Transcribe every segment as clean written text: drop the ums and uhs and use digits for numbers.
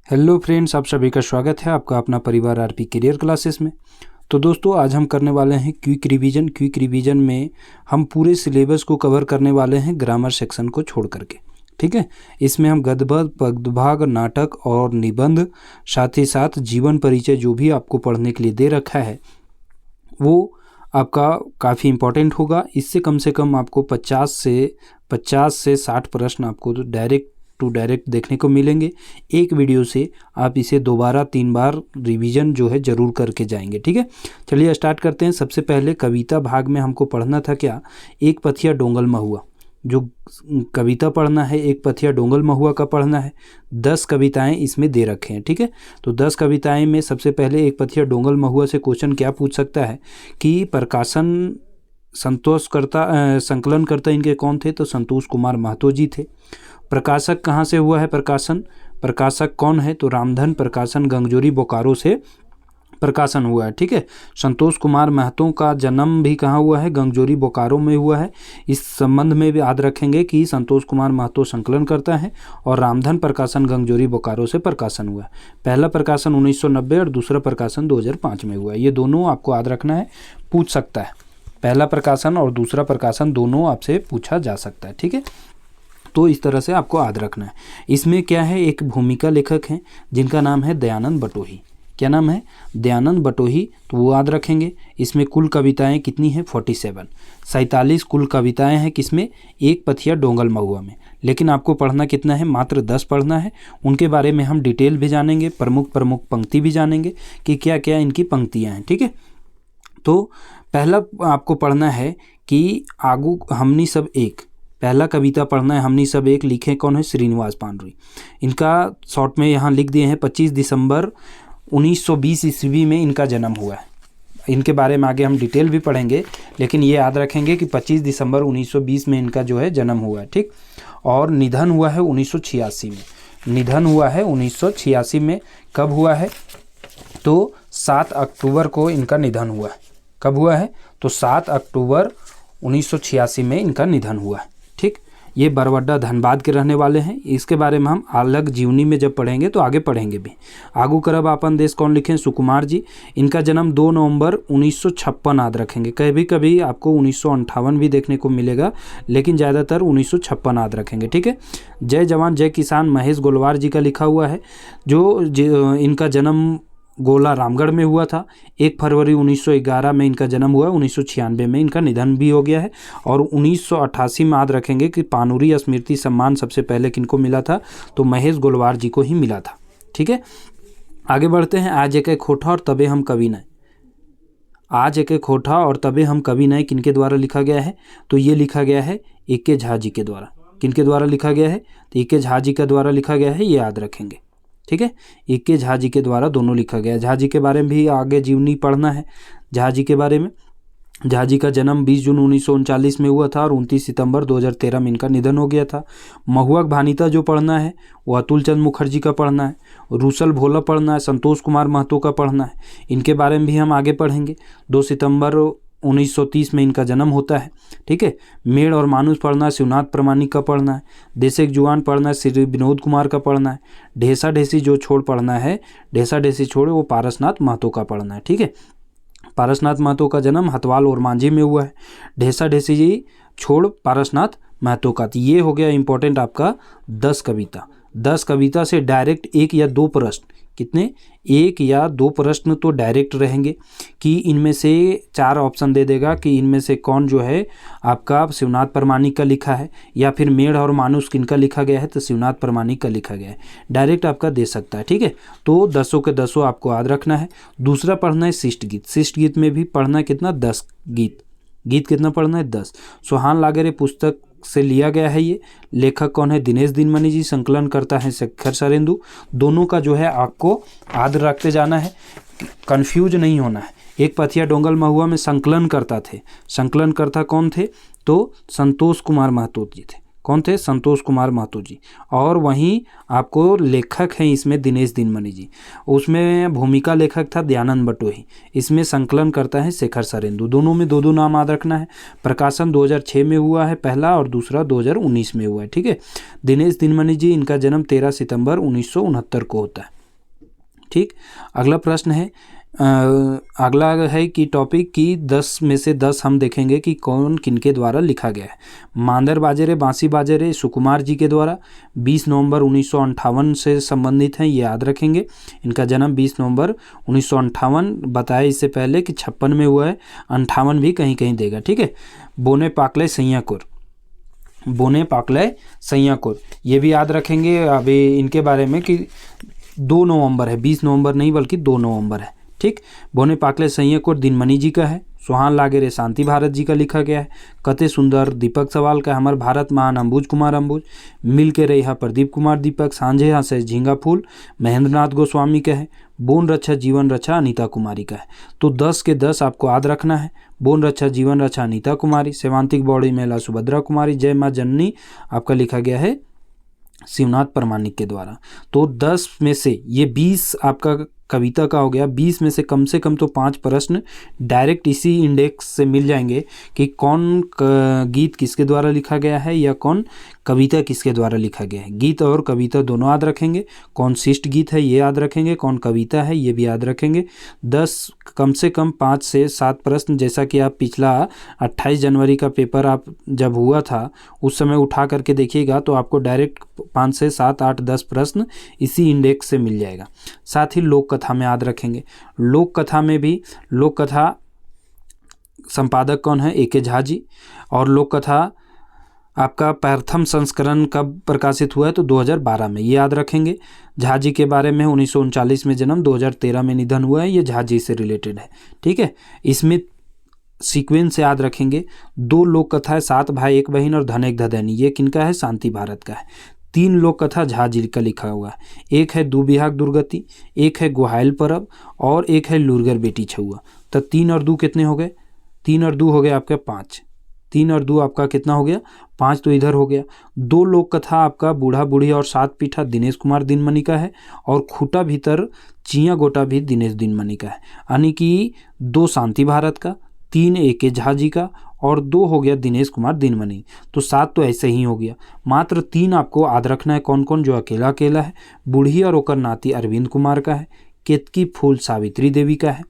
Hello friends, आप सभी का स्वागत है आपका अपना परिवार आरपी करियर क्लासेस में। तो दोस्तों, आज हम करने वाले हैं क्विक रिवीजन में हम पूरे सिलेबस को कवर करने वाले हैं ग्रामर सेक्शन को छोड़ करके। ठीक है, इसमें हम गद्य, पद्यभाग, नाटक और निबंध, साथ ही साथ जीवन परिचय जो भी आपको पढ़ने के लिए दे रखा है वो आपका काफ़ी इम्पोर्टेंट होगा। इससे कम से कम आपको 50 से 60 प्रश्न आपको डायरेक्ट टू डायरेक्ट देखने को मिलेंगे। एक वीडियो से आप इसे 2-3 बार रिवीजन जो है ज़रूर करके जाएंगे। ठीक है, चलिए स्टार्ट करते हैं। सबसे पहले कविता भाग में हमको पढ़ना था क्या, एक पथिया डोंगल महुआ। जो कविता पढ़ना है, एक पथिया डोंगल महुआ का पढ़ना है। 10 कविताएं इसमें दे रखे हैं। ठीक है, तो 10 कविताएं में सबसे पहले एक पथिया डोंगल महुआ से क्वेश्चन क्या पूछ सकता है कि प्रकाशन संकलन करता इनके कौन थे, तो संतोष कुमार महतो जी थे। प्रकाशक कहाँ से हुआ है प्रकाशक कौन है, तो रामधन प्रकाशन गंगजोरी बोकारो से प्रकाशन हुआ है। ठीक है, संतोष कुमार महतो का जन्म भी कहाँ हुआ है, गंगजोरी बोकारो में हुआ है। इस संबंध में भी याद रखेंगे कि संतोष कुमार महतो संकलन करता है और रामधन प्रकाशन गंगजोरी बोकारो से प्रकाशन हुआ है। पहला प्रकाशन 1990 और दूसरा प्रकाशन 2005 में हुआ है। ये दोनों आपको याद रखना है, पूछ सकता है। पहला प्रकाशन और दूसरा प्रकाशन दोनों आपसे पूछा जा सकता है। ठीक है, तो इस तरह से आपको याद रखना है। इसमें क्या है, एक भूमिका लेखक हैं जिनका नाम है दयानंद बटोही। क्या नाम है, दयानंद बटोही, तो वो याद रखेंगे। इसमें कुल कविताएं कितनी हैं, 47 कुल कविताएं हैं किसमें, एक पथिया डोंगल महुआ में। लेकिन आपको पढ़ना कितना है, मात्र 10 पढ़ना है। उनके बारे में हम डिटेल भी जानेंगे, प्रमुख पंक्ति भी जानेंगे कि क्या क्या इनकी पंक्तियाँ हैं। ठीक है, तो पहला आपको पढ़ना है कि आगू हमनी सब एक, पहला कविता पढ़ना है हमनी सब एक। लिखे कौन है, श्रीनिवास पांडुरी। इनका शॉर्ट में यहाँ लिख दिए हैं 25 दिसंबर 1920 ईस्वी में इनका जन्म हुआ है। इनके बारे में आगे हम डिटेल भी पढ़ेंगे, लेकिन ये याद रखेंगे कि 25 दिसंबर 1920 में इनका जो है जन्म हुआ है। ठीक, और निधन हुआ है 1986 में। निधन हुआ है 1986 में। कब हुआ है, तो 7 अक्टूबर को इनका निधन हुआ है। कब हुआ है, तो 7 अक्टूबर 1986 में इनका निधन हुआ है। ठीक, ये बरवड्डा धनबाद के रहने वाले हैं। इसके बारे में हम अलग जीवनी में जब पढ़ेंगे तो आगे पढ़ेंगे भी। आगू करब आपन देश कौन लिखे, सुकुमार जी। इनका जन्म 2 नवंबर 1956 याद रखेंगे। कभी कभी आपको 1958 भी देखने को मिलेगा, लेकिन ज़्यादातर 1956 याद रखेंगे। ठीक है, जय जवान जय किसान महेश गोलवार जी का लिखा हुआ है। जो इनका जन्म गोला रामगढ़ में हुआ था। 1 फरवरी 1911 में इनका जन्म हुआ। 1996 में इनका निधन भी हो गया है। और 1988 में याद रखेंगे कि पानुरी स्मृति सम्मान सबसे पहले किनको मिला था, तो महेश गोलवार जी को ही मिला था। ठीक है, आगे बढ़ते हैं। आज एक खोठा और तबे हम कवि नए। आज एक खोठा और तबे हम कवि नए किनके द्वारा लिखा गया है, तो ये लिखा गया है ए.के. झा जी के द्वारा। किनके द्वारा लिखा गया है, तो ए.के. झा जी के द्वारा लिखा गया है, ये याद रखेंगे। ठीक है, ए.के. झा जी के द्वारा दोनों लिखा गया है। झा जी के बारे में भी आगे जीवनी पढ़ना है। झा जी के बारे में, झा जी का जन्म 20 जून 1939 में हुआ था और 29 सितंबर 2013 में इनका निधन हो गया था। महुआ भानीता जो पढ़ना है वो अतुल चंद मुखर्जी का पढ़ना है। रूसल भोला पढ़ना है, संतोष कुमार महतो का पढ़ना है। इनके बारे में भी हम आगे पढ़ेंगे। 2 सितंबर 1930 में इनका जन्म होता है। ठीक है, मेड़ और मानुष पढ़ना है, शिवनाथ प्रमाणिक का पढ़ना है। देशे एक जुआन पढ़ना है, श्री विनोद कुमार का पढ़ना है। ढेसा ढेसी जो छोड़ पढ़ना है, ढेसा ढेसी छोड़ वो पारसनाथ महतो का पढ़ना है। ठीक है, पारसनाथ महतो का जन्म हथवाल और मांझी में हुआ है। ढेसा ढेसी जी छोड़ पारसनाथ महतो का। तो ये हो गया इंपॉर्टेंट आपका 10 कविता। 10 कविता से डायरेक्ट 1 या 2 प्रश्न, कितने, 1 या 2 प्रश्न तो डायरेक्ट रहेंगे कि इनमें से 4 ऑप्शन दे देगा कि इनमें से कौन जो है आपका शिवनाथ प्रमाणिक का लिखा है, या फिर मेढ़ और मानुष किनका लिखा गया है, तो शिवनाथ प्रमाणिक का लिखा गया है। डायरेक्ट आपका दे सकता है। ठीक है, तो 10 के 10 आपको याद रखना है। दूसरा पढ़ना है शिष्ट गीत। शिष्ट गीत में भी पढ़ना कितना, 10 गीत कितना पढ़ना है, 10। सोहान लागरे पुस्तक से लिया गया है। ये लेखक कौन है, दिनेश दिनमणि जी। संकलन करता है शेखर सरेंदु। दोनों का जो है आपको याद रखते जाना है, कंफ्यूज नहीं होना है। एक पथिया डोंगल महुआ में संकलन करता कौन थे, तो संतोष कुमार महतो जी थे। कौन थे, संतोष कुमार महतो जी। और वहीं आपको लेखक हैं इसमें दिनेश दिनमणि जी। उसमें भूमिका लेखक था दयानंद बटोही। इसमें संकलन करता है शेखर सरेंदु। दोनों में 2 नाम याद रखना है। प्रकाशन 2006 में हुआ है पहला, और दूसरा 2019 में हुआ है। ठीक है, दिनेश दिनमणि जी, इनका जन्म 13 सितंबर 1969 को होता है। ठीक। अगला प्रश्न है अगला है कि टॉपिक की 10 में से 10 हम देखेंगे कि कौन किनके द्वारा लिखा गया है। मांदर बाजेरे बांसी बाजेरे सुकुमार जी के द्वारा 20 नवंबर 1958 से संबंधित हैं, ये याद रखेंगे। इनका जन्म 20 नवंबर 1958 बताया इससे पहले कि 56 में हुआ है, 58 भी कहीं कहीं देगा, ठीक है। बोने पाकले सैयाकुर, बोने पाकले सैयाकुर, ये भी याद रखेंगे अभी इनके बारे में कि 2 नवंबर है, 20 नवंबर नहीं बल्कि 2 नवंबर है, ठीक। बोने पाकले सैयाकुर दिनमणि जी का है। सुहान लागेरे शांति भारत जी का लिखा गया है। कते सुंदर दीपक सवाल का हमार भारत महान अंबुज कुमार अंबुज। मिल के रहा प्रदीप कुमार दीपक। सांझे यहाँ से झींगा फूल महेंद्रनाथ गोस्वामी का है। बोन रक्षा जीवन रक्षा अनीता कुमारी का है। तो 10 के 10 आपको याद रखना है। बोन रक्षा जीवन रक्षा अनीता कुमारी। सेवांतिक बौड़ी मेला सुभद्रा कुमारी। जय माँ जननी आपका लिखा गया है शिवनाथ प्रमाणिक के द्वारा। तो 10 में से ये 20 आपका कविता का हो गया, 20 में से कम तो 5 प्रश्न डायरेक्ट इसी इंडेक्स से मिल जाएंगे कि कौन गीत किसके द्वारा लिखा गया है या कौन कविता किसके द्वारा लिखा गया है। गीत और कविता दोनों याद रखेंगे। कौन शिष्ट गीत है ये याद रखेंगे, कौन कविता है ये भी याद रखेंगे। 10 कम से कम 5 से 7 प्रश्न, जैसा कि आप पिछला 28 जनवरी का पेपर आप जब हुआ था उस समय उठा करके देखिएगा तो आपको डायरेक्ट 5 से 7 8 10 प्रश्न इसी इंडेक्स से मिल जाएगा। साथ ही लोक कथा में याद रखेंगे। लोक कथा में भी लोक कथा संपादक कौन है, ए के झा जी। और लोक कथा आपका प्रथम संस्करण कब प्रकाशित हुआ है तो 2012 में, ये याद रखेंगे। झा जी के बारे में 1939 में जन्म, 2013 में निधन हुआ है, ये झा जी से रिलेटेड है, ठीक है। इसमें सीक्वेंस याद रखेंगे। 2 लोक कथा है, 7 भाई 1 बहन और धन एक धदैनी, ये किनका है, शांति भारत का है। 3 लोक कथा झा जी का लिखा हुआ है। एक है दुबिहाग दुर्गति, एक है गुहाइल परब और एक है लुरगर बेटी छुआ। तो 3 और 2 कितने हो गए, 3 और 2 हो गए आपके 5। 3 और 2 आपका कितना हो गया, 5 तो इधर हो गया। 2 लोक कथा आपका बूढ़ा बूढ़ी और 7 पीठा दिनेश कुमार दिनमणि का है और खूटा भीतर चिया गोटा भी दिनेश दिनमणि का है। यानी कि 2 शांति भारत का, 3 ए के झा जी का और 2 हो गया दिनेश कुमार दिनमणि। तो 7 तो ऐसे ही हो गया। मात्र 3 आपको याद रखना है कौन कौन, जो अकेला अकेला है। बूढ़ी और ओकर नाती अरविंद कुमार का है। केतकी फूल सावित्री देवी का है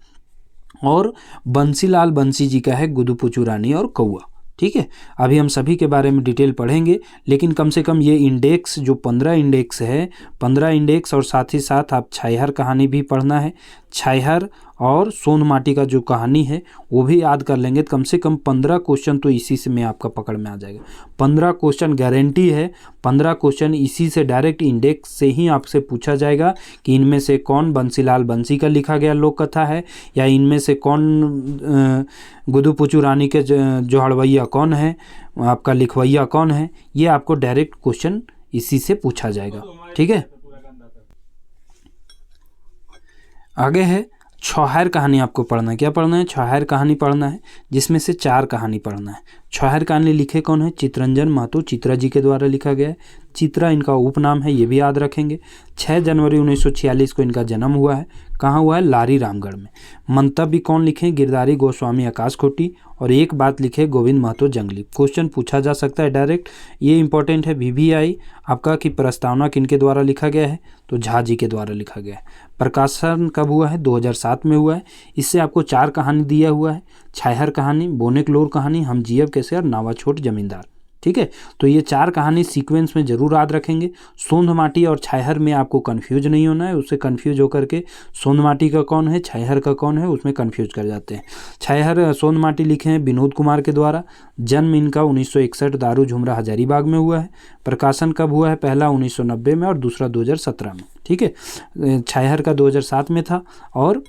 और बंसीलाल बंसी जी का है गुदुपुचू रानी और कौआ, ठीक है। अभी हम सभी के बारे में डिटेल पढ़ेंगे, लेकिन कम से कम ये इंडेक्स जो 15 इंडेक्स है, 15 इंडेक्स और साथ ही साथ आप छायहर कहानी भी पढ़ना है। छायहर और सोन माटी का जो कहानी है वो भी याद कर लेंगे। कम से कम 15 क्वेश्चन तो इसी से में आपका पकड़ में आ जाएगा। 15 क्वेश्चन गारंटी है। 15 क्वेश्चन इसी से डायरेक्ट इंडेक्स से ही आपसे पूछा जाएगा कि इनमें से कौन बंसीलाल बंसी का लिखा गया लोक कथा है या इनमें से कौन गुदुपुचू रानी के जो हड़वैया कौन है, आपका लिखवैया कौन है, ये आपको डायरेक्ट क्वेश्चन इसी से पूछा जाएगा, ठीक है। आगे है छौहार कहानी आपको पढ़ना है। क्या पढ़ना है, छौहार कहानी पढ़ना है, जिसमें से 4 कहानी पढ़ना है। छौहार कहानी लिखे कौन है, चित्रंजन महतो, चित्रा जी के द्वारा लिखा गया है। चित्रा इनका उपनाम है, ये भी याद रखेंगे। 6 जनवरी 1946 को इनका जन्म हुआ है। कहाँ हुआ है, लारी रामगढ़ में। मंतव्य कौन लिखे, गिरधारी गोस्वामी आकाश खोटी और एक बात लिखे गोविंद महतो जंगली। क्वेश्चन पूछा जा सकता है डायरेक्ट, ये इंपॉर्टेंट है। VVI आपका कि प्रस्तावना किनके द्वारा लिखा गया है तो झा जी के द्वारा लिखा गया है। प्रकाशन कब हुआ है, 2007 में हुआ है। इससे आपको 4 कहानी दिया हुआ है, छायहर कहानी, बोनेकलोर कहानी, हम जियब कैसे और नावा छोट जमींदार, ठीक है। तो ये 4 कहानी सीक्वेंस में जरूर याद रखेंगे। सोंध माटी और छायहर में आपको कंफ्यूज नहीं होना है, उससे कंफ्यूज होकर के सोंध माटी का कौन है छायहर का कौन है उसमें कंफ्यूज कर जाते हैं। छायहर सोंध माटी लिखे हैं विनोद कुमार के द्वारा। जन्म इनका 1961 दारू झुमरा हजारीबाग में हुआ है। प्रकाशन कब हुआ है, पहला 1990 में और दूसरा 2017 में, ठीक है। छायहर का 2007 में था और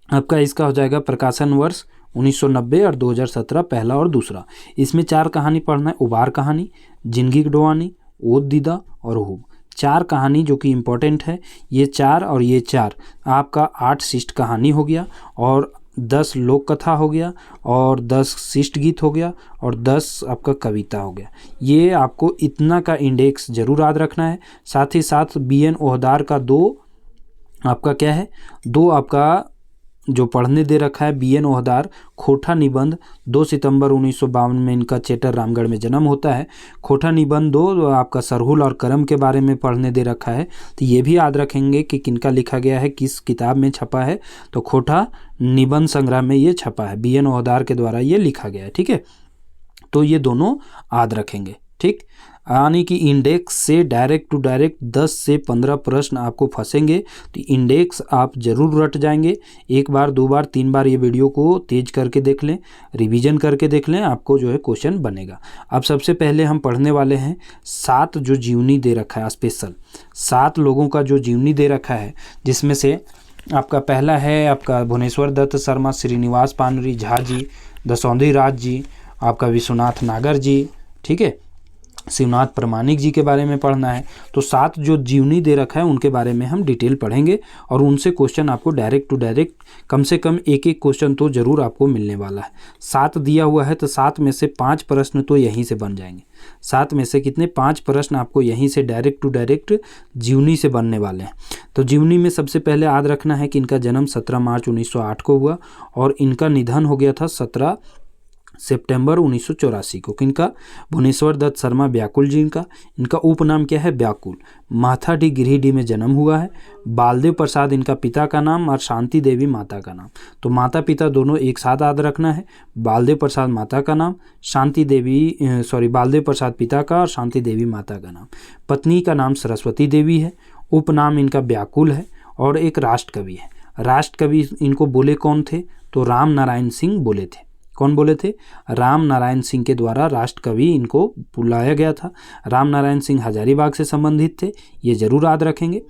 आपका इसका हो जाएगा प्रकाशन वर्ष 1990 और 2017 पहला और दूसरा। इसमें 4 कहानी पढ़ना है। उबार कहानी, जिंदगी डोवानी, ओद दीदा और हुब। 4 कहानी जो कि इम्पोर्टेंट है। ये 4 और ये 4 आपका 8 शिष्ट कहानी हो गया और 10 लोक कथा हो गया और 10 शिष्ट गीत हो गया और 10 आपका कविता हो गया। ये आपको इतना का इंडेक्स जरूर याद रखना है। साथ ही साथ BN ओहदार का 2 आपका क्या है, 2 आपका जो पढ़ने दे रखा है BN ओहदार, खोटा निबंध 2 सितंबर 1952 में इनका चेटर रामगढ़ में जन्म होता है। खोटा निबंध 2 आपका सरहुल और करम के बारे में पढ़ने दे रखा है, तो ये भी याद रखेंगे कि किनका लिखा गया है, किस किताब में छपा है, तो खोटा निबंध संग्रह में ये छपा है, BN ओहदार के द्वारा ये लिखा गया है। ठीक है, तो ये दोनों याद रखेंगे। ठीक, यानी कि इंडेक्स से डायरेक्ट टू डायरेक्ट 10 से 15 प्रश्न आपको फंसेंगे, तो इंडेक्स आप जरूर रट जाएंगे। एक बार, 2 बार, 3 बार ये वीडियो को तेज करके देख लें, रिवीजन करके देख लें, आपको जो है क्वेश्चन बनेगा। अब सबसे पहले हम पढ़ने वाले हैं 7 जो जीवनी दे रखा है, स्पेशल 7 लोगों का जो जीवनी दे रखा है, जिसमें से आपका पहला है आपका भुवनेश्वर दत्त शर्मा, श्रीनिवास पानरी झा जी, दसौंधी राज जी, आपका विश्वनाथ नागर जी, ठीक है, शिवनाथ प्रमाणिक जी के बारे में पढ़ना है। तो 7 जो जीवनी दे रखा है उनके बारे में हम डिटेल पढ़ेंगे और उनसे क्वेश्चन आपको डायरेक्ट टू डायरेक्ट कम से कम एक क्वेश्चन तो ज़रूर आपको मिलने वाला है। 7 दिया हुआ है तो 7 में से 5 प्रश्न तो यहीं से बन जाएंगे। 7 में से कितने, 5 प्रश्न आपको यहीं से डायरेक्ट टू डायरेक्ट जीवनी से बनने वाले हैं। तो जीवनी में सबसे पहले याद रखना है कि इनका जन्म 17 मार्च 1908 को हुआ और इनका निधन हो गया था 17 सितंबर 1984 को। किनका, भुवनेश्वर दत्त शर्मा व्याकुल जी का। इनका उपनाम क्या है, व्याकुल। माथाडी गिरिडीह में जन्म हुआ है। बालदेव प्रसाद इनका पिता का नाम और शांति देवी माता का नाम। तो माता पिता दोनों एक साथ याद रखना है। बालदेव प्रसाद माता का नाम, बालदेव प्रसाद पिता का और शांति देवी माता का नाम। पत्नी का नाम सरस्वती देवी है। उपनाम इनका व्याकुल है और एक राष्ट्र कवि है। राष्ट्र कवि इनको बोले कौन थे, तो राम नारायण सिंह बोले थे। कौन बोले थे, राम नारायण सिंह के द्वारा राष्ट्र कवि इनको बुलाया गया था। राम नारायण सिंह हजारीबाग से संबंधित थे, ये जरूर याद रखेंगे।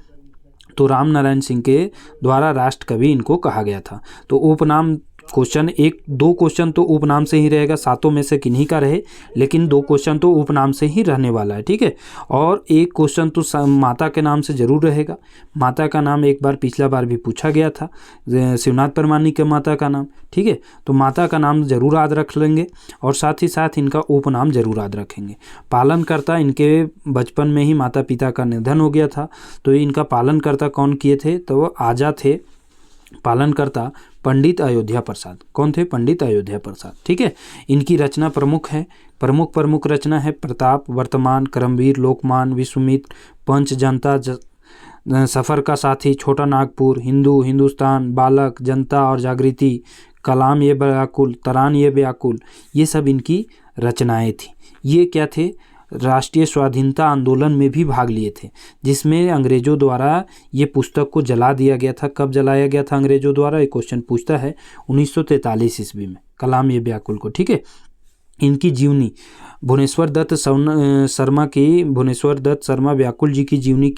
तो राम नारायण सिंह के द्वारा राष्ट्र कवि इनको कहा गया था। तो उपनाम क्वेश्चन 1-2 क्वेश्चन तो उपनाम से ही रहेगा, 7 में से किन्हीं का रहे, लेकिन 2 क्वेश्चन तो उपनाम से ही रहने वाला है। ठीक है, और 1 क्वेश्चन तो माता के नाम से जरूर रहेगा। माता का नाम एक बार पिछला बार भी पूछा गया था, शिवनाथ प्रमाणिक के माता का नाम। ठीक है, तो माता का नाम जरूर याद रख लेंगे और साथ ही साथ इनका उपनाम जरूर याद रखेंगे। पालनकर्ता, इनके बचपन में ही माता पिता का निधन हो गया था, तो इनका पालनकर्ता कौन किए थे, तो वो आजा थे पालनकर्ता पंडित अयोध्या प्रसाद। कौन थे, पंडित अयोध्या प्रसाद। ठीक है, इनकी रचना प्रमुख है, प्रमुख रचना है प्रताप, वर्तमान, करमवीर, लोकमान, विश्वामित्र, पंच, जनता, सफ़र का साथी, छोटा नागपुर, हिंदू, हिंदुस्तान, बालक, जनता और जागृति, कलाम ये व्याकुल, तरान ये व्याकुल, ये सब इनकी रचनाएं थी। ये क्या थे, राष्ट्रीय स्वाधीनता आंदोलन में भी भाग लिए थे, जिसमें अंग्रेजों द्वारा ये पुस्तक को जला दिया गया था। कब जलाया गया था अंग्रेजों द्वारा, ये क्वेश्चन पूछता है 1943 ईस्वी में, कलाम ये व्याकुल को। ठीक है, इनकी जीवनी भुवनेश्वर दत्त शर्मा व्याकुल जी की जीवनी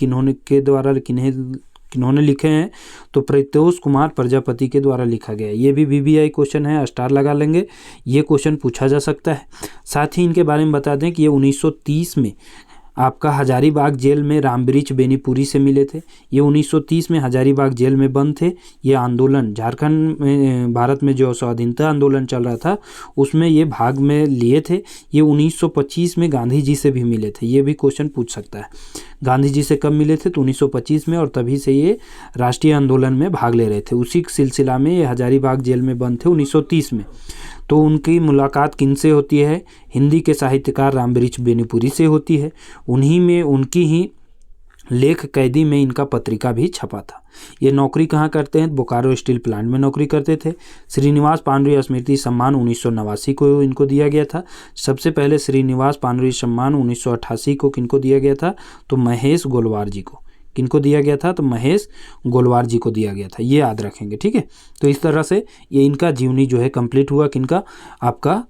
किन्होंने लिखे हैं, तो प्रत्योष कुमार प्रजापति के द्वारा लिखा गया है। ये भी BBI क्वेश्चन है, स्टार लगा लेंगे, ये क्वेश्चन पूछा जा सकता है। साथ ही इनके बारे में बता दें कि ये 1930 में आपका हजारीबाग जेल में रामवृक्ष बेनीपुरी से मिले थे। ये 1930 में हजारीबाग जेल में बंद थे। ये आंदोलन झारखंड में, भारत में जो स्वाधीनता आंदोलन चल रहा था उसमें ये भाग में लिए थे। ये 1925 में गांधी जी से भी मिले थे, ये भी क्वेश्चन पूछ सकता है। गांधी जी से कब मिले थे, तो 1925 में, और तभी से ये राष्ट्रीय आंदोलन में भाग ले रहे थे। उसी सिलसिला में ये हजारीबाग जेल में बंद थे 1930 में। तो उनकी मुलाकात किनसे होती है, हिंदी के साहित्यकार रामवृक्ष बेनीपुरी से होती है। उनकी ही लेख कैदी में इनका पत्रिका भी छपा था। ये नौकरी कहाँ करते हैं, बोकारो स्टील प्लांट में नौकरी करते थे। श्रीनिवास पानरी स्मृति सम्मान 1989 को इनको दिया गया था। सबसे पहले श्रीनिवास पानरी सम्मान 1988 को किनको दिया गया था, तो महेश गोलवार जी को। किनको दिया गया था, तो महेश गोलवार जी को दिया गया था, ये याद रखेंगे। ठीक है, तो इस तरह से ये इनका जीवनी जो है कंप्लीट हुआ। किनका, आपका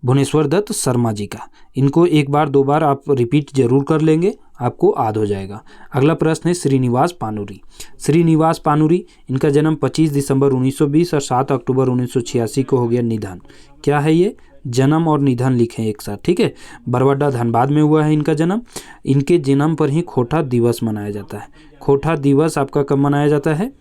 भुवनेश्वर दत्त शर्मा जी का। इनको 1 बार 2 बार आप रिपीट जरूर कर लेंगे, आपको याद हो जाएगा। अगला प्रश्न है श्रीनिवास पानूरी। श्रीनिवास पानूरी, इनका जन्म 25 दिसंबर 1920 और 7 अक्टूबर 1986 को हो गया निधन। क्या है ये, जन्म और निधन लिखें एक साथ। ठीक है, बरवाडा धनबाद में हुआ है इनका जन्म। इनके जन्म पर ही खोटा दिवस मनाया जाता है। खोटा दिवस आपका कब मनाया जाता है,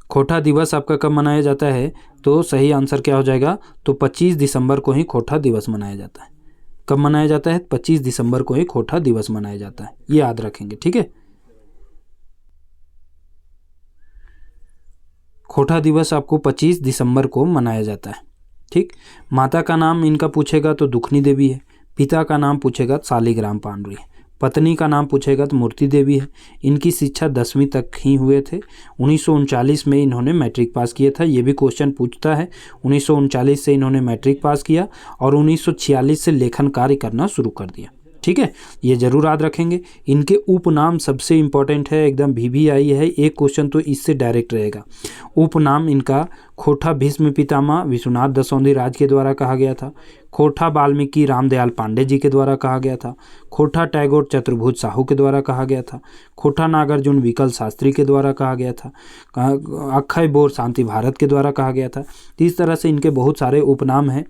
खोटा दिवस आपका कब मनाया जाता है, तो सही आंसर क्या हो जाएगा, तो 25 दिसंबर को ही खोटा दिवस मनाया जाता है। कब मनाया जाता है, 25 दिसंबर को ही खोटा दिवस मनाया जाता है, ये याद रखेंगे। ठीक है, खोटा दिवस आपको 25 दिसंबर को मनाया जाता है। ठीक। माता का नाम इनका पूछेगा तो दुखनी देवी है। पिता का नाम पूछेगा तो शालिग्राम पांडुरी है। पत्नी का नाम पूछेगा तो मूर्ति देवी है। इनकी शिक्षा 10वीं तक ही हुए थे। 1939 में इन्होंने मैट्रिक पास किया था। ये भी क्वेश्चन पूछता है। 1939 से इन्होंने मैट्रिक पास किया और 1946 से लेखन कार्य करना शुरू कर दिया। ठीक है, ये जरूर याद रखेंगे। इनके उपनाम सबसे इंपॉर्टेंट है, एकदम VVI है, एक क्वेश्चन तो इससे डायरेक्ट रहेगा। उपनाम इनका खोटा भीष्म पितामह विश्वनाथ दसौंधी राज के द्वारा कहा गया था। खोटा वाल्मीकि रामदयाल पांडे जी के द्वारा कहा गया था। खोटा टैगोर चतुर्भुज साहू के द्वारा कहा गया था। खोटा नागार्जुन विकल शास्त्री के द्वारा कहा गया था। अक्षय बोर शांति भारत के द्वारा कहा गया था। तो इस तरह से इनके बहुत सारे उपनाम हैं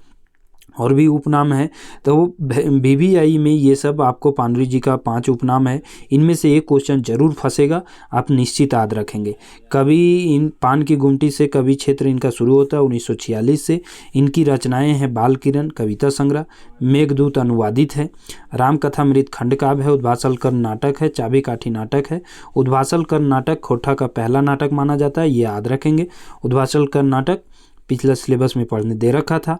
और भी उपनाम है। तो VVI में ये सब आपको पांडुरी जी का 5 उपनाम है। इनमें से एक क्वेश्चन जरूर फंसेगा, आप निश्चित याद रखेंगे। कवि इन पान की गुमटी से कवि क्षेत्र इनका शुरू होता है 1946 से। इनकी रचनाएं हैं बाल किरण कविता संग्रह, मेघदूत अनुवादित है, रामकथामृत खंड काव्य है, उद्भासल कर नाटक है, चाबी काठी नाटक है। उद्भासल कर नाटक खोटा का पहला नाटक माना जाता है, ये याद रखेंगे। उद्भासल कर नाटक पिछला सिलेबस में पढ़ने दे रखा था।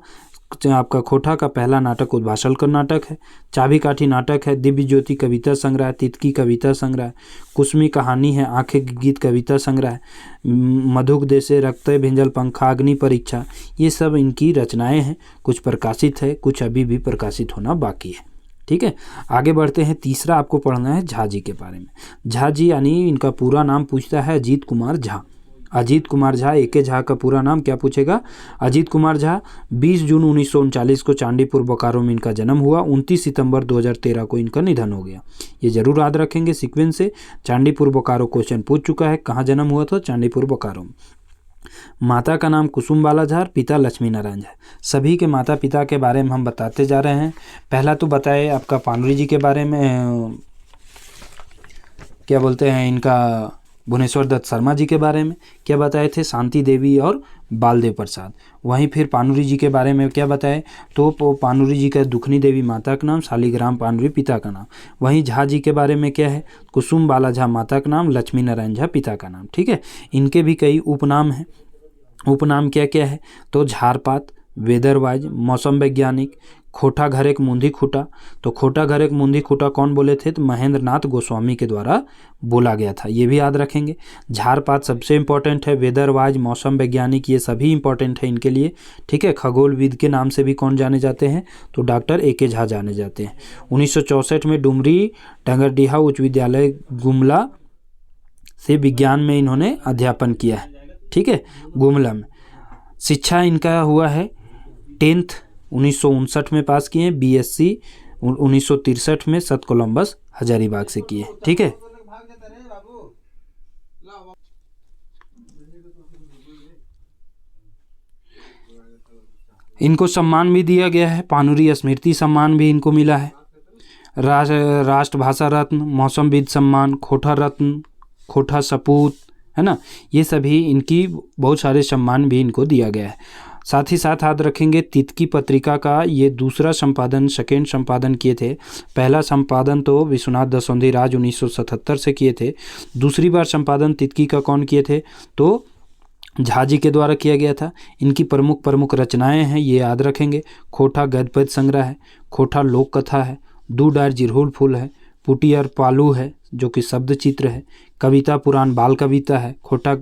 आपका खोटा का पहला नाटक उद्भासल कर नाटक है। चाबी काठी नाटक है। दिव्य ज्योति कविता संग्रह, तितकी कविता संग्रह, कुसमी कहानी है, आंखें की गीत कविता संग्रह, मधुक देशे, रक्त भिंजल पंखा, अग्नि परीक्षा, ये सब इनकी रचनाएं हैं। कुछ प्रकाशित है, कुछ अभी भी प्रकाशित होना बाकी है। ठीक है, आगे बढ़ते हैं। तीसरा आपको पढ़ना है झा जी के बारे में। झा जी यानी इनका पूरा नाम पूछता है अजीत कुमार झा। अजीत कुमार झा, AK झा का पूरा नाम क्या पूछेगा? अजीत कुमार झा। 20 जून 1939 को चांदीपुर बोकारो में इनका जन्म हुआ। 29 सितंबर 2013 को इनका निधन हो गया। ये जरूर याद रखेंगे सीक्वेंस से। चांदीपुर बोकारो क्वेश्चन पूछ चुका है, कहाँ जन्म हुआ था? चांदीपुर बोकारो में। माता का नाम कुसुम बाला झा, पिता लक्ष्मी नारायण झा। सभी के माता पिता के बारे में हम बताते जा रहे हैं। पहला तो बताए आपका पांडुरी जी के बारे में, क्या बोलते हैं इनका, भुवनेश्वर दत्त शर्मा जी के बारे में क्या बताए थे? शांति देवी और बालदेव प्रसाद। वहीं फिर पांडुरी जी के बारे में क्या बताए? तो पांडुरी जी का दुखनी देवी माता का नाम, शालिग्राम पांडुरी पिता का नाम। वहीं झा जी के बारे में क्या है? कुसुम बाला झा माता का नाम, लक्ष्मी नारायण झा पिता का नाम। ठीक है, इनके भी कई उपनाम हैं। उपनाम क्या क्या है? तो झारपात, वेदरवाइज, मौसम वैज्ञानिक, खोटा घर एक मुंदी खूटा। तो खोटा घर एक मुंदी खूटा कौन बोले थे? तो महेंद्र नाथ गोस्वामी के द्वारा बोला गया था, ये भी याद रखेंगे। झारपात सबसे इंपॉर्टेंट है। वेदरवाइज, मौसम वैज्ञानिक, ये सभी इंपॉर्टेंट है इनके लिए। ठीक है, खगोलविद के नाम से भी कौन जाने जाते हैं? तो डॉक्टर AK झा जाने जाते हैं। 1964 में डुमरी डंगरडीहा उच्च विद्यालय गुमला से विज्ञान में इन्होंने अध्यापन किया है। ठीक है, गुमला में। शिक्षा इनका हुआ है 10th 1959 में पास किए हैं। BSc 1963 में सत कोलंबस हजारीबाग से किए। ठीक है, इनको सम्मान भी दिया गया है। पानुरी स्मृति सम्मान भी इनको मिला है। राष्ट्रभाषा रत्न, मौसमविद सम्मान, खोटा रत्न, खोटा सपूत, है ना, ये सभी इनकी बहुत सारे सम्मान भी इनको दिया गया है। साथ ही साथ याद रखेंगे तितकी पत्रिका का ये दूसरा संपादन, सेकेंड संपादन किए थे। पहला संपादन तो विश्वनाथ दसौंधी राज 1977 से किए थे। दूसरी बार संपादन तितकी का कौन किए थे? तो झा जी के द्वारा किया गया था। इनकी प्रमुख रचनाएं हैं, ये याद रखेंगे। खोटा गद्य पद्य संग्रह है, खोटा लोक कथा है, दू डार जिरहुल फूल है, पुटियर पालू है जो कि शब्द चित्र है, कविता पुराण बाल कविता है, खोटा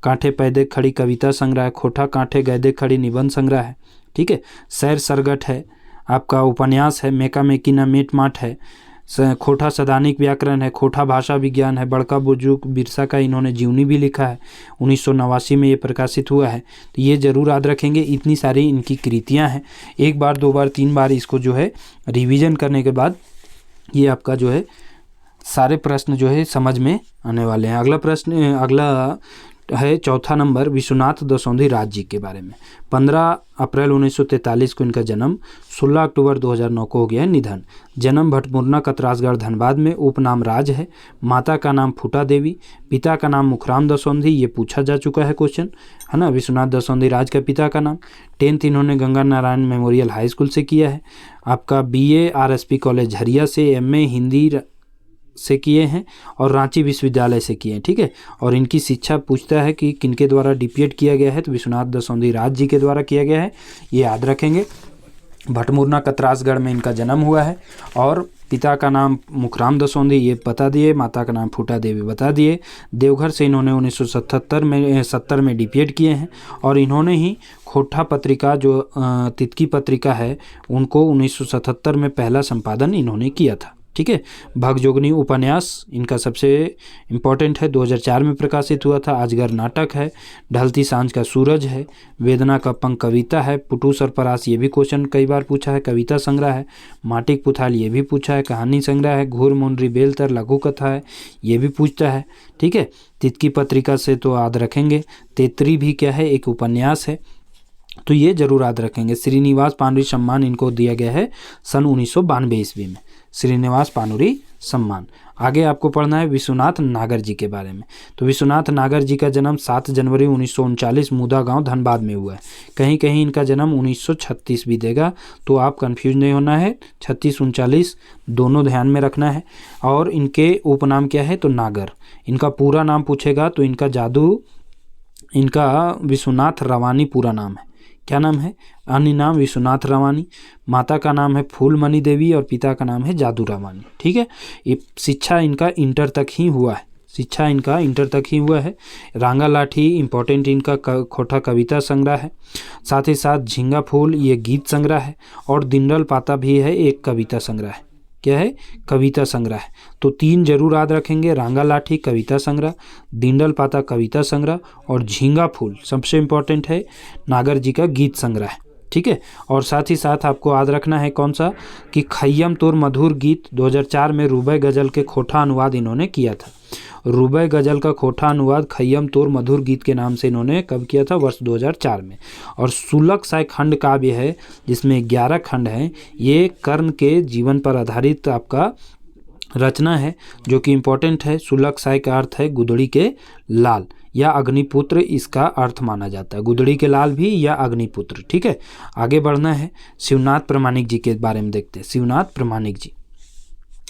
कांठे पैदे खड़ी कविता संग्रह है, खोटा कांठे गैदे खड़ी निबंध संग्रह है। ठीक है, सैर सरगट है, आपका उपन्यास है, मेका मेकी ना मेट माट है, खोटा सदानिक व्याकरण है, खोटा भाषा विज्ञान है, बड़का बुजुर्ग बिरसा का इन्होंने जीवनी भी लिखा है। 1989 में ये प्रकाशित हुआ है। तो ये जरूर याद रखेंगे। इतनी सारी इनकी कृतियाँ हैं। एक बार, दो बार, 3 बार इसको जो है रिवीजन करने के बाद ये आपका जो है सारे प्रश्न जो है समझ में आने वाले हैं। अगला प्रश्न, अगला है चौथा नंबर, विश्वनाथ दसौंधी राज जी के बारे में। 15 अप्रैल 1943 को इनका जन्म, 16 अक्टूबर 2009 को हो गया है निधन। जन्म भटमुरना कतरासगढ़ धनबाद में। उपनाम राज है। माता का नाम फूटा देवी, पिता का नाम मुखराम दसौंधी, ये पूछा जा चुका है क्वेश्चन, है ना। विश्वनाथ दसौंधी राज का पिता का नाम। 10th इन्होंने Ganga Narayan memorial high school से किया है। आपका BA RSP कॉलेज झरिया से, MA हिंदी से किए हैं और रांची विश्वविद्यालय से किए हैं, ठीक है। और इनकी शिक्षा पूछता है कि किनके द्वारा डीपीएड किया गया है, तो विश्वनाथ दसौंधी राज जी के द्वारा किया गया है, ये याद रखेंगे। भटमुरना कतरासगढ़ में इनका जन्म हुआ है और पिता का नाम मुखराम दसौंधी ये बता दिए, माता का नाम फूटा देवी बता दिए। देवघर से इन्होंने 1970 में डीपीएड किए हैं और इन्होंने ही खोटा पत्रिका जो तितकी पत्रिका है उनको 1977 में पहला संपादन इन्होंने किया था, ठीक है। भगजोगनी उपन्यास इनका सबसे इम्पोर्टेंट है, 2004 में प्रकाशित हुआ था। अजगर नाटक है, ढलती सांझ का सूरज है, वेदना का पंख कविता है, पुटू सरपरास ये भी क्वेश्चन कई बार पूछा है, कविता संग्रह है। माटिक पुथाल ये भी पूछा है, कहानी संग्रह है। घूर मुंडरी बेलतर लघु कथा है, ये भी पूछता है, ठीक है। तितकी पत्रिका से तो याद रखेंगे। तेतरी भी क्या है, एक उपन्यास है, तो ये जरूर याद रखेंगे। श्रीनिवास पानुरी सम्मान इनको दिया गया है सन 1992 ईस्वी में, श्रीनिवास पानुरी सम्मान। आगे आपको पढ़ना है विश्वनाथ नागर जी के बारे में। तो विश्वनाथ नागर जी का जन्म 7 जनवरी 1939 मुदा गांव धनबाद में हुआ है। कहीं कहीं इनका जन्म 1936 भी देगा, तो आप कंफ्यूज नहीं होना है, 36-39 दोनों ध्यान में रखना है। और इनके उपनाम क्या है, तो नागर। इनका पूरा नाम पूछेगा तो इनका विश्वनाथ रवानी पूरा नाम है। क्या नाम है, अन्य नाम विश्वनाथ रवानी। माता का नाम है फूलमणि देवी और पिता का नाम है जादू रवानी, ठीक है। ये शिक्षा इनका इंटर तक ही हुआ है, रांगा लाठी इंपॉर्टेंट इनका खोटा कविता संग्रह है। साथ ही साथ झींगा फूल ये गीत संग्रह है और दिंडल पाता भी है एक कविता संग्रह है। क्या है, कविता संग्रह है। तो 3 जरूर याद रखेंगे, रांगा लाठी कविता संग्रह, दिंडल पाता कविता संग्रह और झींगा फूल सबसे इम्पोर्टेंट है नागर जी का गीत संग्रह है, ठीक है। और साथ ही साथ आपको याद रखना है कौन सा, कि खय्यम तोर मधुर गीत 2004 में रुबाई गज़ल के खोटा अनुवाद इन्होंने किया था। रुबाई गज़ल का खोटा अनुवाद खय्यम तोर मधुर गीत के नाम से इन्होंने कब किया था, वर्ष 2004 में। और सुलग साय खंड काव्य है जिसमें 11 खंड हैं, ये कर्ण के जीवन पर आधारित आपका रचना है जो कि इम्पोर्टेंट है। सुलग साय का अर्थ है गुदड़ी के लाल या अग्निपुत्र, इसका अर्थ माना जाता है, गुदड़ी के लाल भी या अग्निपुत्र, ठीक है। आगे बढ़ना है, शिवनाथ प्रमाणिक जी के बारे में देखते हैं। शिवनाथ प्रमाणिक जी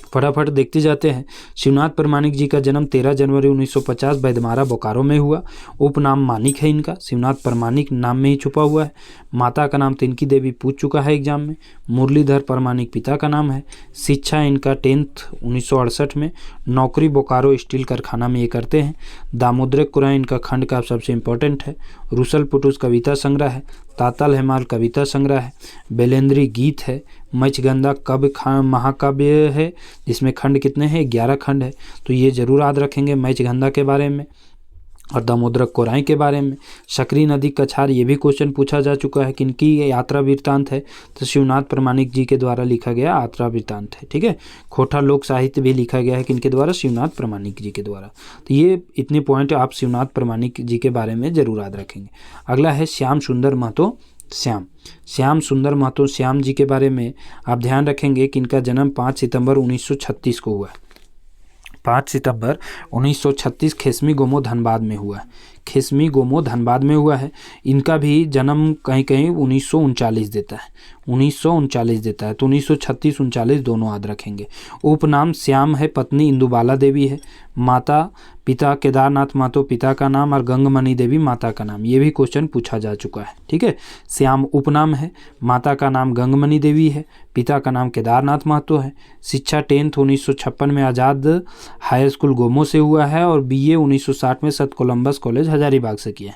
फटाफट देखते जाते हैं। शिवनाथ प्रमाणिक जी का जन्म 13 जनवरी 1950 बैदमारा बोकारो में हुआ। उपनाम मानिक है इनका, शिवनाथ प्रमाणिक नाम में ही छुपा हुआ है। माता का नाम तिनकी देवी पूछ चुका है एग्जाम में। मुरलीधर प्रमाणिक पिता का नाम है। शिक्षा इनका 10th 1968 में। नौकरी बोकारो स्टील कारखाना में ये करते हैं। दामोदर कुरान इनका खंड का सबसे इम्पोर्टेंट है। रुसल पुटुस कविता संग्रह है। तातल हेमाल कविता संग्रह है। बेलेंद्री गीत है। मचगंधा महाकाव्य है जिसमें खंड कितने हैं, 11 खंड है, तो ये जरूर याद रखेंगे मचगंधा के बारे में और दामोदर कोराई के बारे में। सकरी नदी कछार ये भी क्वेश्चन पूछा जा चुका है, किनकी यात्रा वृत्तांत है, तो शिवनाथ प्रमाणिक जी के द्वारा लिखा गया यात्रा वृत्तांत है, ठीक है। खोटा लोक साहित्य भी लिखा गया है किनके द्वारा, शिवनाथ प्रमाणिक जी के द्वारा। तो ये इतने पॉइंट आप शिवनाथ प्रमाणिक जी के बारे में जरूर याद रखेंगे। अगला है श्याम सुंदर महतो श्याम सुंदर महतो श्याम जी के बारे में आप ध्यान रखेंगे कि इनका जन्म 5 सितंबर 1936 को हुआ है। 5 सितंबर 1936 खेसमी गोमो धनबाद में हुआ है। खेसमी गोमो धनबाद में हुआ है। इनका भी जन्म कहीं कहीं 1939 देता है, 1939 देता है, तो 1936-39 दोनों याद रखेंगे। उपनाम श्याम है, पत्नी इंदुबाला देवी है। माता पिता केदारनाथ महतो पिता का नाम और गंगमणि देवी माता का नाम, ये भी क्वेश्चन पूछा जा चुका है, ठीक है। श्याम उपनाम है। माता का नाम गंगमणि देवी है। पिता का नाम केदारनाथ महतो है। शिक्षा 10th 1956 में आज़ाद हाई स्कूल गोमो से हुआ है और BA 1960 में सत कोलंबस कॉलेज हजारीबाग से किया।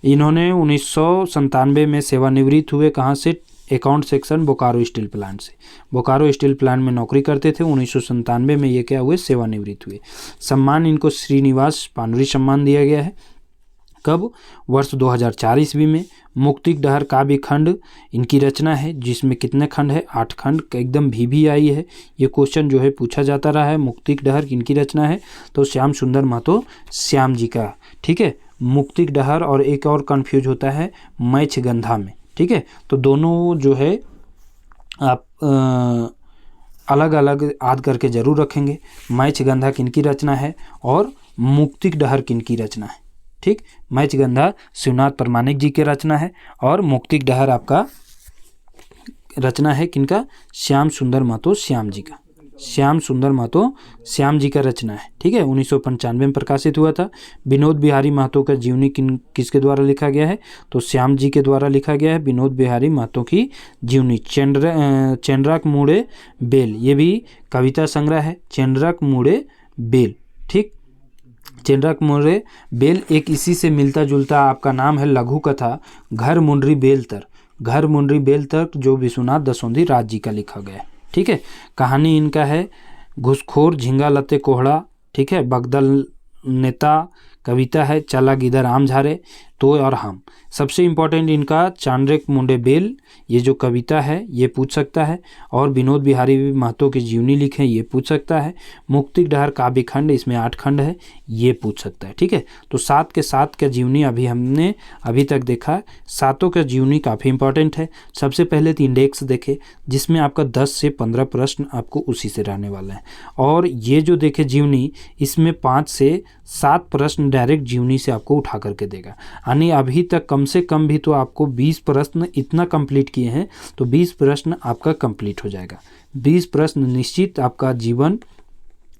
इन्होंने 1997 में सेवानिवृत्त हुए, कहाँ से, account section Bokaro steel plant से। बोकारो स्टील प्लांट में नौकरी करते थे। 1997 में ये क्या हुए, सेवानिवृत्त हुए। सम्मान इनको श्रीनिवास पानुरी सम्मान दिया गया है। कब, वर्ष 2004 ईस्वी में। मुक्तिक डहर काव्य खंड इनकी रचना है जिसमें कितने खंड है, 8 खंड, एकदम भी आई है। ये क्वेश्चन जो है पूछा जाता रहा है। मुक्तिक डहर किनकी रचना है, तो श्याम सुंदर महतो श्याम जी का, ठीक है। मुक्तिक डहर और एक और कन्फ्यूज होता है मैचगंधा में, ठीक है। तो दोनों जो है आप अलग अलग याद करके जरूर रखेंगे। मैचगंधा किनकी रचना है और मुक्तिक डहर किनकी रचना है, ठीक। मैचगंधा शिवनाथ प्रमाणिक जी की रचना है और मुक्तिक डहर आपका रचना है किनका, श्याम सुंदर महतो श्याम जी का, श्याम सुंदर महतो श्याम जी का रचना है, ठीक है, 1995 में प्रकाशित हुआ था। विनोद बिहारी महतो का जीवनी किसके द्वारा लिखा गया है, तो श्याम जी के द्वारा लिखा गया है, विनोद बिहारी महतो की जीवनी। चेंड्राक मुड़े बेल, ये भी कविता संग्रह है, चेंड्राक मुड़े बेल, ठीक। चेंड्राक मुड़े बेल एक इसी से मिलता जुलता आपका नाम है लघु कथा घर मुंडरी बेल तर, घर मुंडरी बेल तक, जो विश्वनाथ दसोंधी राज जी का लिखा गया है, ठीक है। कहानी इनका है घुसखोर झिंगा लते कोहड़ा, ठीक है। बगदल नेता कविता है चला गिदर आम झारे, तो और हम। सबसे इम्पोर्टेंट इनका चांड्रेक मुंडे बेल, ये जो कविता है ये पूछ सकता है। और विनोद बिहारी महतो की जीवनी लिखे, ये पूछ सकता है। मुक्ति डहर काव्य खंड, इसमें 8 खंड है, ये पूछ सकता है, ठीक है। तो 7 के 7 का जीवनी हमने अभी तक देखा। 7 का जीवनी काफ़ी इंपॉर्टेंट है। सबसे पहले तो इंडेक्स देखे, जिसमें आपका 10 से 15 प्रश्न आपको उसी से रहने वाला है। और ये जो देखे जीवनी, इसमें 5 से 7 प्रश्न डायरेक्ट जीवनी से आपको उठा करके देगा। यानी अभी तक कम से कम भी तो आपको 20 प्रश्न इतना कंप्लीट किए हैं, तो 20 प्रश्न आपका कंप्लीट हो जाएगा। 20 प्रश्न निश्चित आपका जीवन,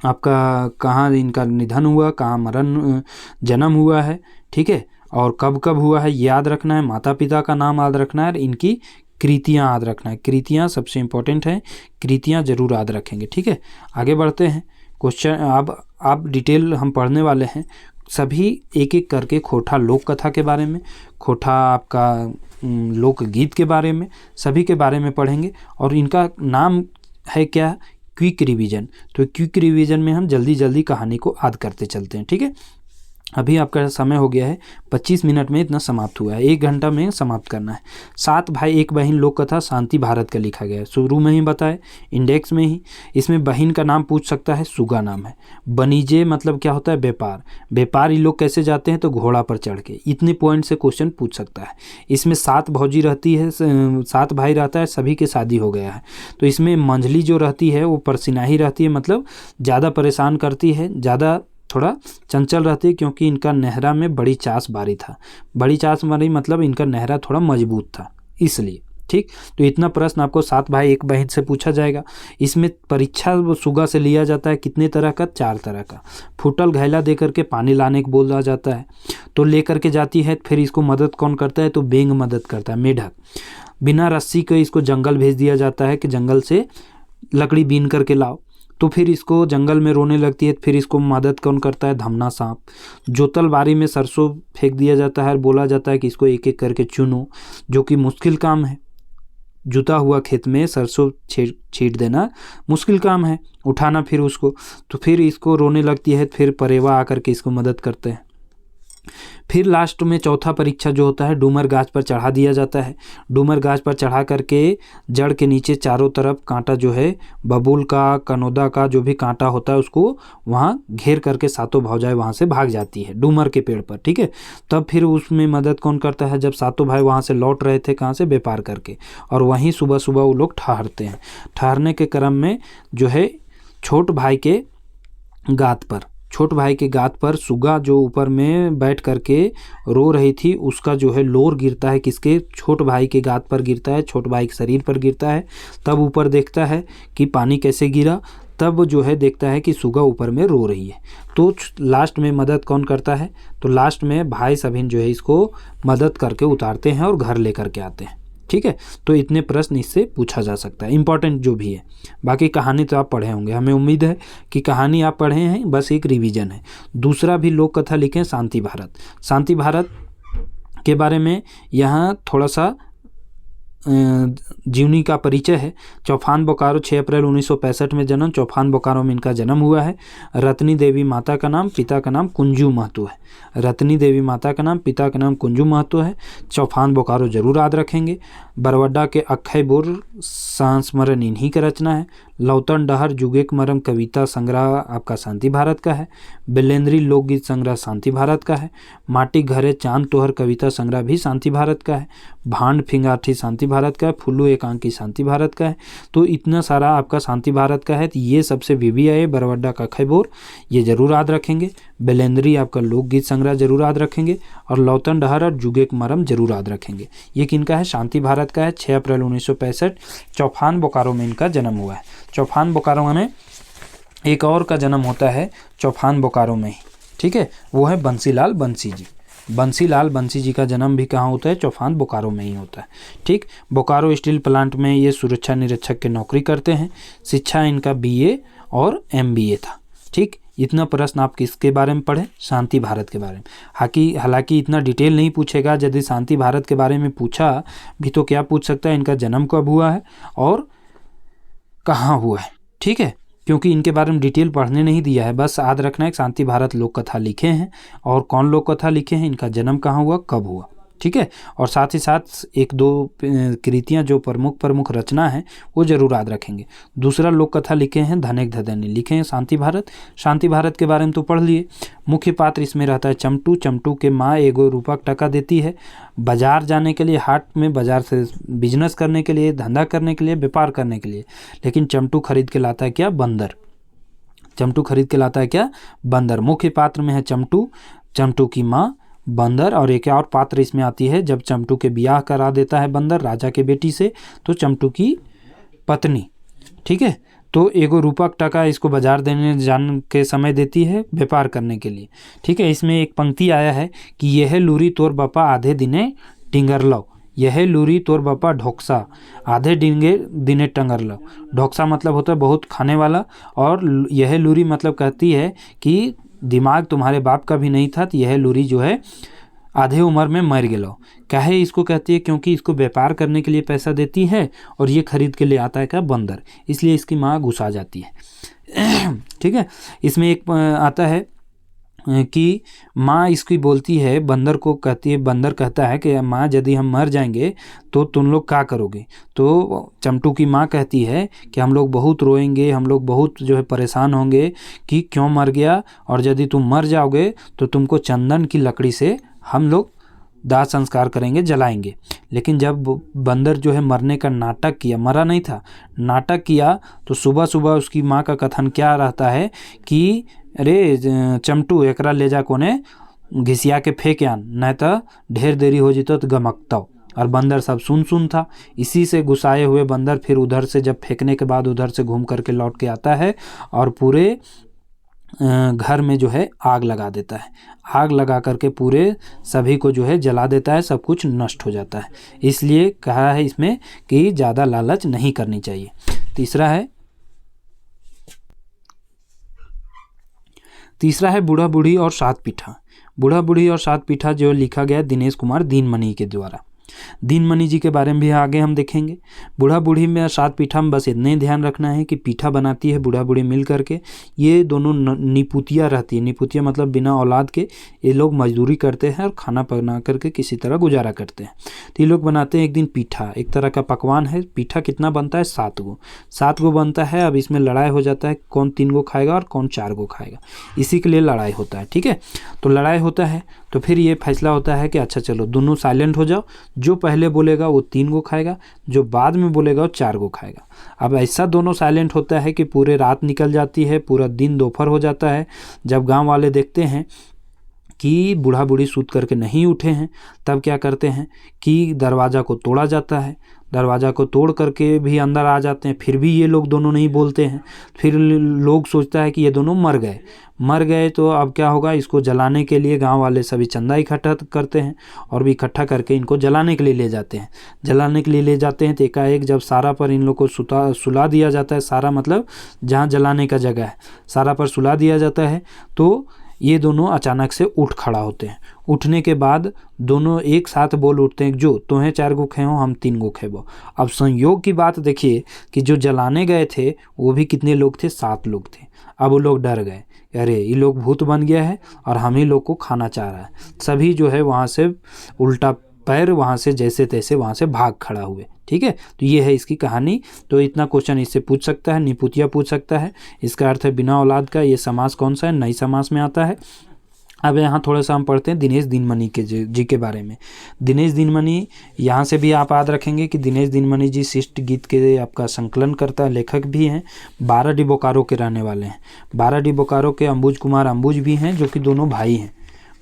आपका कहाँ इनका निधन हुआ, कहाँ मरण जन्म हुआ है, ठीक है, और कब कब हुआ है याद रखना है। माता पिता का नाम याद रखना है, इनकी कृतियाँ याद रखना है। कृतियाँ सबसे इम्पोर्टेंट है, कृतियाँ जरूर याद रखेंगे, ठीक है। आगे बढ़ते हैं। क्वेश्चन अब डिटेल हम पढ़ने वाले हैं, सभी एक एक करके खोटा लोक कथा के बारे में, खोटा आपका लोकगीत के बारे में, सभी के बारे में पढ़ेंगे। और इनका नाम है क्या, क्विक रिवीजन। तो क्विक रिवीजन में हम जल्दी जल्दी कहानी को याद करते चलते हैं, ठीक है। अभी आपका समय हो गया है 25 मिनट में इतना समाप्त हुआ है, 1 घंटा में समाप्त करना है। 7 भाई एक बहन लोक कथा शांति भारत का लिखा गया है, शुरू में ही बताए, इंडेक्स में ही। इसमें बहन का नाम पूछ सकता है, सुगा नाम है। बनीजे मतलब क्या होता है, व्यापार। व्यापारी लोग कैसे जाते हैं, तो घोड़ा पर चढ़ के। इतने पॉइंट से क्वेश्चन पूछ सकता है। इसमें 7 भौजी रहती है, 7 भाई रहता है, सभी के शादी हो गया है। तो इसमें मंझली जो रहती है वो परसिनाही रहती है, मतलब ज़्यादा परेशान करती है, ज़्यादा थोड़ा चंचल रहती है, क्योंकि इनका नहरा में बड़ी चास बारी था। बड़ी चास बारी मतलब इनका नहरा थोड़ा मजबूत था, इसलिए, ठीक। तो इतना प्रश्न आपको 7 भाई एक बहन से पूछा जाएगा। इसमें परीक्षा सुगा से लिया जाता है, कितने तरह का, 4 तरह का। फूटल घैला दे करके पानी लाने को बोला जाता है, तो लेकर के जाती है। फिर इसको मदद कौन करता है, तो बेंग मदद करता है, मेढक। बिना रस्सी के इसको जंगल भेज दिया जाता है कि जंगल से लकड़ी बीन करके लाओ, तो फिर इसको जंगल में रोने लगती है। फिर इसको मदद कौन करता है, धमना सांप। जोतल बारी में सरसों फेंक दिया जाता है और बोला जाता है कि इसको एक एक करके चुनो, जो कि मुश्किल काम है। जुता हुआ खेत में सरसों छींट देना मुश्किल काम है, उठाना फिर उसको। तो फिर इसको रोने लगती है, फिर परेवा आकर के इसको मदद करते हैं। फिर लास्ट में चौथा परीक्षा जो होता है, डूमर गाछ पर चढ़ा दिया जाता है। डूमर गाछ पर चढ़ा करके जड़ के नीचे चारों तरफ कांटा जो है, बबूल का, कनौदा का जो भी कांटा होता है, उसको वहाँ घेर करके 7 भौजाएं वहाँ से भाग जाती है डूमर के पेड़ पर, ठीक है। तब फिर उसमें मदद कौन करता है, जब 7 भाई वहाँ से लौट रहे थे, कहाँ से, व्यापार करके, और वहीं सुबह सुबह वो लोग ठहरते हैं। ठहरने के क्रम में जो है छोट भाई के गात पर सुगा जो ऊपर में बैठ करके रो रही थी, उसका जो है लोर गिरता है, किसके, छोट भाई के गात पर गिरता है, छोट भाई के शरीर पर गिरता है। तब ऊपर देखता है कि पानी कैसे गिरा, तब जो है देखता है कि सुगा ऊपर में रो रही है। तो लास्ट में मदद कौन करता है, तो लास्ट में भाई सभिन जो है इसको मदद करके उतारते हैं और घर लेकर के आते हैं, ठीक है। तो इतने प्रश्न इससे पूछा जा सकता है, इंपॉर्टेंट जो भी है। बाकी कहानी तो आप पढ़े होंगे, हमें उम्मीद है कि कहानी आप पढ़े हैं, बस एक रिवीजन है। दूसरा भी लोक कथा लिखें, शांति भारत। शांति भारत के बारे में यहाँ थोड़ा सा जीवनी का परिचय है। चौफान बोकारो 6 अप्रैल 1965 में जन्म, चौफान बोकारो में इनका जन्म हुआ है। रत्नी देवी माता का नाम, पिता का नाम कुंजू महतो है। रत्नी देवी माता का नाम, पिता का नाम कुंजू महतो है। चौफान बोकारो जरूर याद रखेंगे। बरवड्डा के अक्षय बोर संस्मरण इन्हीं का रचना है। लौतन डहर जुगेक मरम कविता संग्रह आपका शांति भारत का है। बिलेंद्री लोकगीत संग्रह शांति भारत का है। माटी घरे चांद तोहर कविता संग्रह भी शांति भारत का है। भांड फिंगाठी शांति भारत का है। फुल्लू एकांकी शांति भारत का है। तो इतना सारा आपका शांति भारत का है। तो ये सबसे VVIA बरवड्डा का खैबोर, ये जरूर याद रखेंगे। बेलेंद्री आपका लोकगीत संग्रह जरूर याद रखेंगे। और लौतन डहर और जुगेक मरम जरूर याद रखेंगे। ये किनका है, शांति भारत भारत का है, 6 अप्रैल 1965 चौफान बोकारो में इनका जन्म हुआ है। चौफान बोकारो में एक और का जन्म होता है चौफान बोकारो में ही, ठीक है, वो है बंसीलाल बंसी जी। बंसीलाल बंसी जी का जन्म भी कहाँ होता है? चौफान बोकारो में ही होता है, ठीक। बोकारो स्टील प्लांट में ये सुरक्षा निरीक्षक की नौकरी करते हैं। शिक्षा इनका BA और MBA था, ठीक। इतना प्रश्न आप किसके बारे में पढ़े? शांति भारत के बारे में। हालांकि इतना डिटेल नहीं पूछेगा, यदि शांति भारत के बारे में पूछा भी तो क्या पूछ सकता है? इनका जन्म कब हुआ है और कहाँ हुआ है, ठीक है, क्योंकि इनके बारे में डिटेल पढ़ने नहीं दिया है। बस याद रखना है शांति भारत लोक कथा लिखे हैं और कौन लोक कथा लिखे हैं, इनका जन्म कहाँ हुआ, कब हुआ, ठीक है। और साथ ही साथ 1-2 कृतियाँ जो प्रमुख रचना है वो जरूर याद रखेंगे। दूसरा लोक कथा लिखे हैं धनेक धदनी, लिखे हैं शांति भारत। शांति भारत के बारे में तो पढ़ लिए। मुख्य पात्र इसमें रहता है चमटू। चमटू के माँ एगो ₹1 टका देती है बाजार जाने के लिए, हाट में बाजार से बिजनेस करने के लिए, धंधा करने के लिए, व्यापार करने के लिए। लेकिन चमटू खरीद के लाता है क्या? बंदर। चमटू खरीद के लाता है क्या? बंदर। मुख्य पात्र में है चमटू, चमटू की माँ, बंदर, और एक और पात्र इसमें आती है जब चमटू के ब्याह करा देता है बंदर राजा के बेटी से, तो चमटू की पत्नी, ठीक है। तो एगो ₹1 टका इसको बाजार देने जाने के समय देती है व्यापार करने के लिए, ठीक है। इसमें एक पंक्ति आया है कि यह लूरी तोर बापा आधे दिने टिंगर लो, यह लूरी तोर बापा ढोक्सा आधे दिने टंगर लो। ढोक्सा मतलब होता है बहुत खाने वाला, और यह लूरी मतलब कहती है कि दिमाग तुम्हारे बाप का भी नहीं था, तो यह लूरी जो है आधे उम्र में मर गया। काहे इसको कहती है? क्योंकि इसको व्यापार करने के लिए पैसा देती है और ये खरीद के ले आता है क्या? बंदर। इसलिए इसकी माँ गुस्सा जाती है, ठीक है। इसमें एक आता है कि माँ इसकी बोलती है, बंदर को कहती है, बंदर कहता है कि माँ यदि हम मर जाएंगे तो तुम लोग क्या करोगे? तो चमटू की माँ कहती है कि हम लोग बहुत रोएंगे, हम लोग बहुत जो है परेशान होंगे कि क्यों मर गया, और यदि तुम मर जाओगे तो तुमको चंदन की लकड़ी से हम लोग दाह संस्कार करेंगे, जलाएंगे। लेकिन जब बंदर जो है मरने का नाटक किया, मरा नहीं था, नाटक किया, तो सुबह सुबह उसकी माँ का कथन क्या रहता है कि अरे चमटू एकरा ले जा कोने घिसिया के फेंक आन, नहीं तो ढेर देरी हो जितो तो गमकता। और बंदर सब सुन था। इसी से गुस्साए हुए बंदर फिर उधर से जब फेंकने के बाद उधर से घूम करके लौट के आता है और पूरे घर में जो है आग लगा देता है। आग लगा करके पूरे सभी को जो है जला देता है, सब कुछ नष्ट हो जाता है। इसलिए कहा है इसमें कि ज़्यादा लालच नहीं करनी चाहिए। तीसरा है बूढ़ा बूढ़ी और सात पीठा। बूढ़ा बूढ़ी और सात पीठा जो लिखा गया दिनेश कुमार दीनमणि के द्वारा। दीनमणि जी के बारे में भी आगे हम देखेंगे। बूढ़ा बूढ़ी में सात पीठा में बस इतना ही ध्यान रखना है कि पीठा बनाती है बूढ़ा बूढ़ी मिल करके। ये दोनों निपुतिया रहती है। निपुतिया मतलब बिना औलाद के ये लोग मजदूरी करते हैं और खाना बना करके किसी तरह गुजारा करते हैं। तो ये लोग बनाते हैं एक दिन पीठा, एक तरह का पकवान है। पीठा कितना बनता है? 7 गो बनता है। अब इसमें लड़ाई हो जाता है कौन 3 गो खाएगा और कौन 4 गो खाएगा, इसी के लिए लड़ाई होता है, ठीक है। तो लड़ाई होता है तो फिर ये फैसला होता है कि अच्छा चलो दोनों साइलेंट हो जाओ, जो पहले बोलेगा वो 3 गो खाएगा, जो बाद में बोलेगा वो 4 गो खाएगा। अब ऐसा दोनों साइलेंट होता है कि पूरे रात निकल जाती है, पूरा दिन दोपहर हो जाता है। जब गांव वाले देखते हैं कि बूढ़ा बूढ़ी सूत करके नहीं उठे हैं, तब क्या करते हैं कि दरवाज़ा को तोड़ा जाता है। दरवाज़ा को तोड़ करके भी अंदर आ जाते हैं, फिर भी ये लोग दोनों नहीं बोलते हैं। फिर लोग सोचता है कि ये दोनों मर गए तो अब क्या होगा। इसको जलाने के लिए गांव वाले सभी चंदा इकट्ठा करते हैं और भी इकट्ठा करके इनको जलाने के लिए ले जाते हैं। तो एकाएक जब सारा पर इन लोग को सुला दिया जाता है, सारा मतलब जहाँ जलाने का जगह है, सारा पर सुला दिया जाता है, तो ये दोनों अचानक से उठ खड़ा होते हैं। उठने के बाद दोनों एक साथ बोल उठते हैं, जो तुम्हें 4 गो खेहो हम 3 गो खेबो। अब संयोग की बात देखिए कि जो जलाने गए थे वो भी कितने लोग थे? 7 लोग थे। अब वो लोग डर गए, अरे ये लोग भूत बन गया है और हम ही लोग को खाना चाह रहा है। सभी जो है वहाँ से उल्टा पैर वहाँ से जैसे तैसे वहाँ से भाग खड़ा हुए, ठीक है। तो ये है इसकी कहानी। तो इतना क्वेश्चन इससे पूछ सकता है, निपुतिया पूछ सकता है। इसका अर्थ है बिना औलाद का। ये समास कौन सा है? नई समास में आता है। अब यहाँ थोड़ा सा हम पढ़ते हैं दिनेश दीनमणि के जी के बारे में। दिनेश दीनमणि, यहाँ से भी आप याद रखेंगे कि दिनेश दीनमणि जी शिष्ट गीत के आपका संकलन करता लेखक भी हैं। 12D बोकारो के रहने वाले हैं। 12D बोकारो के अंबुज कुमार अंबुज भी हैं, जो कि दोनों भाई हैं।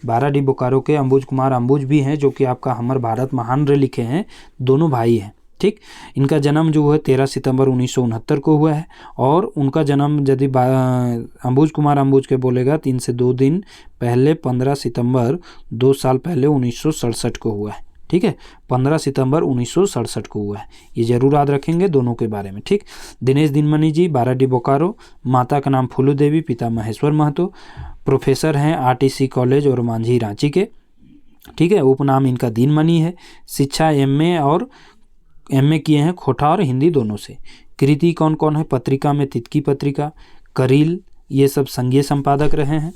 12D बोकारो के अंबुज कुमार अंबुज भी हैं, जो कि आपका हमर भारत महान रे लिखे हैं, दोनों भाई हैं, ठीक। इनका जन्म जो है 13 सितंबर 1969 को हुआ है और उनका जन्म यदि अंबुज कुमार अंबुज के बोलेगा 3 से 2 दिन पहले 15 सितंबर 2 साल पहले 1967 को हुआ है। ठीक है, 15 सितंबर 1967 को हुआ है। ये जरूर याद रखेंगे दोनों के बारे में। ठीक। दिनेश दिनमणि जी बाराडी बोकारो, माता का नाम फूलो देवी, पिता महेश्वर महतो, प्रोफेसर हैं आरटीसी कॉलेज और मांझी रांची के। ठीक है, उपनाम इनका दिनमणि है। शिक्षा एमए किए हैं खोटा और हिंदी दोनों से। कृति कौन कौन है? पत्रिका में तितकी पत्रिका, करील, ये सब संघीय संपादक रहे हैं।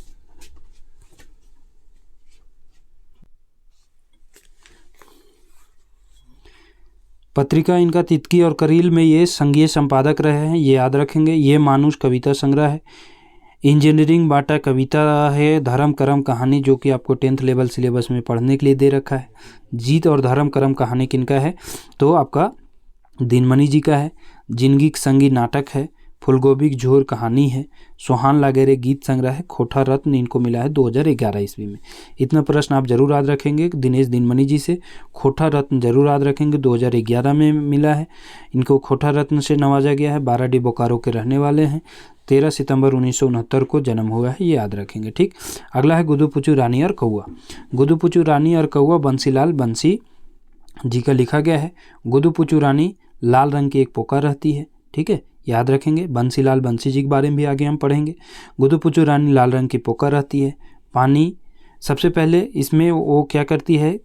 पत्रिका इनका तितकी और करील में ये संघीय संपादक रहे हैं, ये याद रखेंगे। ये मानुष कविता संग्रह है। इंजीनियरिंग बाटा कविता है। धर्म करम कहानी जो कि आपको 10th लेवल सिलेबस में पढ़ने के लिए दे रखा है। जीत और धर्म करम कहानी किनका है? तो आपका दिनमणि जी का है। जिंदगी संगी नाटक है। फूलगोभी की झोर कहानी है। सोहान लागेरे गीत संग्रह है। खोटा रत्न इनको मिला है 2011 ईस्वी में। इतना प्रश्न आप जरूर याद रखेंगे दिनेश दिनमणि जी से। खोटा रत्न जरूर याद रखेंगे, 2011 में मिला है। इनको खोटा रत्न से नवाजा गया है। बाराडी बोकारो के रहने वाले हैं। 13 सितंबर 1969 को जन्म हुआ है, ये याद रखेंगे। ठीक। अगला है गुदुपुचु रानी और कौआ। गुदुपुचु रानी और कौआ बंसीलाल बंसी जी का लिखा गया है। गुदुपुचु रानी लाल रंग की एक पोका रहती है। ठीक है, याद रखेंगे। बंसीलाल बंसी जी के बारे में भी आगे हम पढ़ेंगे। गुदुपुचु रानी लाल रंग की पोका रहती है। पानी, सबसे पहले इसमें वो क्या करती है,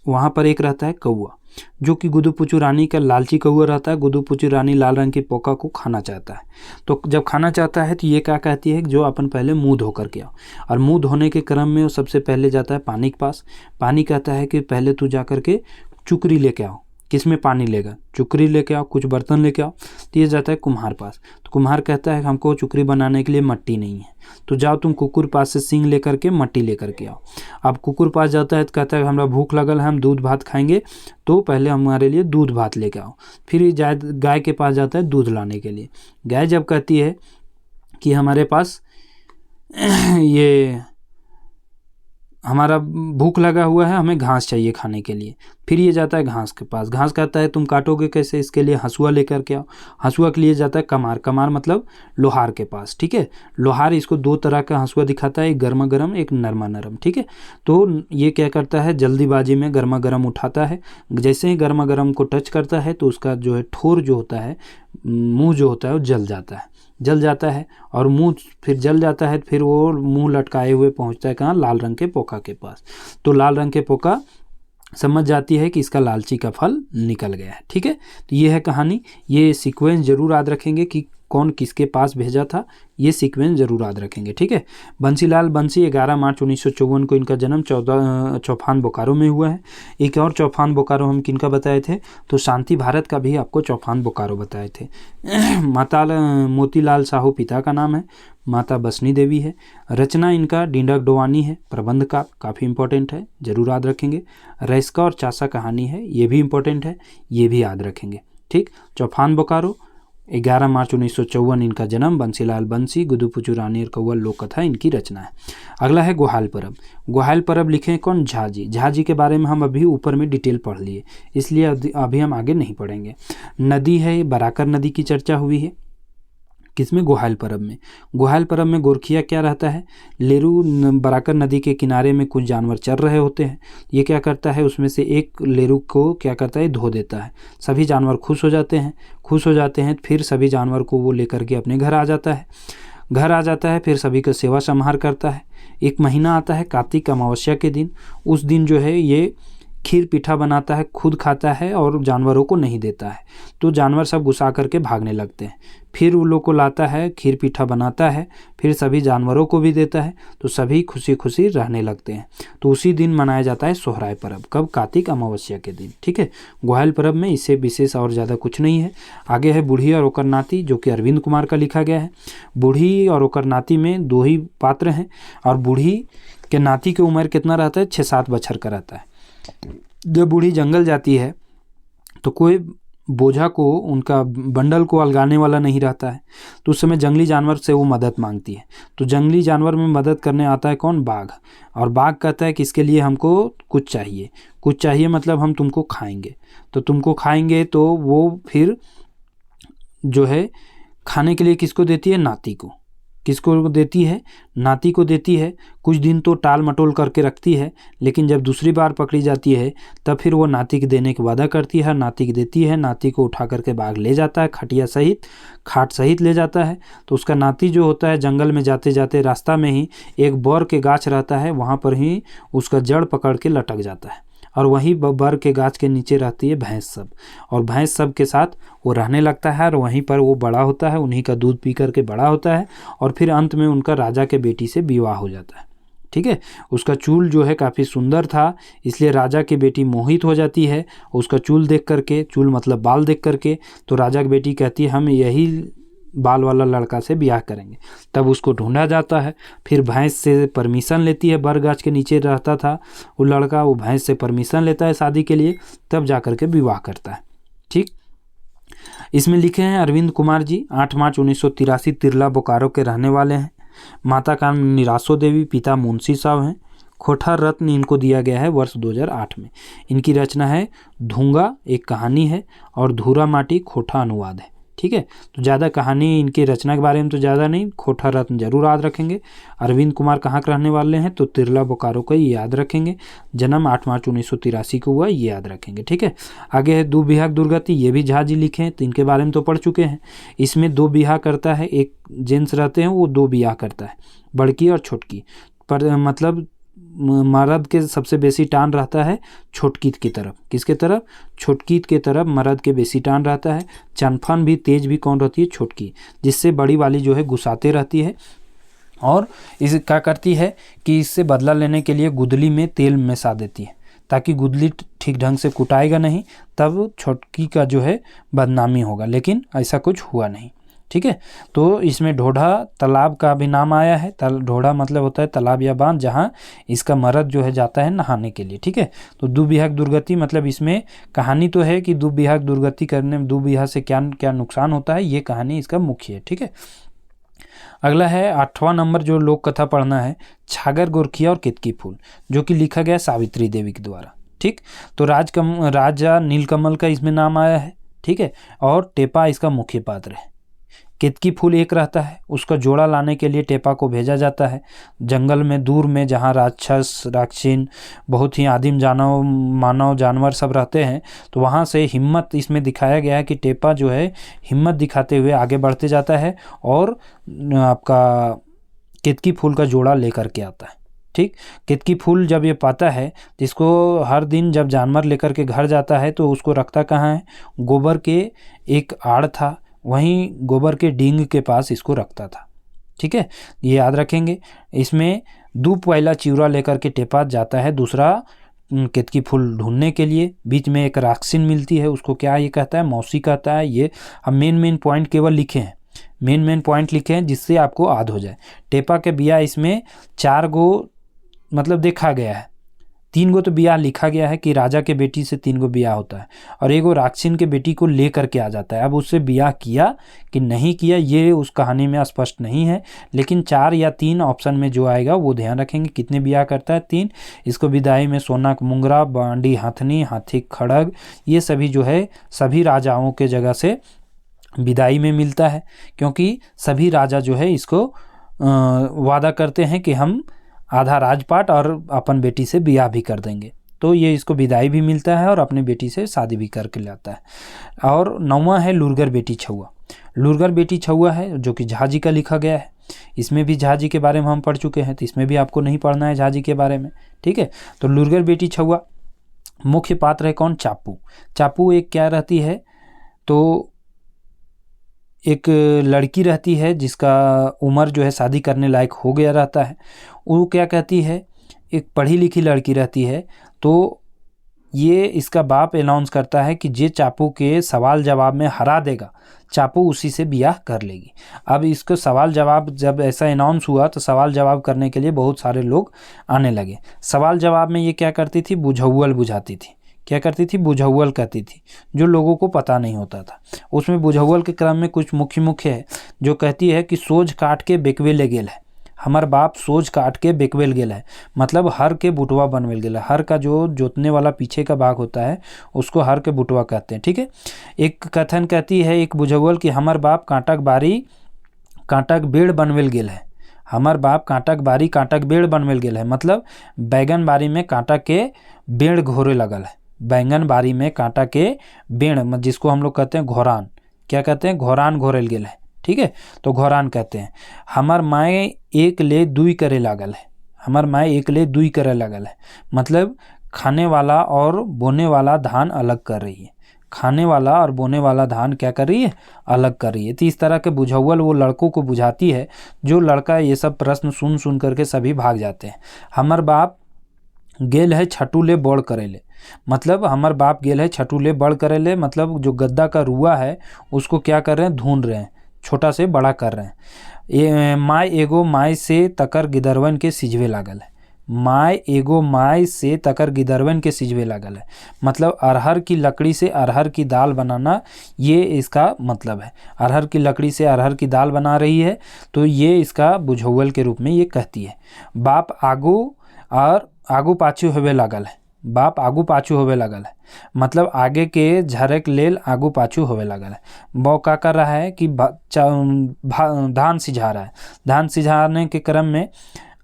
वहाँ पर एक रहता है कौआ जो कि गुदुपुचु रानी का लालची कौआ रहता है। गुदुपुचु रानी लाल रंग की पोका को खाना चाहता है। तो जब खाना चाहता है तो ये क्या कहती है, जो अपन पहले मुंह धो करके आओ। और मुंह धोने के क्रम में वो सबसे पहले जाता है पानी के पास। पानी कहता है कि पहले तू जा करके चुकरी लेके आओ। किसमें पानी लेगा? चुकरी लेके आओ, कुछ बर्तन लेके आओ। तो ये जाता है कुम्हार पास। तो कुम्हार कहता है हमको चुकरी बनाने के लिए मट्टी नहीं है, तो जाओ तुम कुकुर पास से सींग लेकर के मट्टी लेकर के आओ। अब कुकुर पास जाता है तो कहता है हमरा भूख लगल है, हम दूध भात खाएंगे, तो पहले हमारे लिए दूध भात लेके आओ। फिर गाय के पास जाता है दूध लाने के लिए। गाय जब कहती है कि हमारे पास ये हमारा भूख लगा हुआ है, हमें घास चाहिए खाने के लिए, फिर ये जाता है घास के पास। घास कहता है तुम काटोगे कैसे, इसके लिए हंसुआ लेकर के आओ। हंसुआ के लिए जाता है कमार। कमार मतलब लोहार के पास। ठीक है, लोहार इसको 2 तरह का हंसुआ दिखाता है, एक गर्मा गर्म एक नरमा नरम। ठीक है, तो ये क्या करता है, जल्दीबाजी में गर्मा गर्म उठाता है। जैसे ही गर्मा गर्म को टच करता है तो उसका जो है ठोर जो होता है, मुँह जो होता है वो जल जाता है और मुंह फिर जल जाता है। फिर वो मुंह लटकाए हुए पहुंचता है कहाँ? लाल रंग के पोका के पास। तो लाल रंग के पोका समझ जाती है कि इसका लालची का फल निकल गया है। ठीक है, तो ये है कहानी। ये सीक्वेंस जरूर याद रखेंगे कि कौन किसके पास भेजा था, ये सीक्वेंस जरूर याद रखेंगे। ठीक है। बंसीलाल बंसी 11 मार्च 1954 को इनका जन्म चौफान बोकारो में हुआ है। एक और चौफान बोकारो हम किनका बताए थे, तो शांति भारत का भी आपको चौफान बोकारो बताए थे। माता मोतीलाल साहू पिता का नाम है, माता बसनी देवी है। रचना इनका डिंडक डोवानी है। प्रबंध का काफ़ी इंपॉर्टेंट है, जरूर याद रखेंगे। रैस्का और चासा कहानी है, ये भी इंपॉर्टेंट है, ये भी याद रखेंगे। ठीक। चौफान बोकारो 11 मार्च 1954 इनका जन्म। बंसीलाल बंसी, गुदुपुचु रानी और कौआ लोक कथा इनकी रचना है। अगला है गोहाल परब। गोहाल परब लिखे कौन? झा जी। झा जी के बारे में हम अभी ऊपर में डिटेल पढ़ लिए, इसलिए अभी हम आगे नहीं पढ़ेंगे। नदी है, बराकर नदी की चर्चा हुई है। किसमें? गोहाल परब में। गोहाल परब में गोरखिया क्या रहता है, लेरू बराकर नदी के किनारे में कुछ जानवर चर रहे होते हैं। ये क्या करता है, उसमें से एक लेरू को क्या करता है, धो देता है। सभी जानवर खुश हो जाते हैं। फिर सभी जानवर को वो लेकर के अपने घर आ जाता है। फिर सभी का सेवा संहार करता है। एक महीना आता है कार्तिक अमावस्या के दिन। उस दिन जो है ये खीर पीठा बनाता है, खुद खाता है और जानवरों को नहीं देता है। तो जानवर सब गुस्सा करके भागने लगते हैं। फिर उन लोग को लाता है, खीर पीठा बनाता है, फिर सभी जानवरों को भी देता है, तो सभी खुशी खुशी रहने लगते हैं। तो उसी दिन मनाया जाता है सोहराय पर्व। कब? कार्तिक अमावस्या के दिन। ठीक है। गोहाल पर्व में इससे विशेष और ज़्यादा कुछ नहीं है। आगे है बूढ़ी और ओकर नाती, जो कि अरविंद कुमार का लिखा गया है। बूढ़ी और ओकर नाती में 2 ही पात्र हैं, और बूढ़ी के नाती की उम्र कितना रहता है? 6-7 बछर का रहता है। जब बूढ़ी जंगल जाती है तो कोई बोझा को, उनका बंडल को अलगाने वाला नहीं रहता है, तो उस समय जंगली जानवर से वो मदद मांगती है। तो जंगली जानवर में मदद करने आता है कौन? बाघ। और बाघ कहता है कि इसके लिए हमको कुछ चाहिए, कुछ चाहिए मतलब हम तुमको खाएंगे। तो तुमको खाएंगे तो वो फिर जो है खाने के लिए किसको देती है? नाती को। किसको देती है? नाती को देती है। कुछ दिन तो टाल मटोल करके रखती है, लेकिन जब दूसरी बार पकड़ी जाती है तब फिर वो नाती के देने का वादा करती है, नाती की देती है। नाती को उठा करके बाघ ले जाता है, खटिया सहित, खाट सहित ले जाता है। तो उसका नाती जो होता है जंगल में जाते जाते रास्ता में ही एक बर के गाछ रहता है, वहाँ पर ही उसका जड़ पकड़ के लटक जाता है। और वहीं बर के गाछ के नीचे रहती है भैंस सब, और भैंस सब के साथ वो रहने लगता है और वहीं पर वो बड़ा होता है, उन्हीं का दूध पी करके बड़ा होता है। और फिर अंत में उनका राजा के बेटी से विवाह हो जाता है। ठीक है। उसका चूल जो है काफ़ी सुंदर था, इसलिए राजा की बेटी मोहित हो जाती है उसका चूल देख करके। चूल मतलब बाल देख करके। तो राजा की बेटी कहती है हम यही बाल वाला लड़का से ब्याह करेंगे। तब उसको ढूंढा जाता है, फिर भैंस से परमिशन लेती है, बरगाछ के नीचे रहता था वो लड़का, वो भैंस से परमिशन लेता है शादी के लिए, तब जा कर के विवाह करता है। ठीक। इसमें लिखे हैं अरविंद कुमार जी, 8 मार्च 1983, तिरला बोकारो के रहने वाले हैं। माता का नाम निरासो देवी, पिता मुंशी साहब हैं। खोटा रत्न इनको दिया गया है वर्ष 2008 में। इनकी रचना है धूंगा, एक कहानी है, और धूरा माटी खोटा अनुवाद है। ठीक है। तो ज़्यादा कहानी इनकी रचना के बारे में तो ज़्यादा नहीं, खोटा रत्न जरूर याद रखेंगे। अरविंद कुमार कहाँ के रहने वाले हैं? तो तिरला बोकारो का ये याद रखेंगे। जन्म 8 मार्च 1983 को हुआ, ये याद रखेंगे। ठीक है। आगे है दो बिहाग दुर्गति, ये भी झा जी लिखे हैं, तो इनके बारे में तो पढ़ चुके हैं। इसमें 2 बिहा करता है, एक जेंट्स रहते हैं वो 2 बिहा करता है, बड़की और छोटकी। पर मतलब मर्द के सबसे बेसी टान रहता है छोटकी की तरफ। किसके तरफ? छोटकी के तरफ मर्द के बेसी टान रहता है। चनफन भी तेज भी कौन रहती है? छोटकी, जिससे बड़ी वाली जो है गुस्साते रहती है और इसे क्या करती है कि इससे बदला लेने के लिए गुदली में तेल मिला देती है, ताकि गुदली ठीक ढंग से कुटाएगा नहीं, तब छोटकी का जो है बदनामी होगा। लेकिन ऐसा कुछ हुआ नहीं। ठीक है। तो इसमें ढोढ़ा तालाब का भी नाम आया है। ढोढ़ा मतलब होता है तालाब या बांध, जहाँ इसका मर्द जो है जाता है नहाने के लिए। ठीक है। तो दुबिहाग दुर्गति मतलब इसमें कहानी तो है कि दुबिहाग दुर्गति करने में दुबिहा से क्या क्या नुकसान होता है, ये कहानी इसका मुख्य है। ठीक है। अगला है 8वां नंबर जो लोक कथा पढ़ना है, छागर गोरखिया और केतकी फूल, जो कि लिखा गया सावित्री देवी के द्वारा। ठीक। तो राजा नीलकमल का इसमें नाम आया है। ठीक है। और टेपा इसका मुख्य पात्र है। केतकी फूल एक रहता है, उसका जोड़ा लाने के लिए टेपा को भेजा जाता है जंगल में दूर में, जहाँ राक्षस राक्षिन बहुत ही आदिम मानव जानवर सब रहते हैं। तो वहाँ से हिम्मत इसमें दिखाया गया है कि टेपा जो है हिम्मत दिखाते हुए आगे बढ़ते जाता है और आपका केतकी फूल का जोड़ा लेकर के आता है। ठीक। केतकी फूल जब ये पाता है तो इसको हर दिन जब जानवर लेकर के घर जाता है तो उसको रखता कहाँ है? गोबर के एक आड़ था, वहीं गोबर के डींग के पास इसको रखता था। ठीक है। ये याद रखेंगे। इसमें 2 पहला चिवरा लेकर के टेपा जाता है, दूसरा केतकी फूल ढूंढने के लिए। बीच में एक राक्षिन मिलती है, उसको क्या ये कहता है? मौसी कहता है। ये हम मेन पॉइंट केवल लिखे हैं, मेन पॉइंट लिखे हैं जिससे आपको याद हो जाए। टेपा के बिया इसमें 4 गो मतलब देखा गया है, 3 गो तो ब्याह लिखा गया है कि राजा के बेटी से 3 गो ब्याह होता है, और एगो राक्षिन के बेटी को ले करके आ जाता है। अब उससे ब्याह किया कि नहीं किया ये उस कहानी में स्पष्ट नहीं है, लेकिन 4 या 3 ऑप्शन में जो आएगा वो ध्यान रखेंगे। कितने ब्याह करता है? 3। इसको विदाई में सोना का मुंगरा, बांडी हाथनी, हाथी खड़ग, ये सभी जो है सभी राजाओं के जगह से विदाई में मिलता है, क्योंकि सभी राजा जो है इसको वादा करते हैं कि हम आधा राजपाट और अपन बेटी से ब्याह भी कर देंगे। तो ये इसको विदाई भी मिलता है और अपनी बेटी से शादी भी करके लाता है। और 9वां है लुरगर बेटी छुआ। लुरगर बेटी छुआ है जो कि झा जी का लिखा गया है। इसमें भी झा जी के बारे में हम पढ़ चुके हैं, तो इसमें भी आपको नहीं पढ़ना है झा जी के बारे में। ठीक है। तो लुरगर बेटी छुआ मुख्य पात्र है कौन? चापू। चापू एक क्या रहती है? तो एक लड़की रहती है जिसका उम्र जो है शादी करने लायक हो गया रहता है। वो क्या कहती है? एक पढ़ी लिखी लड़की रहती है, तो ये इसका बाप अनाउंस करता है कि जे चापू के सवाल जवाब में हरा देगा, चापू उसी से ब्याह कर लेगी। अब इसको सवाल जवाब जब ऐसा अनाउंस हुआ तो सवाल जवाब करने के लिए बहुत सारे लोग आने लगे। सवाल जवाब में ये क्या करती थी? बुझौल बुझाती थी क्या करती थी, बुझौल कहती थी, जो लोगों को पता नहीं होता था। उसमें बुझौल के क्रम में कुछ मुख्य है जो कहती है कि सोज काट के बेकवे ले गेल है, हमार बाप सोज काट के बेकवेल गेल है, मतलब हर के बुटवा बनवेल गेल है। हर का जो जोतने वाला पीछे का भाग होता है उसको हर के बुटवा कहते हैं, ठीक है। एक कथन कहती है एक बुझौल कि हमार बाप कांटक बेड़ बनवेल गेल है, हमार बाप कांटक बारी कांटक बेड़ बनवेल गेल है, मतलब बैगन बारी में कांटा के बेड़ घोरे लगल है। बैंगन बारी में कांटा के बेड़, जिसको हम लोग कहते हैं घोरान, क्या कहते हैं, घोरान घोरेल गेल है, ठीक है, तो घोरान कहते हैं। हमार माए एक ले दुई करे लागल है, हमार माए एक ले दुई करे लागल है, मतलब खाने वाला और बोने वाला धान अलग कर रही है, खाने वाला और बोने वाला धान क्या कर रही है, अलग कर रही है। तो इस तरह के बुझौल वो लड़कों को बुझाती है, जो लड़का ये सब प्रश्न सुन करके सभी भाग जाते हैं। हमार बाप गेल है छटू ले बड़ करेले, मतलब हमार बाप गेल है छटू ले बड़ करेले, मतलब जो गद्दा का रुआ है उसको क्या कर रहे हैं, ढूंढ रहे हैं, छोटा से बड़ा कर रहे हैं। ये माय एगो माय से तकर गिदरवन के सिझवे लागल है, माय एगो माय से तकर गिदरवन के सिझवे लागल है, मतलब अरहर की लकड़ी से अरहर की दाल बनाना, ये इसका मतलब है। अरहर की लकड़ी से अरहर की दाल बना रही है, तो ये इसका बुझौल के रूप में ये कहती है। बाप आगू पाछू होवे लागल है, बाप आगू पाछू होवे लगल है, मतलब आगे के झरक लेल आगू पाछू होवे लगल है। बौ का कर रहा है कि धान सिझा रहा है, धान सिझाने के क्रम में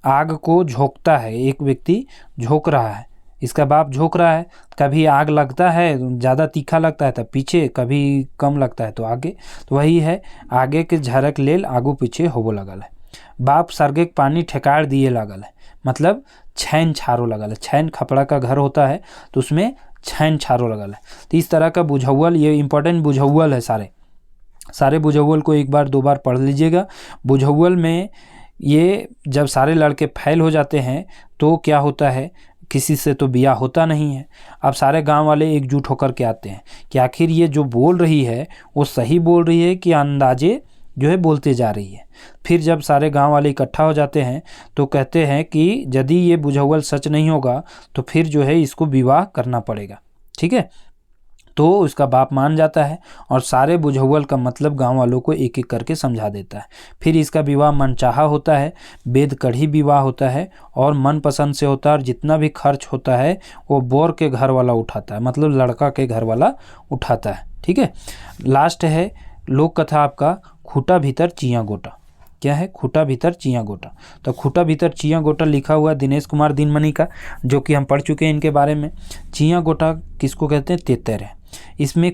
आग को झोंकता है, एक व्यक्ति झोंक रहा है, इसका बाप झोंक रहा है। कभी आग लगता है, ज़्यादा तीखा लगता है तो पीछे, कभी कम लगता है तो आगे, तो वही है, आगे के झरक लेल आगू पीछे होबो लगल है। बाप सरगे के पानी ठेकाड़ दिए लगल है, मतलब छैन छारो लगल है, छैन खपड़ा का घर होता है तो उसमें छैन छारो लगल है। तो इस तरह का बुझौल, ये इंपॉर्टेंट बुझौल है, सारे बुझौल को एक बार दो बार पढ़ लीजिएगा। बुझौल में ये जब सारे लड़के फैल हो जाते हैं तो क्या होता है, किसी से तो बिया होता नहीं है। अब सारे गांव वाले एकजुट होकर के आते हैं कि आखिर ये जो बोल रही है वो सही बोल रही है कि अंदाजे जो है बोलते जा रही है। फिर जब सारे गांव वाले इकट्ठा हो जाते हैं तो कहते हैं कि यदि ये बुझौल सच नहीं होगा तो फिर जो है इसको विवाह करना पड़ेगा, ठीक है। तो उसका बाप मान जाता है और सारे बुझौल का मतलब गांव वालों को एक एक करके समझा देता है। फिर इसका विवाह मनचाहा होता है, वेद कढ़ी विवाह होता है और मन पसंद से होता है, और जितना भी खर्च होता है वो बोर के घर वाला उठाता है, मतलब लड़का के घर वाला उठाता है, ठीक है। लास्ट है लोक कथा आपका खूटा भीतर चियाँ गोटा। क्या है, खूटा भीतर चियाँ गोटा। तो खूटा भीतर चियाँ गोटा लिखा हुआ दिनेश कुमार दिनमणि का, जो कि हम पढ़ चुके हैं इनके बारे में। चियाँ गोटा किसको कहते हैं, तेतर है। इसमें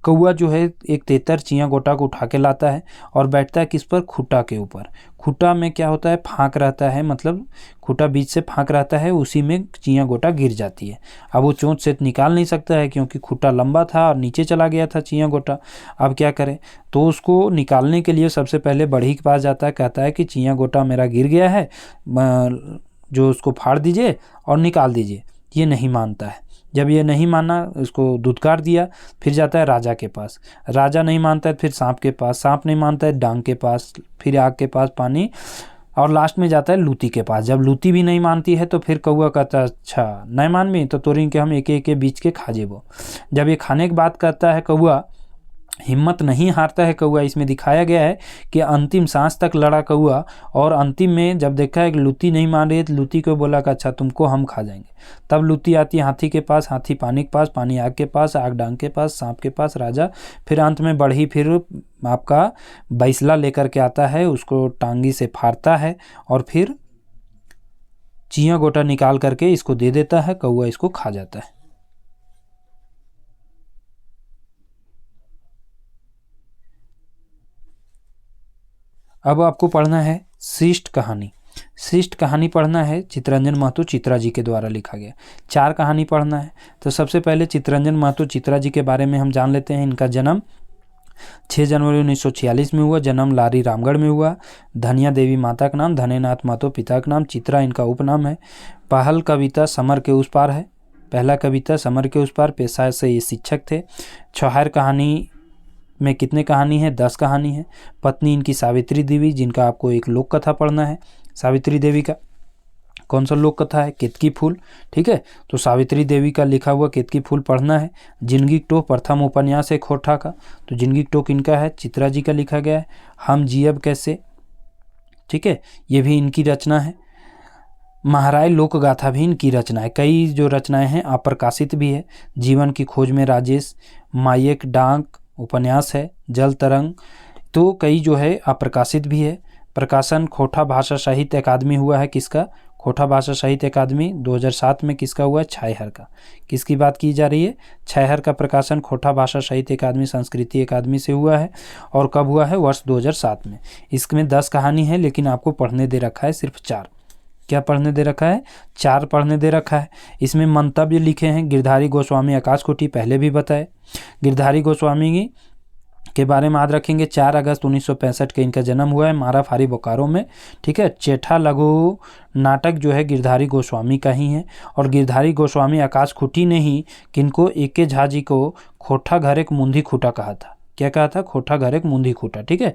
कौआ जो है एक तेतर चियाँ गोटा को उठा के लाता है और बैठता है किस पर, खूटा के ऊपर। खूटा में क्या होता है, फाँक रहता है, मतलब खूटा बीच से फाँक रहता है, उसी में चियाँ गोटा गिर जाती है। अब वो चोंच से निकाल नहीं सकता है क्योंकि खूटा लंबा था और नीचे चला गया था चियाँ गोटा। अब क्या करें, तो उसको निकालने के लिए सबसे पहले बढ़ई के पास जाता है, कहता है कि चियाँ गोटा मेरा गिर गया है, जो उसको फाड़ दीजिए और निकाल दीजिए। ये नहीं मानता है। जब ये नहीं माना, उसको धुतकार दिया, फिर जाता है राजा के पास, राजा नहीं मानता है, फिर सांप के पास, सांप नहीं मानता है, डांग के पास, फिर आग के पास पानी, और लास्ट में जाता है लूती के पास। जब लूती भी नहीं मानती है तो फिर कौआ कहता है अच्छा नहीं मान में तो तोरिन के हम एक एक के बीच के खा जेबो। जब ये खाने की बात करता है कौआ, हिम्मत नहीं हारता है कौआ। इसमें दिखाया गया है कि अंतिम सांस तक लड़ा कौआ, और अंतिम में जब देखा है कि लूती नहीं मान रही है तो लूती को बोला कि अच्छा तुमको हम खा जाएंगे। तब लूती आती है हाथी के पास, हाथी पानी के पास, पानी आग के पास, आग डांग के पास, सांप के पास, राजा, फिर अंत में बढ़ी फिर आपका बैसला लेकर के आता है, उसको टांगी से फाड़ता है और फिर चियाँ गोटा निकाल करके इसको दे देता है, कौआ इसको खा जाता है। अब आपको पढ़ना है शिष्ट कहानी। शिष्ट कहानी पढ़ना है, चित्तरंजन महतो चित्रा जी के द्वारा लिखा गया। 4 कहानी पढ़ना है। तो सबसे पहले चित्तरंजन महतो चित्रा जी के बारे में हम जान लेते हैं। इनका जन्म 6 जनवरी 1946 में हुआ। जन्म लारी रामगढ़ में हुआ। धनिया देवी माता का नाम, धनेनाथ महतो पिता का नाम, चित्रा इनका उपनाम है। पहल कविता समर के उस पार है, पहला कविता समर के उस पार। पेशा से ये शिक्षक थे। छौहार कहानी में कितने कहानी है, 10 कहानी है। पत्नी इनकी सावित्री देवी, जिनका आपको एक लोक कथा पढ़ना है, सावित्री देवी का। कौन सा लोक कथा है? केतकी फूल। ठीक है, तो सावित्री देवी का लिखा हुआ केतकी फूल पढ़ना है। जिंदगी टो प्रथम उपन्यास है खोठा का, तो जिंदगी टो किनका है? चित्रा जी का लिखा गया है। हम जियब कैसे, ठीक है, ये भी इनकी रचना है। महाराय लोक गाथा भी इनकी रचना है। कई जो रचनाएं हैं अप्रकाशित भी है। जीवन की खोज में राजेश, मायक डाक उपन्यास है। जल तरंग, तो कई जो है अप्रकाशित भी है। प्रकाशन खोठा भाषा साहित्य अकादमी हुआ है किसका? खोठा भाषा साहित्य अकादमी 2007 में किसका हुआ है? छायहर का। किसकी बात की जा रही है? छायहर का प्रकाशन खोठा भाषा साहित्य अकादमी संस्कृति अकादमी से हुआ है। और कब हुआ है? वर्ष 2007 में। इसमें 10 कहानी है, लेकिन आपको पढ़ने दे रखा है सिर्फ 4। क्या पढ़ने दे रखा है? 4 पढ़ने दे रखा है। इसमें मंतव्य लिखे हैं गिरधारी गोस्वामी आकाशकोटि, पहले भी बताए। गिरधारी गोस्वामी के बारे में याद रखेंगे। 4 अगस्त 1965 के इनका जन्म हुआ है माराफारी बोकारो में। ठीक है, चेठा लघु नाटक जो है गिरधारी गोस्वामी का ही है। और गिरधारी गोस्वामी आकाशकोटि ने ही किनको? ए.के. झा जी को खोठा घर एक मुंदी खूटा कहा था। क्या कहा था? खोठा घर एक मुंदी खूटा। ठीक है,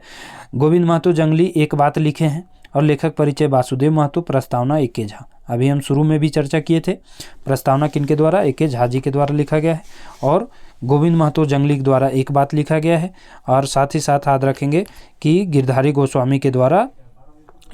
गोविंद महतो जंगली एक बात लिखे हैं। और लेखक परिचय वासुदेव महतो, प्रस्तावना ए.के. झा। अभी हम शुरू में भी चर्चा किए थे। प्रस्तावना किनके द्वारा? ए.के. झा जी के द्वारा लिखा गया है। और गोविंद महतो जंगली के द्वारा एक बात लिखा गया है। और साथ ही साथ याद रखेंगे कि गिरधारी गोस्वामी के द्वारा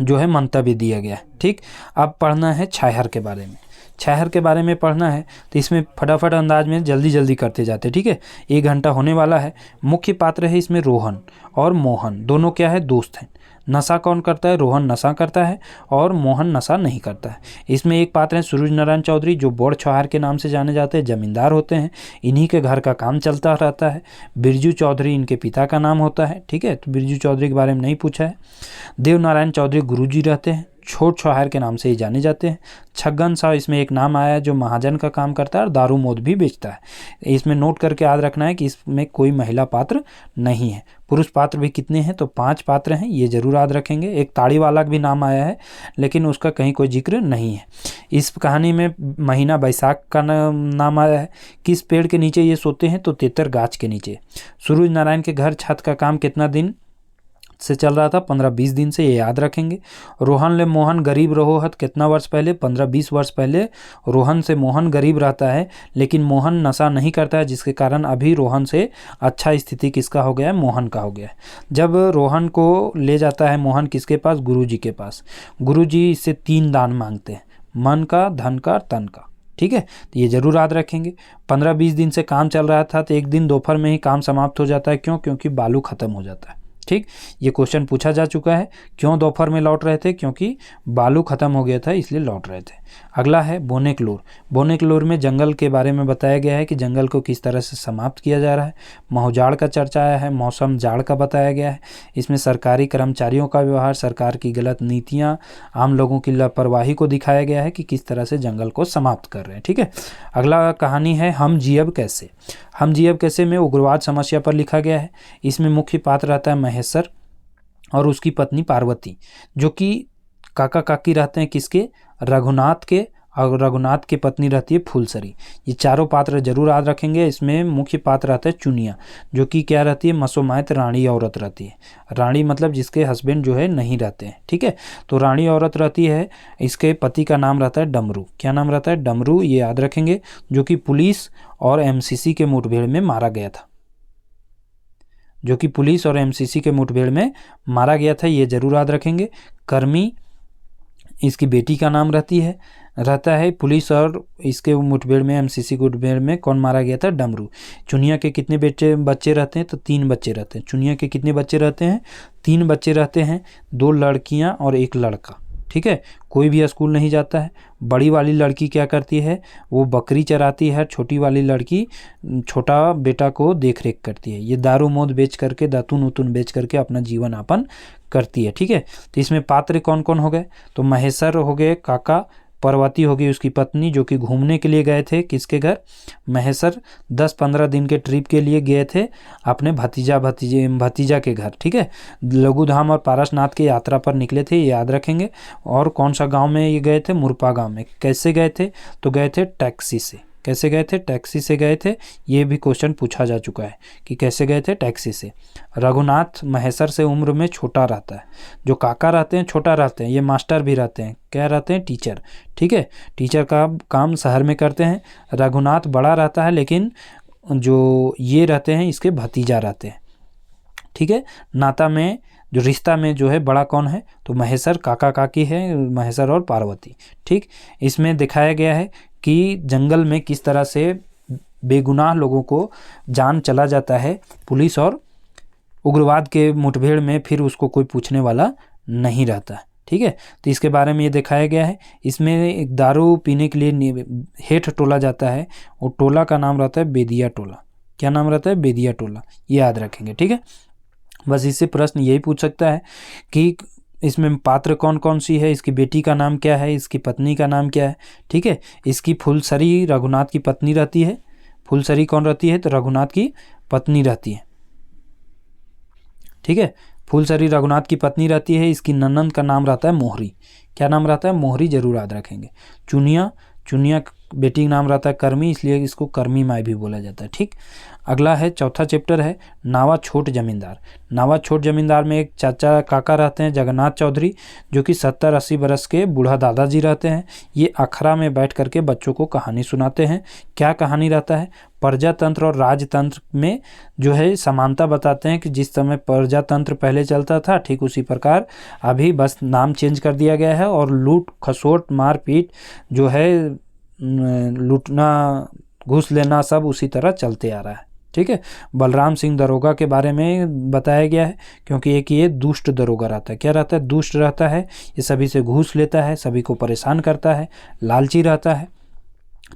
जो है मंतव्य दिया गया है। ठीक, अब पढ़ना है छायहर के बारे में। छायहर के बारे में पढ़ना है तो इसमें फटाफट अंदाज में जल्दी जल्दी करते जाते। ठीक है, 1 घंटा होने वाला है। मुख्य पात्र है इसमें रोहन और मोहन, दोनों क्या है? दोस्त हैं। नशा कौन करता है? रोहन नशा करता है और मोहन नशा नहीं करता है। इसमें एक पात्र है सूरज नारायण चौधरी, जो बोड़ छौहार के नाम से जाने जाते हैं, जमींदार होते हैं। इन्हीं के घर का काम चलता रहता है। बिरजू चौधरी इनके पिता का नाम होता है। ठीक है, तो बिरजू चौधरी के बारे में नहीं पूछा है। देव नारायण चौधरी गुरुजी रहते हैं, छोट छौहार के नाम से ही जाने जाते हैं। छगन साहब इसमें एक नाम आया है जो महाजन का काम करता है और दारू मोद भी बेचता है। इसमें नोट करके याद रखना है कि इसमें कोई महिला पात्र नहीं है। पुरुष पात्र भी कितने हैं? तो 5 पात्र हैं, ये जरूर याद रखेंगे। एक ताड़ी वाला भी नाम आया है, लेकिन उसका कहीं कोई जिक्र नहीं है। इस कहानी में महीना बैसाख का नाम आया है। किस पेड़ के नीचे ये सोते हैं? तो तेतर गाछ के नीचे। सूरज नारायण के घर छत का काम कितना दिन से चल रहा था? 15-20 दिन से, ये याद रखेंगे। रोहन ले मोहन गरीब रहोहत कितना वर्ष पहले? 15-20 वर्ष पहले रोहन से मोहन गरीब रहता है, लेकिन मोहन नशा नहीं करता है, जिसके कारण अभी रोहन से अच्छा स्थिति किसका हो गया है? मोहन का हो गया है। जब रोहन को ले जाता है मोहन किसके पास? गुरुजी के पास। गुरुजी इससे 3 दान मांगते हैं, मन का, धन का, तन का। ठीक है, तो ये जरूर याद रखेंगे। 15-20 दिन से काम चल रहा था, तो एक दिन दोपहर में ही काम समाप्त हो जाता है। क्यों? क्योंकि बालू खत्म हो जाता है। ठीक, ये क्वेश्चन पूछा जा चुका है। क्यों दोपहर में लौट रहे थे? क्योंकि बालू खत्म हो गया था, इसलिए लौट रहे थे। अगला है बोनेकलोर। बोनेकलोर में जंगल के बारे में बताया गया है कि जंगल को किस तरह से समाप्त किया जा रहा है। महुजाड़ का चर्चा आया है, मौसम जाड़ का बताया गया है। इसमें सरकारी कर्मचारियों का व्यवहार, सरकार की गलत नीतियाँ, आम लोगों की लापरवाही को दिखाया गया है कि किस तरह से जंगल को समाप्त कर रहे हैं। ठीक है, अगला कहानी है हम जियब कैसे। हम जियब कैसे में उग्रवाद समस्या पर लिखा गया है। इसमें मुख्य पात्र रहता है महेश्वर और उसकी पत्नी पार्वती, जो कि काका काकी रहते हैं किसके? रघुनाथ के। और रघुनाथ की पत्नी रहती है फूलसरी। ये चारों पात्र जरूर याद रखेंगे। इसमें मुख्य पात्र रहता है चुनिया, जो कि क्या रहती है? मसोमायत रानी औरत रहती है। रानी मतलब जिसके हस्बैंड जो है नहीं रहते हैं। ठीक है, तो रानी औरत रहती है। इसके पति का नाम रहता है डमरू। क्या नाम रहता है? डमरू, ये याद रखेंगे, जो कि पुलिस और एमसीसी के मुठभेड़ में मारा गया था। जो कि पुलिस और एमसीसी के मुठभेड़ में मारा गया था, ये जरूर याद रखेंगे। कर्मी इसकी बेटी का नाम रहता है। पुलिस और इसके मुठभेड़ में, एमसीसी मुठभेड़ में कौन मारा गया था? डमरू। चुनिया के कितने बच्चे रहते हैं? तो 3 बच्चे रहते हैं। चुनिया के कितने बच्चे रहते हैं? 3 बच्चे रहते हैं, 2 लड़कियां और 1 लड़का। ठीक है, कोई भी स्कूल नहीं जाता है। बड़ी वाली लड़की क्या करती है? वो बकरी चराती है। छोटी वाली लड़की छोटा बेटा को देख रेख करती है। ये दारू मोद बेच करके, दातून उतून बेच करके अपना जीवन यापन करती है। ठीक है, तो इसमें पात्र कौन कौन हो गए? तो महेश्वर हो गए काका, पार्वती हो गई उसकी पत्नी, जो कि घूमने के लिए गए थे किसके घर? महेश्वर 10-15 दिन के ट्रिप के लिए गए थे अपने भतीजा के घर। ठीक है, लघुधाम और पारसनाथ की यात्रा पर निकले थे, ये याद रखेंगे। और कौन सा गांव में ये गए थे? मुरपा गांव में। कैसे गए थे? तो गए थे टैक्सी से। कैसे गए थे? टैक्सी से गए थे। ये भी क्वेश्चन पूछा जा चुका है कि कैसे गए थे? टैक्सी से। रघुनाथ महेसर से उम्र में छोटा रहता है। जो काका रहते हैं छोटा रहते हैं, ये मास्टर भी रहते हैं, क्या रहते हैं? टीचर। ठीक है, टीचर का काम शहर में करते हैं। रघुनाथ बड़ा रहता है, लेकिन जो ये रहते हैं इसके भतीजा रहते हैं। ठीक है, नाता में जो रिश्ता में जो है बड़ा कौन है? तो महेसर काका काकी है, महेसर और पार्वती। ठीक, इसमें दिखाया गया है कि जंगल में किस तरह से बेगुनाह लोगों को जान चला जाता है पुलिस और उग्रवाद के मुठभेड़ में, फिर उसको कोई पूछने वाला नहीं रहता। ठीक है, तो इसके बारे में ये दिखाया गया है। इसमें एक दारू पीने के लिए हेठ टोला जाता है, और टोला का नाम रहता है बेदिया टोला। क्या नाम रहता है? बेदिया टोला। ये याद रखेंगे। ठीक है, बस इससे प्रश्न यही पूछ सकता है कि इसमें पात्र कौन कौन सी है, इसकी बेटी का नाम क्या है, इसकी पत्नी का नाम क्या है। ठीक है, इसकी फुलसरी रघुनाथ की पत्नी रहती है। फुलसरी कौन रहती है? तो रघुनाथ की पत्नी रहती है। ठीक है, फुलसरी रघुनाथ की पत्नी रहती है। इसकी ननंद का नाम रहता है मोहरी। क्या नाम रहता है? मोहरी, जरूर याद रखेंगे। चुनिया, चुनिया बेटी का नाम रहता है कर्मी, इसलिए इसको कर्मी माई भी बोला जाता है। ठीक, अगला है चौथा चैप्टर है नावा छोट जमींदार। नावा छोट जमींदार में एक चाचा काका रहते हैं जगन्नाथ चौधरी, जो कि 70-80 बरस के बूढ़ा दादाजी रहते हैं। ये अखड़ा में बैठ करके बच्चों को कहानी सुनाते हैं। क्या कहानी रहता है? प्रजातंत्र और राजतंत्र में जो है समानता बताते हैं कि जिस समय प्रजातंत्र पहले चलता था, ठीक उसी प्रकार अभी बस नाम चेंज कर दिया गया है, और लूट खसोट मारपीट जो है, लूटना घूस लेना, सब उसी तरह चलते आ रहा है। ठीक है, बलराम सिंह दरोगा के बारे में बताया गया है, क्योंकि एक ये दुष्ट दरोगा रहता है। क्या रहता है? दुष्ट रहता है। ये सभी से घूस लेता है, सभी को परेशान करता है, लालची रहता है।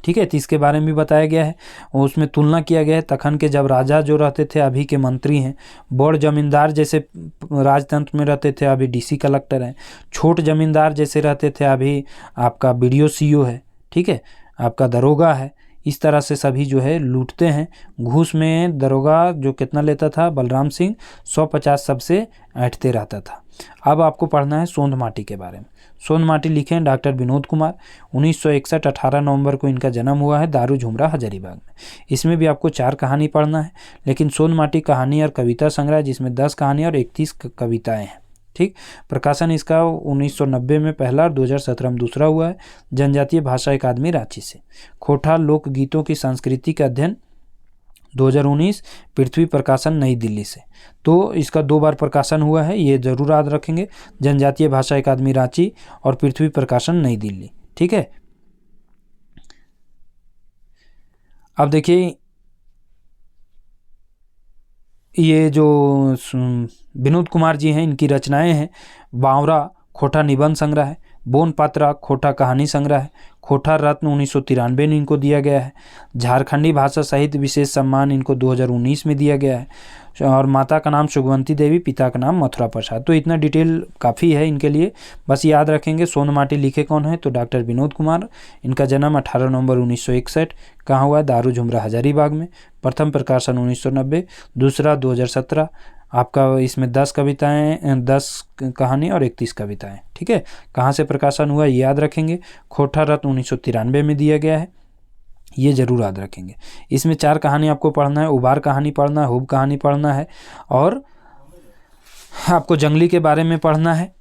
ठीक है, तो इसके बारे में भी बताया गया है। और उसमें तुलना किया गया है तखन के जब राजा जो रहते थे, अभी के मंत्री हैं। बड़ जमींदार जैसे राजतंत्र में रहते थे, अभी डीसी कलेक्टर हैं। छोट जमींदार जैसे रहते थे, अभी आपका बीडीओ सीईओ है। ठीक है, आपका दरोगा है। इस तरह से सभी जो है लूटते हैं। घूस में दरोगा जो कितना लेता था? बलराम सिंह 150 सबसे ऐंठते रहता था। अब आपको पढ़ना है सोंध माटी के बारे में। सोंध माटी लिखे हैं डॉक्टर विनोद कुमार। 1961 18 नवंबर को इनका जन्म हुआ है दारू झुमरा हजारीबाग में। इसमें भी आपको 4 कहानी पढ़ना है, लेकिन सोंध माटी कहानी और कविता संग्रह, जिसमें 10 कहानी और 31 कविताएँ हैं। ठीक, प्रकाशन इसका 1990 में पहला और 2017 में दूसरा हुआ है, जनजातीय भाषा अकादमी रांची से। खोटा लोकगीतों की संस्कृति का अध्ययन 2019, पृथ्वी प्रकाशन नई दिल्ली से। तो इसका 2 बार प्रकाशन हुआ है, ये जरूर याद रखेंगे, जनजातीय भाषा अकादमी रांची और पृथ्वी प्रकाशन नई दिल्ली। ठीक है, अब देखिए ये जो विनोद कुमार जी हैं, इनकी रचनाएं हैं। बावरा खोटा निबंध संग्रह है, बोन पात्रा खोटा कहानी संग्रह है, खोटा रत्न 1993 में इनको दिया गया है, झारखंडी भाषा साहित्य विशेष सम्मान इनको 2019 में दिया गया है, और माता का नाम सुगवंती देवी, पिता का नाम मथुरा प्रसाद। तो इतना डिटेल काफ़ी है इनके लिए, बस याद रखेंगे। सोंध माटी लिखे कौन है? तो डॉक्टर विनोद कुमार। इनका जन्म 18 नवंबर 1961 कहाँ हुआ है? दारू झुमरा हजारीबाग में। प्रथम प्रकाशन 1990, दूसरा 2017। आपका इसमें 10 कविताएं, 10 कहानी और 31 कविताएं। ठीक है, कहाँ से प्रकाशन हुआ ये याद रखेंगे। खोटा रत्न 1993 में दिया गया है, ये जरूर याद रखेंगे। इसमें 4 कहानी आपको पढ़ना है। उबार कहानी पढ़ना है, हुब कहानी पढ़ना है, और आपको जंगली के बारे में पढ़ना है।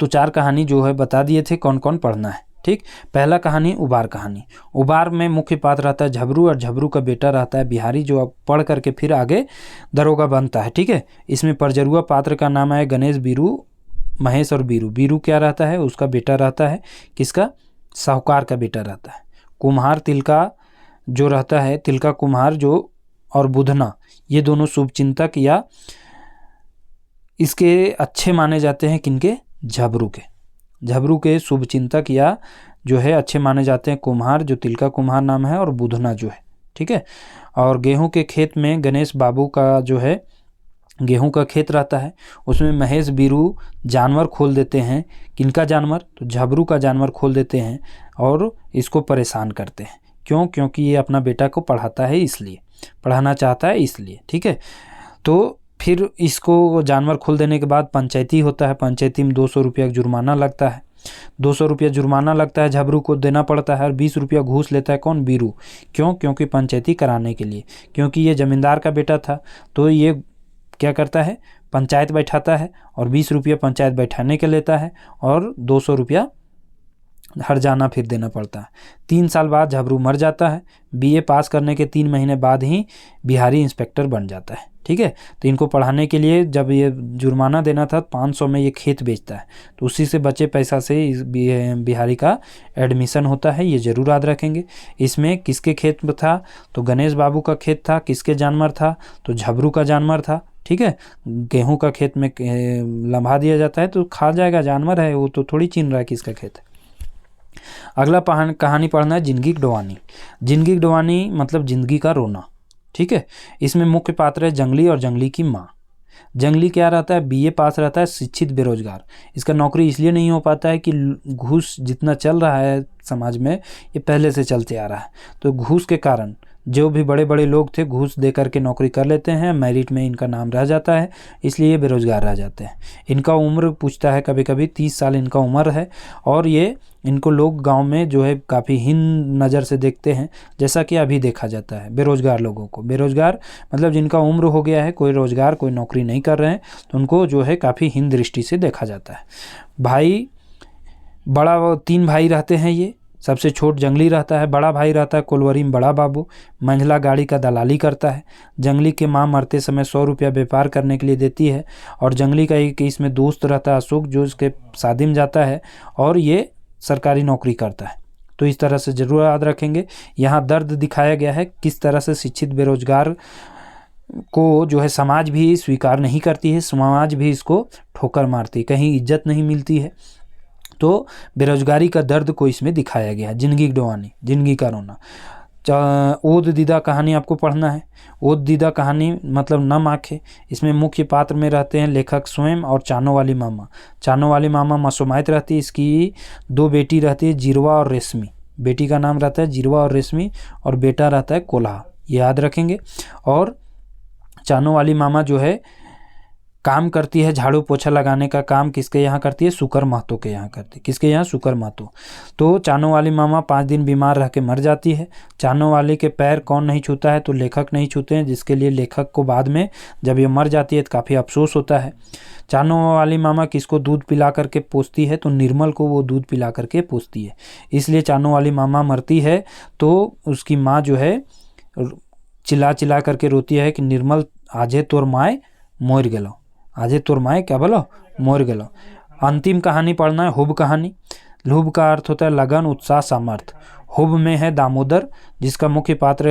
तो 4 कहानी जो है बता दिए थे कौन कौन पढ़ना है। ठीक, पहला कहानी उबार कहानी। उबार में मुख्य पात्र रहता है झबरू, और झबरू का बेटा रहता है बिहारी, जो अब पढ़ करके फिर आगे दरोगा बनता है। ठीक है, इसमें परजरुआ पात्र का नाम है गणेश, बीरू, महेश और बीरू। बीरू क्या रहता है? उसका बेटा रहता है, किसका? साहूकार का बेटा रहता है। कुम्हार तिलका जो रहता है, तिलका कुम्हार जो, और बुधना, ये दोनों शुभचिंतक या इसके अच्छे माने जाते हैं। किनके? झबरू के। झबरू के शुभचिंतक या जो है अच्छे माने जाते हैं कुम्हार, जो तिलका कुम्हार नाम है, और बुधना जो है। ठीक है, और गेहूं के खेत में गणेश बाबू का जो है गेहूं का खेत रहता है, उसमें महेश बीरू जानवर खोल देते हैं। किनका जानवर? तो झबरू का जानवर खोल देते हैं और इसको परेशान करते हैं। क्यों? क्योंकि ये अपना बेटा को पढ़ाता है, इसलिए पढ़ाना चाहता है, इसलिए। ठीक है, तो फिर इसको जानवर खोल देने के बाद पंचायती होता है, पंचायती में 200 रुपया जुर्माना लगता है, 200 रुपया जुर्माना लगता है, झबरू को देना पड़ता है, और 20 रुपया घूस लेता है कौन, बीरू। क्यों? क्योंकि पंचायती कराने के लिए, क्योंकि ये जमींदार का बेटा था, तो ये क्या करता है, पंचायत बैठाता है और 20 रुपया पंचायत बैठाने के लेता है और 200 रुपया हर जाना फिर देना पड़ता है। 3 साल बाद झबरू मर जाता है। बीए पास करने के 3 महीने बाद ही बिहारी इंस्पेक्टर बन जाता है। ठीक है, तो इनको पढ़ाने के लिए जब ये जुर्माना देना था 500 में ये खेत बेचता है, तो उसी से बचे पैसा से इस बिहारी का एडमिशन होता है। ये ज़रूर याद रखेंगे। इसमें किसके खेत में था, तो गणेश बाबू का खेत था। किसके जानवर था, तो झबरू का जानवर था। ठीक है, गेहूं का खेत में लम्हा दिया जाता है तो खा जाएगा, जानवर है वो, तो थोड़ी छीन रहा है किसका खेत है। अगला कहानी पढ़ना है जिंदगी की डुबानी। जिंदगी की डुबानी मतलब जिंदगी का रोना। ठीक है, इसमें मुख्य पात्र है जंगली और जंगली की माँ। जंगली क्या रहता है, बीए पास रहता है, शिक्षित, बेरोजगार। इसका नौकरी इसलिए नहीं हो पाता है कि घूस जितना चल रहा है समाज में ये पहले से चलते आ रहा है, तो घूस के कारण जो भी बड़े बड़े लोग थे घूस दे करके नौकरी कर लेते हैं, मेरिट में इनका नाम रह जाता है, इसलिए ये बेरोजगार रह जाते हैं। इनका उम्र पूछता है कभी कभी, 30 साल इनका उम्र है, और ये इनको लोग गांव में जो है काफ़ी हीन नज़र से देखते हैं, जैसा कि अभी देखा जाता है बेरोजगार लोगों को। बेरोजगार मतलब जिनका उम्र हो गया है, कोई रोजगार कोई नौकरी नहीं कर रहे हैं, तो उनको जो है काफ़ी हीन दृष्टि से देखा जाता है। भाई बड़ा 3 भाई रहते हैं, ये सबसे छोट जंगली रहता है, बड़ा भाई रहता है कोलवरी में बड़ा बाबू, मंझला गाड़ी का दलाली करता है। जंगली के माँ मरते समय 100 रुपया व्यापार करने के लिए देती है, और जंगली का एक इसमें दोस्त रहता है अशोक, जो इसके शादी में जाता है और ये सरकारी नौकरी करता है। तो इस तरह से ज़रूर याद रखेंगे। यहाँ दर्द दिखाया गया है किस तरह से शिक्षित बेरोजगार को जो है समाज भी स्वीकार नहीं करती है, समाज भी इसको ठोकर मारती है, कहीं इज्जत नहीं मिलती है। तो बेरोजगारी का दर्द को इसमें दिखाया गया है। जिंदगी की डुबानी, जिंदगी का रोना। ओद दीदा कहानी आपको पढ़ना है। ओद दीदा कहानी मतलब नम आँखें। इसमें मुख्य पात्र में रहते हैं लेखक स्वयं और चानो वाली मामा। चानो वाली मामा मासूमाइत रहती है, इसकी 2 बेटी रहती है, जिरवा और रेशमी। बेटी का नाम रहता है जिरवा और रेशमी, और बेटा रहता है कोल्हा, ये याद रखेंगे। और चानो वाली मामा जो है काम करती है, झाड़ू पोछा लगाने का काम किसके यहाँ करती है, सुकर महतो के यहाँ करती है। किसके यहाँ, सुकर महतो। तो चानो वाली मामा 5 दिन बीमार रह के मर जाती है। चानो वाले के पैर कौन नहीं छूता है, तो लेखक नहीं छूते हैं, जिसके लिए लेखक को बाद में जब ये मर जाती है तो काफ़ी अफसोस होता है। चानो वाली मामा किसको दूध पिला करके पोसती है, तो निर्मल को वो दूध पिला करके पोसती है। इसलिए चानो वाली मामा मरती है तो उसकी माँ जो है चिल्ला चिल्ला करके रोती है कि निर्मल आजे तोर माए मोर गेलो, आजे तोर माए क्या बोलो, मोर गेलो। अंतिम कहानी पढ़ना है हुब कहानी। हुब का अर्थ होता है लगन, उत्साह, सामर्थ्य। हुब में है दामोदर, जिसका मुख्य पात्र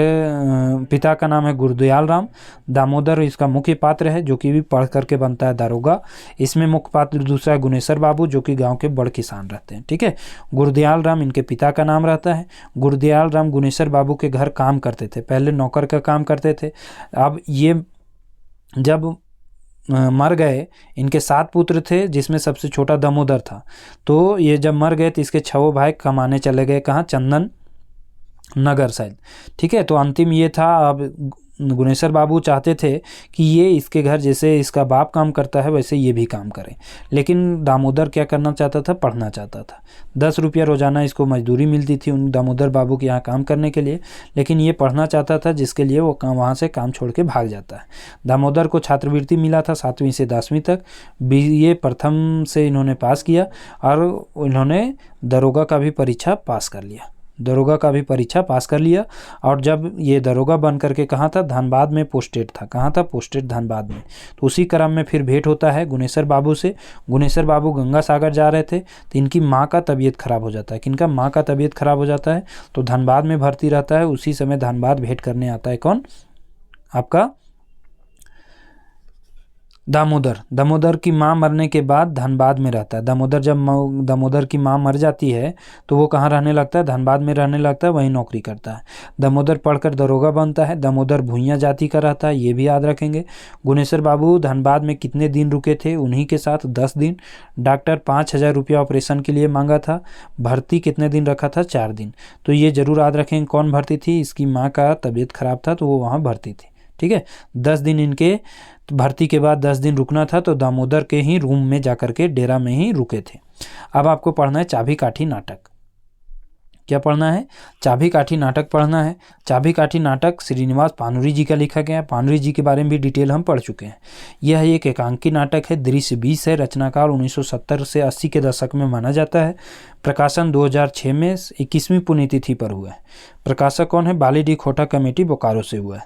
पिता का नाम है गुरदयाल राम। दामोदर इसका मुख्य पात्र है, जो कि भी पढ़ करके बनता है दारोगा। इसमें मुख्य पात्र दूसरा है गुनेश्वर बाबू, जो कि गांव के बड़ किसान रहते हैं। ठीक है, गुरदयाल राम इनके पिता का नाम रहता है। गुरदयाल राम गुनेश्वर बाबू के घर काम करते थे, पहले नौकर का काम करते थे। अब ये जब मर गए, इनके 7 पुत्र थे, जिसमें सबसे छोटा दामोदर था। तो ये जब मर गए तो इसके 6 भाई कमाने चले गए, कहाँ, चंदन नगर शायद। ठीक है, तो अंतिम ये था। अब गुनेश्वर बाबू चाहते थे कि ये इसके घर जैसे इसका बाप काम करता है वैसे ये भी काम करे, लेकिन दामोदर क्या करना चाहता था, पढ़ना चाहता था। 10 रुपया रोजाना इसको मजदूरी मिलती थी उन दामोदर बाबू के यहाँ काम करने के लिए, लेकिन ये पढ़ना चाहता था, जिसके लिए वो वहाँ से काम छोड़ के भाग जाता है। दामोदर को छात्रवृत्ति मिला था 7वीं से 10वीं तक। बीए प्रथम से इन्होंने पास किया, और इन्होंने दरोगा का भी परीक्षा पास कर लिया। दरोगा का भी परीक्षा पास कर लिया। और जब ये दरोगा बन करके कहाँ था, धनबाद में पोस्टेड था। कहाँ था, पोस्टेड धनबाद में। तो उसी क्रम में फिर भेंट होता है गुनेश्वर बाबू से। गुनेश्वर बाबू गंगा सागर जा रहे थे, तो इनकी माँ का तबीयत खराब हो जाता है। किनका, माँ का तबीयत खराब हो जाता है, तो धनबाद में भर्ती रहता है। उसी समय धनबाद भेंट करने आता है कौन, आपका दामोदर। दामोदर की माँ मरने के बाद धनबाद में रहता है। दामोदर जब दामोदर की माँ मर जाती है तो वो कहाँ रहने लगता है, धनबाद में रहने लगता है, वहीं नौकरी करता है। दामोदर पढ़कर दरोगा बनता है। दामोदर भूइयाँ जाति का रहता है, ये भी याद रखेंगे। गुनेश्वर बाबू धनबाद में कितने दिन रुके थे, उन्हीं के साथ 10 दिन। डॉक्टर 5000 रुपया ऑपरेशन के लिए मांगा था। भर्ती कितने दिन रखा था, 4 दिन। तो ये जरूर याद रखेंगे कौन भर्ती थी, इसकी माँ का तबीयत खराब था तो वो वहाँ भर्ती थी। ठीक है। 10 दिन इनके भर्ती के बाद 10 दिन रुकना था, तो दामोदर के ही रूम में जाकर के डेरा में ही रुके थे। अब आपको पढ़ना है चाबी काठी नाटक। क्या पढ़ना है? चाबी काठी नाटक पढ़ना है। चाबी काठी नाटक श्रीनिवास पानुरी जी का लिखा गया है। पानुरी जी के बारे में भी डिटेल हम पढ़ चुके हैं। यह एक एकांकी नाटक है, दृश्य 20 है। रचनाकार 1970 से 80 के दशक में माना जाता है। प्रकाशन 2006 में 21वीं पुण्यतिथि पर हुआ है। प्रकाशक कौन है? बाली डी खोटा कमेटी बोकारो से हुआ है।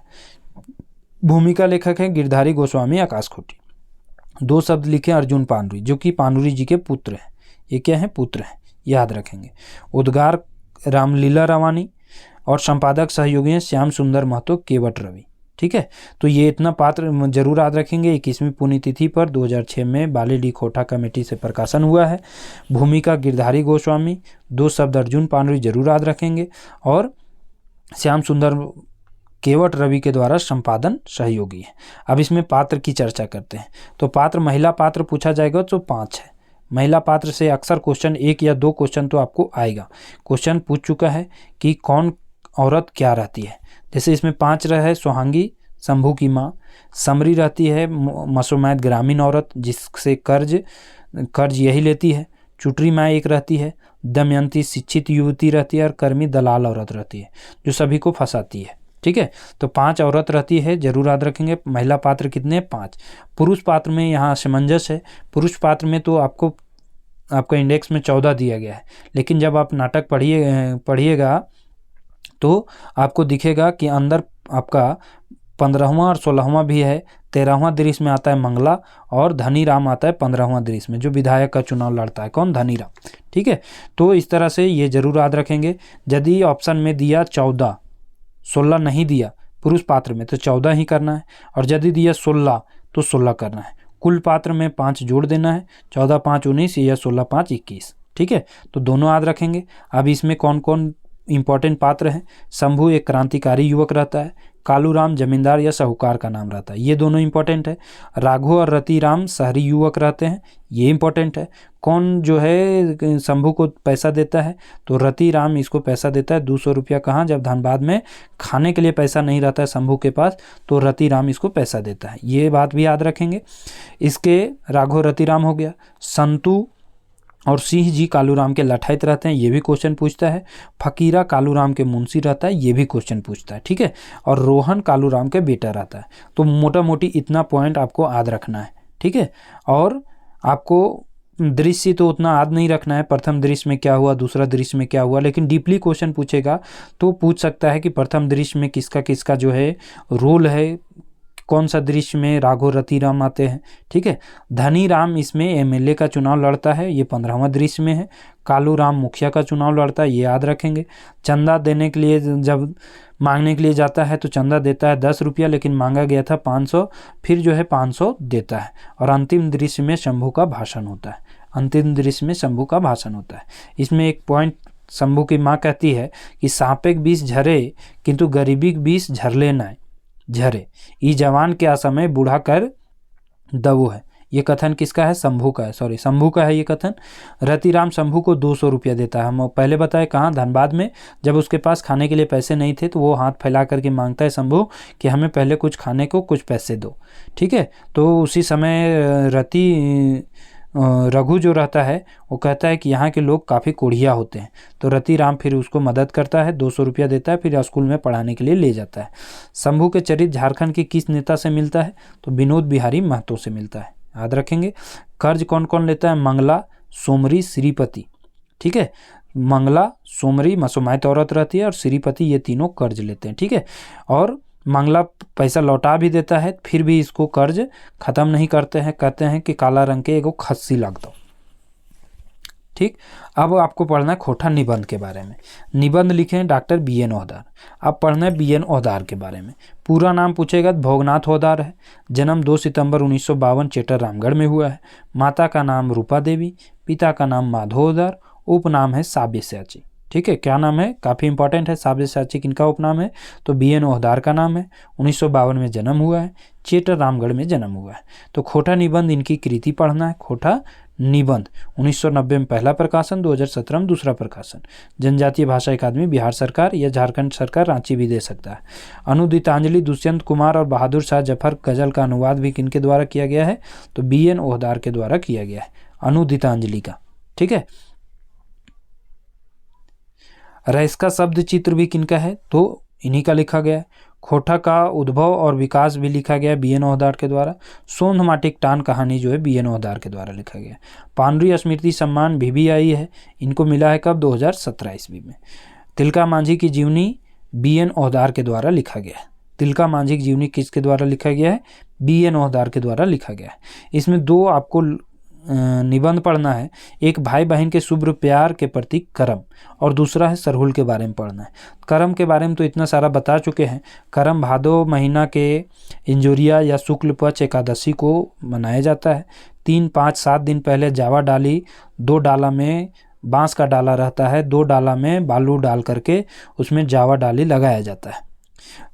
भूमिका लेखक है गिरधारी गोस्वामी आकाशखोटी। 2 शब्द लिखे अर्जुन पानुरी, जो कि पानुरी जी के पुत्र हैं। ये क्या है? पुत्र हैं, याद रखेंगे। उद्गार रामलीला रवानी और संपादक सहयोगी हैं श्याम सुंदर महतो, केवट रवि। ठीक है, तो ये इतना पात्र जरूर याद रखेंगे। 21वीं पुण्यतिथि पर 2006 में बाली डी खोटा कमेटी से प्रकाशन हुआ है। भूमिका गिरधारी गोस्वामी, 2 शब्द अर्जुन पानुरी जरूर याद रखेंगे, और श्याम सुंदर केवट रवि के द्वारा संपादन सहयोगी है। अब इसमें पात्र की चर्चा करते हैं। तो पात्र, महिला पात्र पूछा जाएगा तो 5 है। महिला पात्र से अक्सर क्वेश्चन 1 या 2 क्वेश्चन तो आपको आएगा। क्वेश्चन पूछ चुका है कि कौन औरत क्या रहती है। जैसे इसमें 5 रहे, सुहांगी शंभू की माँ, समरी रहती है मसोमैत ग्रामीण औरत जिससे कर्ज यही लेती है। चुटरी माँ एक रहती है, दमयंती शिक्षित युवती रहती है, और कर्मी दलाल औरत रहती है जो सभी को फंसाती है। ठीक है, तो 5 औरत रहती है, जरूर याद रखेंगे। महिला पात्र कितने? 5। पुरुष पात्र में यहाँ असमंजस है। पुरुष पात्र में तो आपका इंडेक्स में 14 दिया गया है, लेकिन जब आप नाटक पढ़िएगा तो आपको दिखेगा कि अंदर आपका 15वां और 16वां भी है। 13वां दृश्य में आता है मंगला, और धनी राम आता है 15वां दृश्य में, जो विधायक का चुनाव लड़ता है। कौन? धनी राम। ठीक है, तो इस तरह से ये जरूर याद रखेंगे। यदि ऑप्शन में दिया 14, 16 नहीं दिया पुरुष पात्र में, तो 14 ही करना है, और यदि दिया 16 तो 16 करना है। कुल पात्र में 5 जोड़ देना है, 14 5 19 या 16 5 21। ठीक है, तो दोनों याद रखेंगे। अब इसमें कौन कौन इंपॉर्टेंट पात्र हैं? शंभू एक क्रांतिकारी युवक रहता है। कालूराम जमींदार या साहूकार का नाम रहता है, ये दोनों इंपॉर्टेंट है। राघव और रतिराम शहरी युवक रहते हैं, ये इंपॉर्टेंट है। कौन जो है शंभू को पैसा देता है? तो रतिराम इसको पैसा देता है 200 रुपया। कहाँ? जब धनबाद में खाने के लिए पैसा नहीं रहता है शंभू के पास, तो रतिराम इसको पैसा देता है। ये बात भी याद रखेंगे। इसके राघव रतिराम हो गया। संतू और सिंह जी कालूराम के लठाइत रहते हैं, ये भी क्वेश्चन पूछता है। फकीरा कालूराम के मुंशी रहता है, ये भी क्वेश्चन पूछता है। ठीक है, और रोहन कालूराम के बेटा रहता है। तो मोटा मोटी इतना पॉइंट आपको याद रखना है। ठीक है, और आपको दृश्य तो उतना याद नहीं रखना है, प्रथम दृश्य में क्या हुआ, दूसरा दृश्य में क्या हुआ, लेकिन डीपली क्वेश्चन पूछेगा तो पूछ सकता है कि प्रथम दृश्य में किसका किसका जो है रोल है, कौन सा दृश्य में राघव रतिराम आते हैं। ठीक है, धनी राम इसमें एमएलए का चुनाव लड़ता है, ये 15वां दृश्य में है। कालू राम मुखिया का चुनाव लड़ता है, ये याद रखेंगे। चंदा देने के लिए जब मांगने के लिए जाता है तो चंदा देता है 10 रुपया, लेकिन मांगा गया था 500, फिर जो है 500 देता है। और अंतिम दृश्य में शंभू का भाषण होता है। अंतिम दृश्य में शंभू का भाषण होता है। इसमें एक पॉइंट शंभू की माँ कहती है कि सांपेक 20 झरे किंतु गरीबी 20 झरले न झरे, ई जवान के असमय बूढ़ा कर दबो है। ये कथन किसका है? शंभू का है, शंभू का है ये कथन। रतिराम शंभू को 200 रुपया देता है। हम पहले बताए कहाँ? धनबाद में। जब उसके पास खाने के लिए पैसे नहीं थे तो वो हाथ फैला करके मांगता है शंभू कि हमें पहले कुछ खाने को कुछ पैसे दो। ठीक है, तो उसी समय रघु जो रहता है वो कहता है कि यहाँ के लोग काफ़ी कोढ़िया होते हैं, तो रतिराम फिर उसको मदद करता है, 200 रुपया देता है, फिर स्कूल में पढ़ाने के लिए ले जाता है। शंभू के चरित्र झारखंड के किस नेता से मिलता है? तो विनोद बिहारी महतो से मिलता है, याद रखेंगे। कर्ज कौन कौन लेता है? मंगला, सोमरी, श्रीपति। ठीक है, मंगला, सोमरी मसोमायत औरत रहती है, और श्रीपति ये तीनों कर्ज लेते हैं। ठीक है, और मंगला पैसा लौटा भी देता है, फिर भी इसको कर्ज खत्म नहीं करते हैं, कहते हैं कि काला रंग के एगो खस्सी लग दो। ठीक, अब आपको पढ़ना है खोटा निबंध के बारे में। निबंध लिखे हैं डॉक्टर BN ओहदार। अब पढ़ना है BN ओहदार के बारे में। पूरा नाम पूछेगा तो भोगनाथ ओहदार है। जन्म 2 सितंबर 1952 चेटर रामगढ़ में हुआ है। माता का नाम रूपा देवी, पिता का नाम माधव ओहदार, उपनाम है साब्यसाची। ठीक है, क्या नाम है? काफ़ी इंपॉर्टेंट है। साब्यसाची किनका उपनाम है? तो BN ओहदार का नाम है। 1952 में जन्म हुआ है, चेटर रामगढ़ में जन्म हुआ है। तो खोटा निबंध इनकी कृति पढ़ना है। खोटा निबंध 1990 में पहला प्रकाशन, 2017 में दूसरा प्रकाशन। जनजातीय भाषा अकादमी बिहार सरकार या झारखंड सरकार, रांची भी दे सकता है। अनुदितांजलि दुष्यंत कुमार और बहादुर शाह जफर गजल का अनुवाद भी किनके द्वारा किया गया है? तो BN ओहदार के द्वारा किया गया है अनुदितांजलि का। ठीक है। रईस का शब्द चित्र भी किनका है? तो इन्हीं का लिखा गया है। खोटा का उद्भव और विकास भी लिखा गया है BN ओहदार के द्वारा। सोंध माटिक टान कहानी जो है BN ओहदार के द्वारा लिखा गया है। पांडुरी स्मृति सम्मान VBI है, इनको मिला है कब? 2017 ईस्वी में। तिलका मांझी की जीवनी BN ओहदार के द्वारा लिखा गया है। तिलका मांझी की जीवनी किसके द्वारा लिखा गया है? BN ओहदार के द्वारा लिखा गया है। इसमें दो आपको निबंध पढ़ना है, एक भाई बहन के शुभ्र प्यार के प्रतीक करम, और दूसरा है सरहुल के बारे में पढ़ना है। करम के बारे में तो इतना सारा बता चुके हैं। करम भादो महीना के इंजोरिया या शुक्ल पक्ष एकादशी को मनाया जाता है। 3, 5, 7 दिन पहले जावा डाली, 2 डाला में बांस का डाला रहता है, 2 डाला में बालू डाल करके उसमें जावा डाली लगाया जाता है।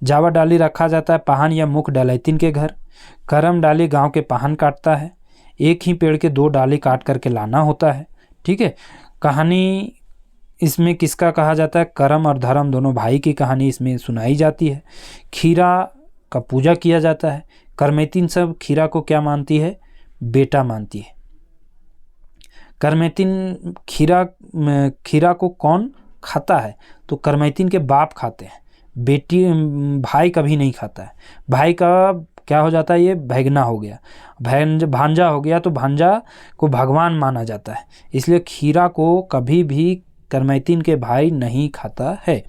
जावा डाली रखा जाता है पाहन या मुख डलैतिन के घर। करम डाली गांव के पाहन काटता है। एक ही पेड़ के 2 डाली काट करके लाना होता है। ठीक है। कहानी इसमें किसका कहा जाता है? करम और धर्म दोनों भाई की कहानी इसमें सुनाई जाती है। खीरा का पूजा किया जाता है। करमैतिन सब खीरा को क्या मानती है? बेटा मानती है। करमैतिन खीरा को कौन खाता है? तो करमैतिन के बाप खाते हैं, बेटी भाई कभी नहीं खाता है। भाई का क्या हो जाता है? ये भैगना हो गया, भांजा हो गया, तो भांजा को भगवान माना जाता है, इसलिए खीरा को कभी भी करमैतिन के भाई नहीं खाता है।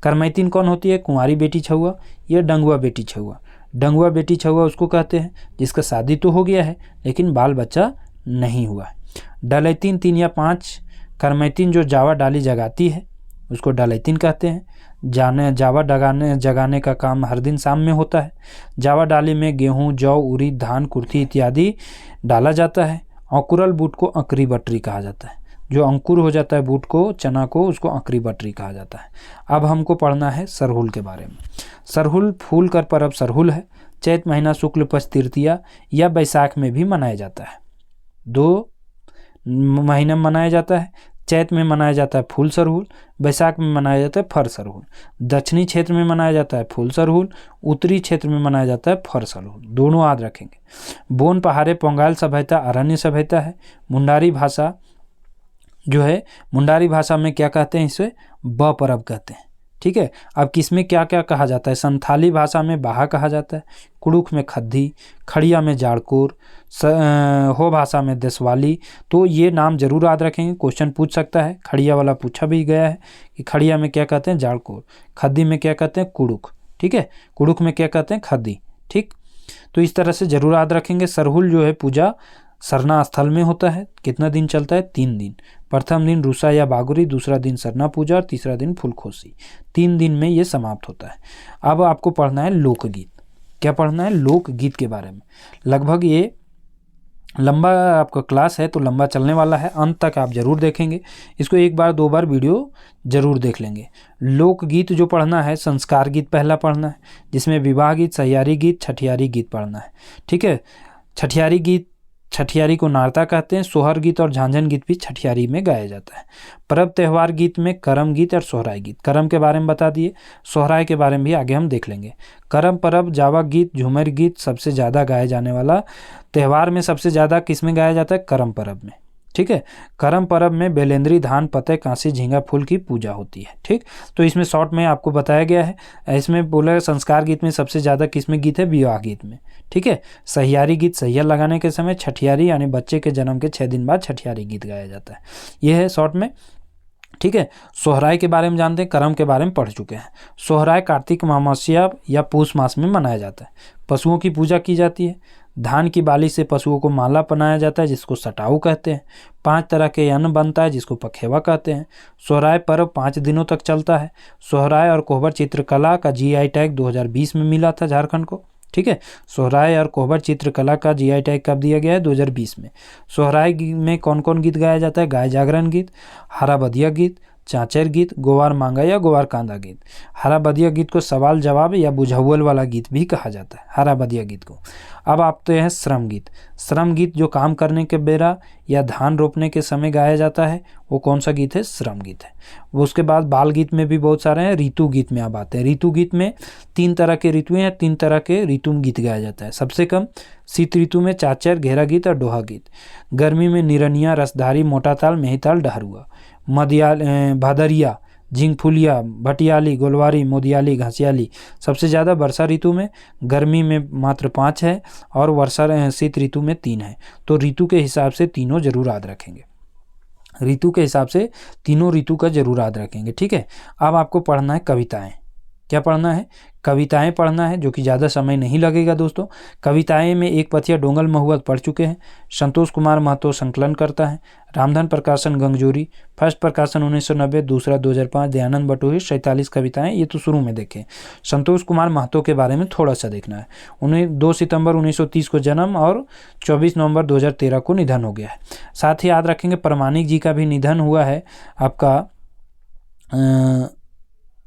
करमैतिन कौन होती है? कुंवारी बेटी छुआ या डंगुआ बेटी छुआ। डंगुआ बेटी छुआ उसको कहते हैं जिसका शादी तो हो गया है लेकिन बाल बच्चा नहीं हुआ है। डलैतिन 3 या 5 करमैतिन जो जावा डाली जगाती है उसको डलैतिन कहते हैं। जावा जगाने का काम हर दिन शाम में होता है। जावा डाली में गेहूं, जौ, उड़ीद, धान, कुर्थी इत्यादि डाला जाता है। अंकुरल बूट को अंकरी बटरी कहा जाता है। जो अंकुर हो जाता है बूट को, चना को, उसको अंकरी बटरी कहा जाता है। अब हमको पढ़ना है सरहुल के बारे में। सरहुल फूल कर पर्व सरहुल है। चैत महीना शुक्ल पक्ष तृतीया या बैसाख में भी मनाया जाता है। 2 महीने में मनाया जाता है। चैत में मनाया जाता है फूल सरहुल, बैसाख में मनाया जाता है फर सरहुल। दक्षिणी क्षेत्र में मनाया जाता है फूल सरहुल, उत्तरी क्षेत्र में मनाया जाता है फर सरहुल। दोनों याद रखेंगे। बोन पहाड़े पोंगाल सभ्यता अरण्य सभ्यता है। मुंडारी भाषा जो है, मुंडारी भाषा में क्या कहते हैं? इसे ब परब कहते हैं। ठीक है। अब किसमें क्या क्या कहा जाता है? संथाली भाषा में बाहा कहा जाता है, कुड़ुख में खद्दी, खड़िया में जाड़कोर, हो भाषा में देशवाली। तो ये नाम जरूर याद रखेंगे, क्वेश्चन पूछ सकता है। खड़िया वाला पूछा भी गया है कि खड़िया में क्या कहते हैं? जाड़कोर। खद्दी में क्या कहते हैं? कुड़ुख। ठीक है। कुड़ुख में क्या कहते हैं? खद्दी। ठीक। तो इस तरह से जरूर याद रखेंगे। सरहुल जो है पूजा सरना स्थल में होता है। कितना दिन चलता है? 3 दिन। प्रथम दिन रूसा या बागुरी, दूसरा दिन सरना पूजा और तीसरा दिन फूलखोसी। 3 दिन में ये समाप्त होता है। अब आपको पढ़ना है लोकगीत। क्या पढ़ना है? लोकगीत के बारे में। लगभग ये लंबा आपका क्लास है तो लंबा चलने वाला है, अंत तक आप जरूर देखेंगे। इसको 1 बार 2 बार वीडियो जरूर देख लेंगे। लोकगीत जो पढ़ना है, संस्कार गीत पहला पढ़ना है, जिसमें विवाह गीत, सहियारी गीत, छठियारी गीत पढ़ना है। ठीक है। छठियारी गीत, छठियारी को नारता कहते हैं। सोहर गीत और झांझन गीत भी छठियारी में गाया जाता है। पर्व त्यौहार गीत में करम गीत और सोहराय गीत। करम के बारे में बता दिए, सोहराय के बारे में भी आगे हम देख लेंगे। करम पर्व, जावा गीत, झूमर गीत सबसे ज़्यादा गाया जाने वाला त्यौहार में सबसे ज़्यादा किस में गाया जाता है? करम पर्व में। ठीक है। करम पर्व में बेलेंद्री, धान, पते, कांसी, झींगा फूल की पूजा होती है। ठीक। तो इसमें शॉर्ट में आपको बताया गया है। इसमें बोला संस्कार गीत में सबसे ज़्यादा किसमें गीत है? विवाह गीत में। ठीक है। सहियारी गीत सहिया लगाने के समय, छठियारी यानी बच्चे के जन्म के 6 दिन बाद छठियारी गीत गाया जाता है। यह है शॉर्ट में। ठीक है। सोहराय के बारे में जानते हैं, करम के बारे में पढ़ चुके हैं। सोहराय कार्तिक अमावस्या या पूस मास में मनाया जाता है। पशुओं की पूजा की जाती है। धान की बाली से पशुओं को माला बनाया जाता है जिसको सटाऊ कहते हैं। 5 तरह के अन्न बनता है जिसको पखेवा कहते हैं। सोहराय पर्व 5 दिनों तक चलता है। सोहराय और कोहबर चित्रकला का GI टैग 2020 में मिला था झारखंड को। ठीक है। सोहराय और कोहबर चित्रकला का GI टैग कब दिया गया है? 2020 में। सोहराय में कौन कौन गीत गाया जाता है? गाय जागरण गीत, हरा बधिया गीत, चाचर गीत, गोवार मांगा या गोवार कांदा गीत। हरा बदिया गीत को सवाल जवाब या बुझावल वाला गीत भी कहा जाता है, हरा बदिया गीत को। अब आते हैं श्रम गीत। श्रम गीत जो काम करने के बेरा या धान रोपने के समय गाया जाता है, वो कौन सा गीत है? श्रम गीत है। वो उसके बाद बाल गीत में भी बहुत सारे हैं। ऋतु गीत में अब आते हैं। ऋतु गीत में 3 तरह के ऋतुएं हैं, 3 तरह के ऋतु गीत गाया जाता है। सबसे कम शीत ऋतु में चाचर, घेरा गीत और डोहा गीत। गर्मी में निरनिया, रसधारी, मोटा ताल, मेहीताल, डहरुआ। भादरिया, झिंगफुलिया, भटियाली, गोलवारी, मोदियाली, घसियाली। सबसे ज़्यादा वर्षा ऋतु में, गर्मी में मात्र 5 है और वर्षा शीत ऋतु में 3 है। तो ऋतु के हिसाब से तीनों जरूर याद रखेंगे। ऋतु के हिसाब से तीनों ऋतु का जरूर याद रखेंगे, ठीक है। अब आपको पढ़ना है कविताएं। क्या पढ़ना है? कविताएं पढ़ना है, जो कि ज़्यादा समय नहीं लगेगा दोस्तों। कविताएं में एक पथिया डोंगल महुआ पढ़ चुके हैं। संतोष कुमार महतो संकलन करता है। रामधन प्रकाशन गंगजोरी, फर्स्ट प्रकाशन 1990, दूसरा 2005। दयानंद बटोही 47 कविताएं, ये तो शुरू में देखें। संतोष कुमार महतो के बारे में थोड़ा सा देखना है। उन्हें 2 सितंबर 1930 को जन्म और 24 नवंबर 2013 को निधन हो गया है। साथ ही याद रखेंगे प्रामाणिक जी का भी निधन हुआ है आपका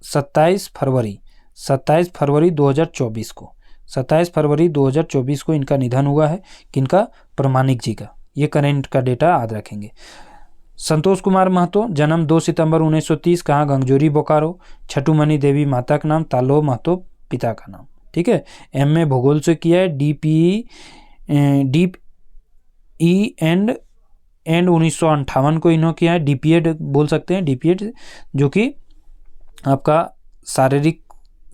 27 फरवरी 2024 को। 27 फरवरी 2024 को इनका निधन हुआ है। किनका? प्रामाणिक जी का। ये करेंट का डेटा याद रखेंगे। संतोष कुमार महतो जन्म 2 सितंबर 1930, कहाँ? गंगजोरी बोकारो। छठुमणि देवी माता का नाम, तालो महतो पिता का नाम, ठीक है। MA भूगोल से किया है। DPE एंड 1958 को इन्होंने किया है। DPED बोल सकते हैं, DPED जो कि आपका शारीरिक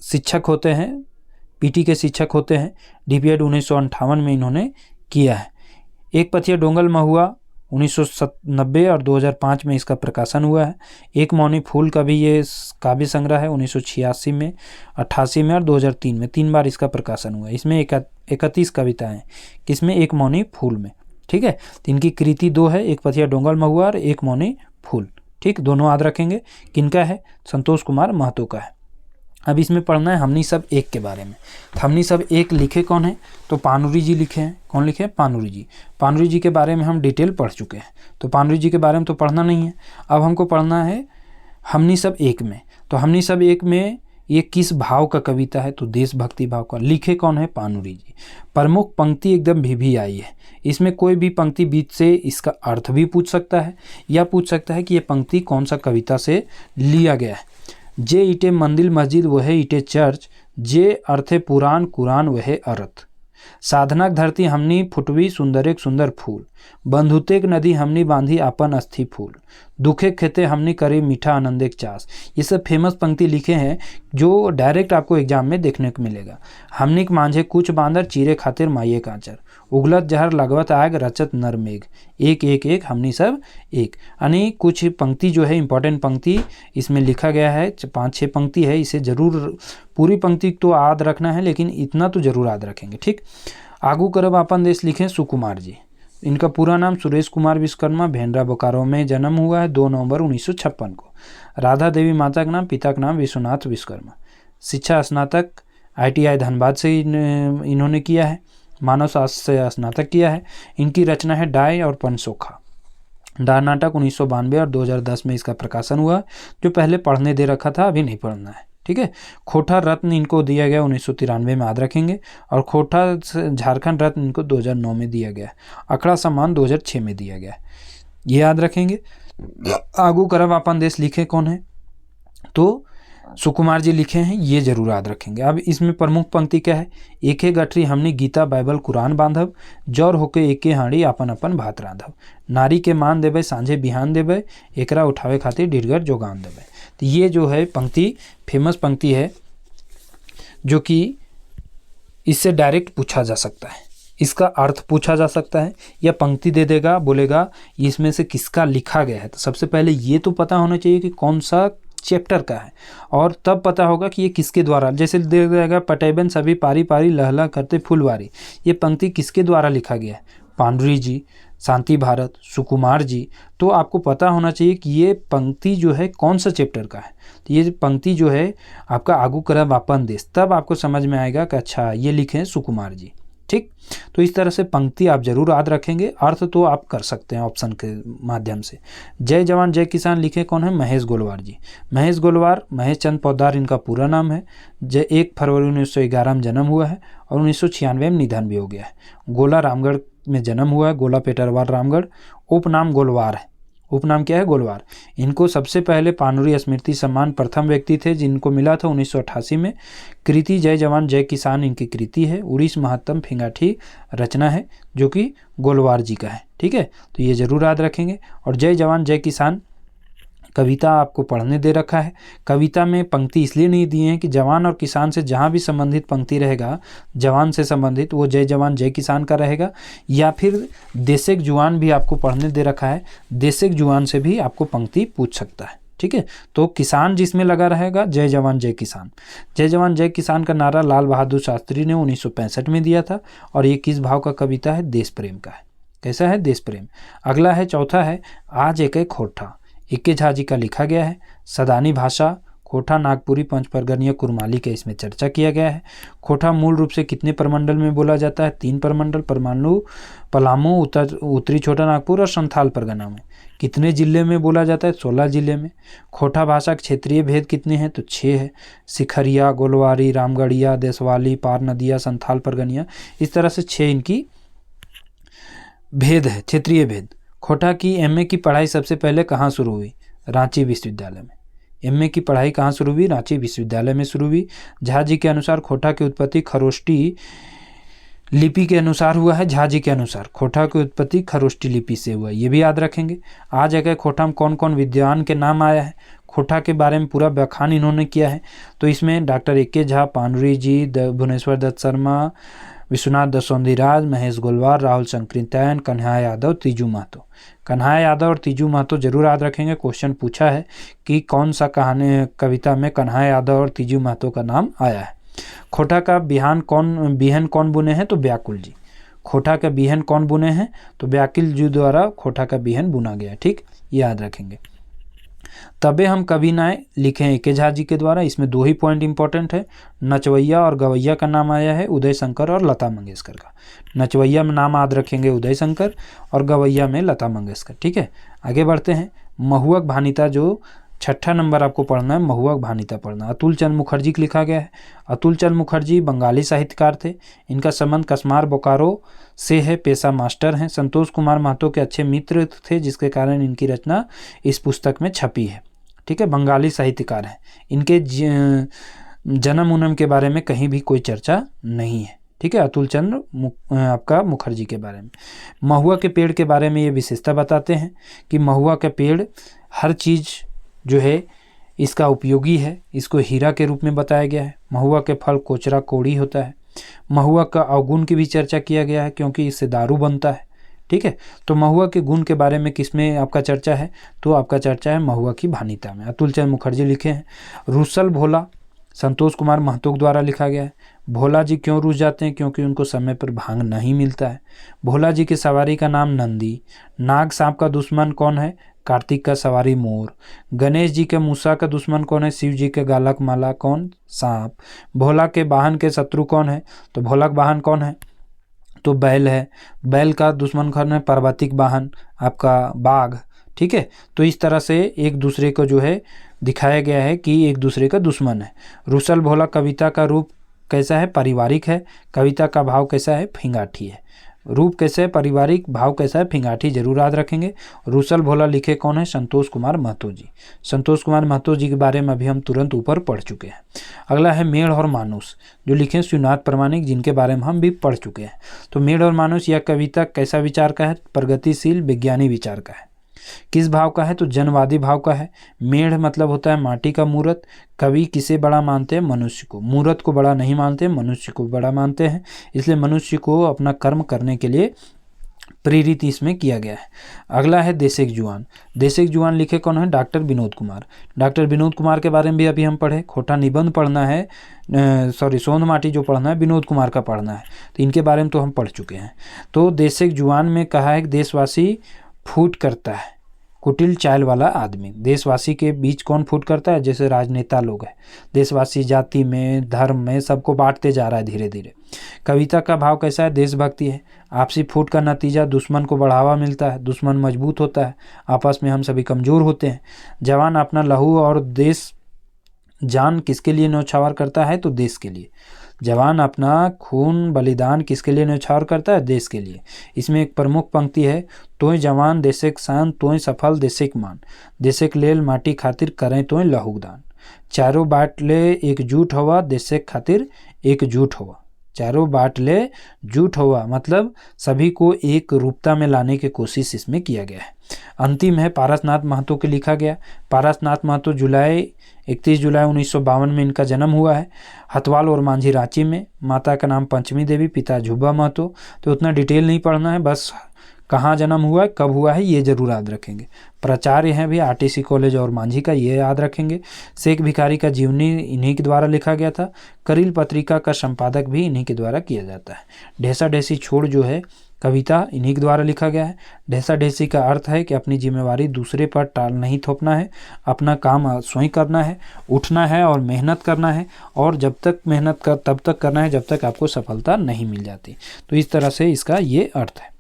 शिक्षक होते हैं, PT के शिक्षक होते हैं। DPED 1958 में इन्होंने किया है। एक पथिया डोंगल महुआ 1990 और 2005 में इसका प्रकाशन हुआ है। एक मौनी फूल का भी ये काव्य संग्रह है 1986 में, 88 में और 2003 में। 3 बार इसका प्रकाशन हुआ है। इसमें 31 कविताएं हैं, किसमें? एक मौनी फूल में, ठीक है। तो इनकी कृति 2 है, एक पथिया डोंगल महुआ और एक मौनी फूल, ठीक। दोनों याद रखेंगे। किनका है? संतोष कुमार महतो का है। अब इसमें पढ़ना है हमनी सब एक के बारे में। हमनी सब एक लिखे कौन है? तो पानुरी जी लिखे हैं। कौन लिखे हैं? पानुरी जी। पानुरी जी के बारे में हम डिटेल पढ़ चुके हैं, तो पानुरी जी के बारे में तो पढ़ना नहीं है। अब हमको पढ़ना है हमनी सब एक में। तो हमनी सब एक में ये किस भाव का कविता है? तो देशभक्ति भाव का। लिखे कौन है? पानुरी जी। प्रमुख पंक्ति एकदम भी आई है। इसमें कोई भी पंक्ति बीच से इसका अर्थ भी पूछ सकता है या पूछ सकता है कि ये पंक्ति कौन सा कविता से लिया गया है। जे ईटे मंदिर मस्जिद वह ईटे चर्च, जे अर्थे पुराण कुरान वह अर्थ। साधनाक धरती हमनी फुटवी सुंदर एक सुंदर फूल, बंधुतेक नदी हमनी बांधी अपन अस्थि फूल, दुखे खेते हमनी करे मीठा आनंद एक चास। ये सब फेमस पंक्ति लिखे हैं जो डायरेक्ट आपको एग्जाम में देखने को मिलेगा। हमनी के मांझे कुछ बांदर चीरे खातिर माइये कांचर, उगलत जहर लगवत आग रचत नर मेघ, एक एक एक हमनी सब एक। यानी कुछ पंक्ति जो है इंपॉर्टेंट पंक्ति इसमें लिखा गया है, 5-6 पंक्ति है। इसे जरूर पूरी पंक्ति तो याद रखना है, लेकिन इतना तो जरूर याद रखेंगे, ठीक। आगू करब अपन देश लिखे सुकुमार जी। इनका पूरा नाम सुरेश कुमार विश्वकर्मा, भेंडरा बोकारो में जन्म हुआ है 2 नवंबर 1956 को। राधा देवी माता का नाम, पिता का नाम विश्वनाथ विश्वकर्मा। शिक्षा स्नातक ITI धनबाद से इन्होंने किया है। मानव शास्त्र से स्नातक किया है। इनकी रचना है डाय और पनसोखा। डाय नाटक 1992 और 2010 में इसका प्रकाशन हुआ, जो पहले पढ़ने दे रखा था, अभी नहीं पढ़ना है, ठीक है। खोटा रत्न इनको दिया गया 1993 में, याद रखेंगे। और खोटा झारखंड रत्न इनको 2009 में दिया गया। अखड़ा सम्मान 2006 में दिया गया, ये याद रखेंगे। आगू करब अपन देश लिखे कौन है? तो सुकुमार जी लिखे हैं, ये जरूर याद रखेंगे। अब इसमें प्रमुख पंक्ति क्या है? एके गठरी हमने गीता बाइबल कुरान बांधब, जौर होके एके हाड़ी अपन अपन भात रांधब, नारी के मान देवे सांझे बिहान देवे, एकरा उठावे खातिर डिरगर जोगान देवे। तो ये जो है पंक्ति फेमस पंक्ति है, जो कि इससे डायरेक्ट पूछा जा सकता है, इसका अर्थ पूछा जा सकता है, या पंक्ति दे देगा, बोलेगा इसमें से किसका लिखा गया है। तो सबसे पहले ये तो पता होना चाहिए कि कौन सा चैप्टर का है, और तब पता होगा कि ये किसके द्वारा। जैसे दे देगा पटेबन सभी पारी पारी लहला करते फुलवारी, ये पंक्ति किसके द्वारा लिखा गया है? पानुरी जी, शांति भारत, सुकुमार जी। तो आपको पता होना चाहिए कि ये पंक्ति जो है कौन सा चैप्टर का है। तो ये पंक्ति जो है आपका आगू करब अपन देश, तब आपको समझ में आएगा कि अच्छा ये लिखे हैं सुकुमार जी, ठीक। तो इस तरह से पंक्ति आप जरूर याद रखेंगे, अर्थ तो आप कर सकते हैं ऑप्शन के माध्यम से। जय जवान जय किसान लिखे कौन है? महेश गोलवार जी। महेश गोलवार, महेश चंद पोद्दार इनका पूरा नाम है। 1 फरवरी 1911 में जन्म हुआ है और 1996 में निधन भी हो गया है। गोला रामगढ़ में जन्म हुआ है, गोला पेटरवार रामगढ़। उपनाम गोलवार है। उपनाम क्या है? गोलवार। इनको सबसे पहले पानुरी स्मृति सम्मान प्रथम व्यक्ति थे जिनको मिला था 1988 में। कृति जय जवान जय किसान इनकी कृति है। उड़ीस महत्तम फिंगाठी रचना है जो कि गोलवार जी का है। ठीक है, तो ये जरूर याद रखेंगे। और जय जवान जय किसान कविता आपको पढ़ने दे रखा है। कविता में पंक्ति इसलिए नहीं दी है कि जवान और किसान से जहाँ भी संबंधित पंक्ति रहेगा, जवान से संबंधित, वो जय जवान जय किसान का रहेगा, या फिर देशक जुआन भी आपको पढ़ने दे रखा है, देशक जुआन से भी आपको पंक्ति पूछ सकता है। ठीक है, तो किसान जिसमें लगा रहेगा जय जवान जय किसान। जय जवान जय किसान का नारा लाल बहादुर शास्त्री ने 1965 में दिया था। और ये किस भाव का कविता है? देश प्रेम का है। कैसा है? देश प्रेम। अगला है, चौथा है, आज एक खोठा, इक्के झा जी का लिखा गया है। सदानी भाषा, खोठा नागपुरी पंचपरगनीय कुरमाली का इसमें चर्चा किया गया है। खोठा मूल रूप से कितने प्रमंडल में बोला जाता है? 3 प्रमंडल, परमाणु, पलामू, उत्तरी छोटा नागपुर और संथाल परगना में। कितने जिले में बोला जाता है? 16 जिले में। खोठा भाषा के क्षेत्रीय भेद कितने हैं? तो 6 है। सिखरिया, गोलवारी, रामगढ़िया, देशवाली, पार नदिया, संथाल परगनिया, इस तरह से 6 इनकी भेद है, क्षेत्रीय भेद। खोठा की एमए की पढ़ाई सबसे पहले कहाँ शुरू हुई? रांची विश्वविद्यालय में। एमए की पढ़ाई कहाँ शुरू हुई? रांची विश्वविद्यालय में शुरू हुई। झा जी के अनुसार खोठा की उत्पत्ति खरोष्टी लिपि के अनुसार हुआ है। झा जी के अनुसार खोठा की उत्पत्ति खरोष्टी लिपि से हुआ है, ये भी याद रखेंगे। आज जगह खोठा में कौन कौन विद्वान के नाम आया है? खोठा के बारे में पूरा व्याख्यान इन्होंने किया है। तो इसमें डॉक्टर इक्के झा, पानुरी जी, भुवनेश्वर दत्त शर्मा, विश्वनाथ दसौंधीराज, महेश गोलवार, राहुल शंकरितायन, कन्हैया यादव, तीजू महतो। कन्हैया यादव और तीजू महतो जरूर याद रखेंगे। क्वेश्चन पूछा है कि कौन सा कविता में कन्हैया यादव और तीजू महतो का नाम आया है। खोठा का बिहान कौन बुने हैं? तो व्याकुल जी। खोठा का बिहन कौन बुने हैं? तो व्याकुल जी द्वारा खोठा का बिहन बुना गया। ठीक, याद रखेंगे। तबे हम कभी ना आए लिखे हैं इक्के झा जी के द्वारा। इसमें 2 ही पॉइंट इंपॉर्टेंट है। नचवैया और गवैया का नाम आया है उदय शंकर और लता मंगेशकर का। नचवैया में नाम याद रखेंगे उदय शंकर और गवैया में लता मंगेशकर। ठीक है, आगे बढ़ते हैं। महुअक भानिता जो 6ठा नंबर आपको पढ़ना है, महुअक भानिता पढ़ना। अतुल चंद मुखर्जी का लिखा गया है। अतुल चंद मुखर्जी बंगाली साहित्यकार थे। इनका संबंध कस्मार बोकारो से है, पेशा मास्टर हैं। संतोष कुमार महतो के अच्छे मित्र थे जिसके कारण इनकी रचना इस पुस्तक में छपी है। ठीक है, बंगाली साहित्यकार हैं। इनके जन्म उन्म के बारे में कहीं भी कोई चर्चा नहीं है। ठीक है, अतुल चंद आपका मुखर्जी के बारे में। महुआ के पेड़ के बारे में ये विशेषता बताते हैं कि महुआ का पेड़ हर चीज़ जो है इसका उपयोगी है। इसको हीरा के रूप में बताया गया है। महुआ के फल कोचरा कोड़ी होता है। महुआ का अवगुण की भी चर्चा किया गया है क्योंकि इससे दारू बनता है। ठीक है, तो महुआ के गुण के बारे में किसमें आपका चर्चा है? तो आपका चर्चा है महुआ की भानिता में। अतुल चंद मुखर्जी लिखे हैं। रुसल भोला संतोष कुमार महतो द्वारा लिखा गया है। भोला जी क्यों रुस जाते हैं? क्योंकि उनको समय पर भांग नहीं मिलता है। भोला जी की सवारी का नाम नंदी। नाग सांप का दुश्मन कौन है? कार्तिक का सवारी मोर। गणेश जी के मूसा का दुश्मन कौन है? शिव जी के गालक माला कौन? सांप। भोला के वाहन के शत्रु कौन है? तो भोला का वाहन कौन है? तो बैल है। बैल का दुश्मन कौन है? पार्वतिक वाहन आपका बाघ। ठीक है, तो इस तरह से एक दूसरे को जो है दिखाया गया है कि एक दूसरे का दुश्मन है। रुसल भोला कविता का रूप कैसा है? पारिवारिक है। कविता का भाव कैसा है? फिंगाठी है। रूप कैसे है? पारिवारिक। भाव कैसा है? फिंगाठी। जरूर याद रखेंगे। रुसल भोला लिखे कौन है? संतोष कुमार महतो जी। संतोष कुमार महतो जी के बारे में अभी हम तुरंत ऊपर पढ़ चुके हैं। अगला है मेढ़ और मानुस जो लिखे शिवनाथ प्रामाणिक, जिनके बारे में हम भी पढ़ चुके हैं। तो मेढ़ और मानुस यह कविता कैसा विचार का है? प्रगतिशील विज्ञानी विचार का है। किस भाव का है? तो जनवादी भाव का है। मेढ़ मतलब होता है माटी का मूर्त। कवि किसे बड़ा मानते हैं? मनुष्य को। मूर्त को बड़ा नहीं मानते, मनुष्य को बड़ा मानते हैं। इसलिए मनुष्य को अपना कर्म करने के लिए प्रेरित इसमें किया गया है। अगला है देशक जुआन। देशक जुआन लिखे कौन है? डॉक्टर विनोद कुमार। डॉक्टर विनोद कुमार के बारे में भी अभी हम पढ़े। खोटा निबंध पढ़ना है, सोंध माटी जो पढ़ना है विनोद कुमार का पढ़ना है। तो इनके बारे में तो हम पढ़ चुके हैं। तो देशक जुआन में कहा है कि देशवासी फूट करता है कुटिल चाल वाला आदमी। देशवासी के बीच कौन फूट करता है? जैसे राजनेता लोग हैं, देशवासी जाति में, धर्म में सबको बांटते जा रहा है धीरे धीरे। कविता का भाव कैसा है? देशभक्ति है। आपसी फूट का नतीजा दुश्मन को बढ़ावा मिलता है, दुश्मन मजबूत होता है, आपस में हम सभी कमज़ोर होते हैं। जवान अपना लहू और देश जान किसके लिए न्यौछावर करता है? तो देश के लिए। जवान अपना खून बलिदान किसके लिए न्यौछावर करता है? देश के लिए। इसमें एक प्रमुख पंक्ति है, तोय जवान देशेक शान, तोय सफल देशेक मान, देशेक लेल माटी खातिर करें तोय लहूदान। चारों बाट ले एकजुट हुआ, देशेक खातिर एकजुट हुआ। चारों बाट ले जुट हुआ मतलब सभी को एक रूपता में लाने की कोशिश इसमें किया गया है। अंतिम है पारसनाथ महतो के लिखा गया। पारसनाथ महतो 31 जुलाई 1952 में इनका जन्म हुआ है। हथवाल और मांझी रांची में। माता का नाम पंचमी देवी, पिता झुब्बा महतो। तो उतना डिटेल नहीं पढ़ना है, बस कहाँ जन्म हुआ है, कब हुआ है, ये जरूर याद रखेंगे। प्राचार्य हैं भी आरटीसी कॉलेज और मांझी का, ये याद रखेंगे। शेख भिखारी का जीवनी इन्हीं के द्वारा लिखा गया था। करील पत्रिका का संपादक भी इन्हीं के द्वारा किया जाता है। ढेसा ढेसी छोड़ जो है कविता इन्हीं के द्वारा लिखा गया है। ढेसा ढेसी का अर्थ है कि अपनी जिम्मेवारी दूसरे पर टाल नहीं थोपना है, अपना काम स्वयं करना है, उठना है और मेहनत करना है, और जब तक मेहनत कर तब तक करना है जब तक आपको सफलता नहीं मिल जाती। तो इस तरह से इसका ये अर्थ है।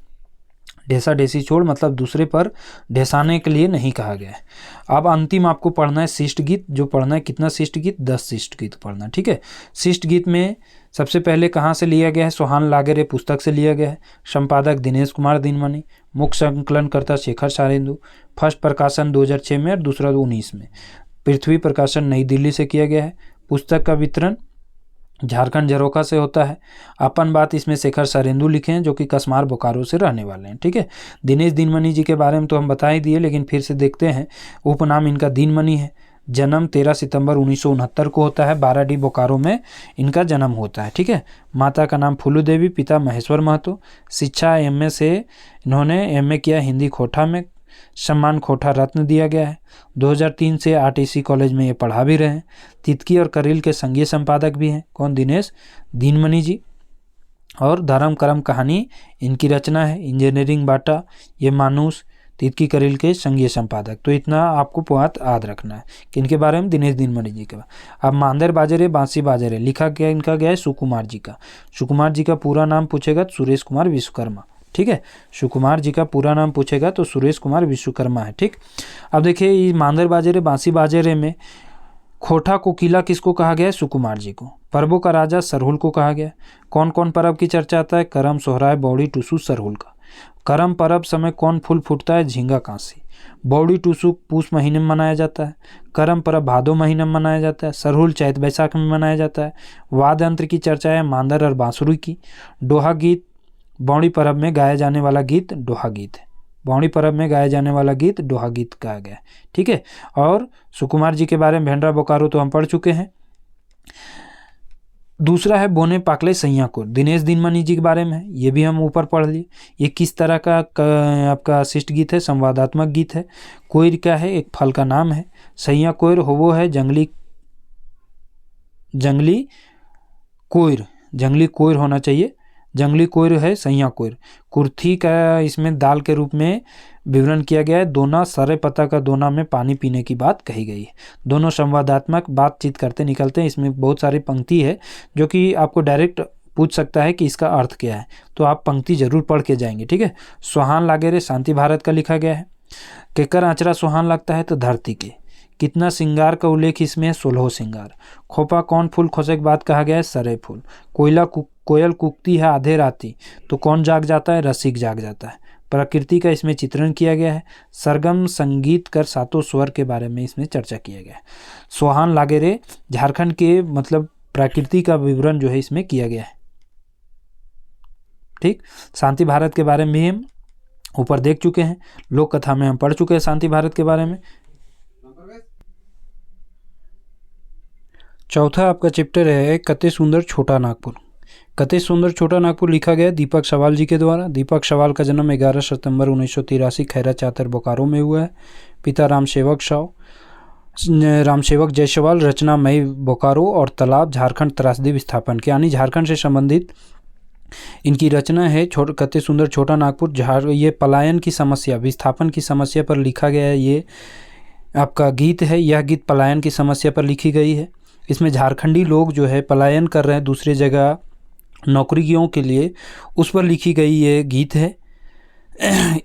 ढेसा ढेसी छोड़ मतलब दूसरे पर ढेसाने के लिए नहीं कहा गया है। अब अंतिम आपको पढ़ना है शिष्ट गीत। जो पढ़ना है कितना शिष्ट गीत? 10 शिष्ट गीत पढ़ना, ठीक है। शिष्ट गीत में सबसे पहले कहाँ से लिया गया है? सोहान लागेरे पुस्तक से लिया गया है। संपादक दिनेश कुमार दिनमणि, मुख्य संकलनकर्ता शेखर शारेंदु। फर्स्ट प्रकाशन 2006 में और दूसरा 2019 में। पृथ्वी प्रकाशन नई दिल्ली से किया गया है। पुस्तक का वितरण झारखंड झरोखा से होता है। अपन बात इसमें शेखर शारेंदु लिखे हैं, जो कि कसमार बोकारो से रहने वाले हैं, ठीक है। दिनेश दिनमणि जी के बारे में तो हम बता ही दिए, लेकिन फिर से देखते हैं। उपनाम इनका दिनमणि है। जन्म 13 सितंबर 1969 को होता है। बाराडी बोकारो में इनका जन्म होता है, ठीक है। माता का नाम फूलू देवी, पिता महेश्वर महतो। शिक्षा एमए से इन्होंने एमए किया हिंदी खोटा में, सम्मान खोटा रत्न दिया गया है। 2003 से आरटीसी कॉलेज में ये पढ़ा भी रहे हैं। तितकी और करील के संघीय संपादक भी हैं। कौन? दिनेश दिनमणि जी। और धर्म कर्म कहानी इनकी रचना है। इंजीनियरिंग बाटा, ये मानुस, तितकी करील के संघीय संपादक। तो इतना आपको बात याद रखना है कि इनके बारे में, दिनेश दिनमणि जी के बारे। अब मांदर बाजरे बांसी बाजरे लिखा गया इनका गया है सुकुमार जी का। सुकुमार जी का पूरा नाम पूछेगा तो सुरेश कुमार विश्वकर्मा, ठीक है। सुकुमार जी का पूरा नाम पूछेगा तो सुरेश कुमार विश्वकर्मा है, ठीक। अब देखिए ये मांदर बाजरे बांसी बाजरे में खोटा को किला किसको कहा गया है? सुकुमार जी को। पर्वों का राजा सरहुल को कहा गया है। कौन कौन पर्व की चर्चा आता है? करम, सोहराय, बौड़ी, टूसू, सरहुल का। करम पर्व समय कौन फूल फूटता है? झींगा, कांसी। बौड़ी टूसू पूस महीने में मनाया जाता है। करम पर्व भादो महीने में मनाया जाता है। सरहुल चैत बैसाख में मनाया जाता है। वाद्य यंत्र की चर्चा है मांदर और बांसुरी की। डोहा गीत बौड़ी पर्व में गाया जाने वाला गीत डोहा गीत है। बौड़ी पर्व में गाया जाने वाला गीत डोहा गीत कहा गया है, ठीक है। और सुकुमार जी के बारे में भेंडरा बोकारो तो हम पढ़ चुके हैं। दूसरा है बोने पाकले सैया को, दिनेश दिनमणि जी के बारे में है, ये भी हम ऊपर पढ़ लिए। ये किस तरह का आपका शिष्ट गीत है? संवादात्मक गीत है। कोयर क्या है? एक फल का नाम है। सैया कोयर हो वो है जंगली कोयर होना चाहिए। जंगली कोयर है सैया कोयर। कुर्थी का इसमें दाल के रूप में विवरण किया गया है। दोना सरे पत्ता का दोना में पानी पीने की बात कही गई है। दोनों संवादात्मक बातचीत करते निकलते हैं। इसमें बहुत सारी पंक्ति है जो कि आपको डायरेक्ट पूछ सकता है कि इसका अर्थ क्या है, तो आप पंक्ति जरूर पढ़ के जाएंगे, ठीक है। सुहान लागेरे शांति भारत का लिखा गया है। केकर आंचरा सुहान लगता है? तो धरती के। कितना श्रृंगार का उल्लेख इसमें है? 16 श्रृंगार। खोपा कौन फूल खोसे की बात कहा गया है? सरे फूल। कोयल कूकती है आधे राती, तो कौन जाग जाता है? रसिक जाग जाता है। प्रकृति का इसमें चित्रण किया गया है। सरगम संगीत कर सातों स्वर के बारे में इसमें चर्चा किया गया है। सोहान लागेरे झारखंड के मतलब प्रकृति का विवरण जो है इसमें किया गया है, ठीक। शांति भारत के बारे में हम ऊपर देख चुके हैं। लोक कथा में हम पढ़ चुके हैं शांति भारत के बारे में। चौथा आपका चैप्टर है कते सुंदर छोटा नागपुर। कते सुंदर छोटा नागपुर लिखा गया दीपक सवाल जी के द्वारा। दीपक सवाल का जन्म 11 सितंबर 1983 खैरा चातर बोकारो में हुआ है। पिता रामसेवक जायसवाल, रचना मई बोकारो और तालाब झारखंड त्रासदी विस्थापन के, यानी झारखंड से संबंधित इनकी रचना है कते सुंदर छोटा नागपुर ये पलायन की समस्या, विस्थापन की समस्या पर लिखा गया है। ये आपका गीत है, यह गीत पलायन की समस्या पर लिखी गई है। इसमें झारखंडी लोग जो है पलायन कर रहे हैं दूसरे जगह नौकरियों के लिए, उस पर लिखी गई ये गीत है।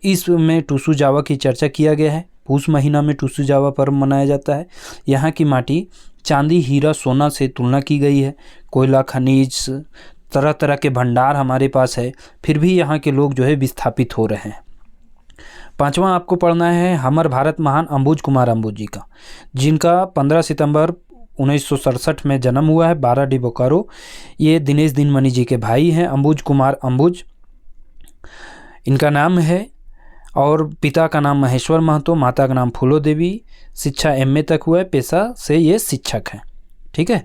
इसमें टूसू जावा की चर्चा किया गया है। पूस महीना में टूसू जावा पर्व मनाया जाता है। यहाँ की माटी चांदी, हीरा, सोना से तुलना की गई है। कोयला, खनिज, तरह तरह के भंडार हमारे पास है, फिर भी यहाँ के लोग जो है विस्थापित हो रहे हैं। पांचवा आपको पढ़ना है हमर भारत महान अंबुज कुमार अंबुज जी का, जिनका 15 सितंबर 1967 में जन्म हुआ है, बाराडी बोकारो। ये दिनेश दिनमणि जी के भाई हैं, अंबुज कुमार अंबुज इनका नाम है। और पिता का नाम महेश्वर महतो, माता का नाम फूलो देवी। शिक्षा MA तक हुआ है, पेशा से ये शिक्षक हैं। ठीक है,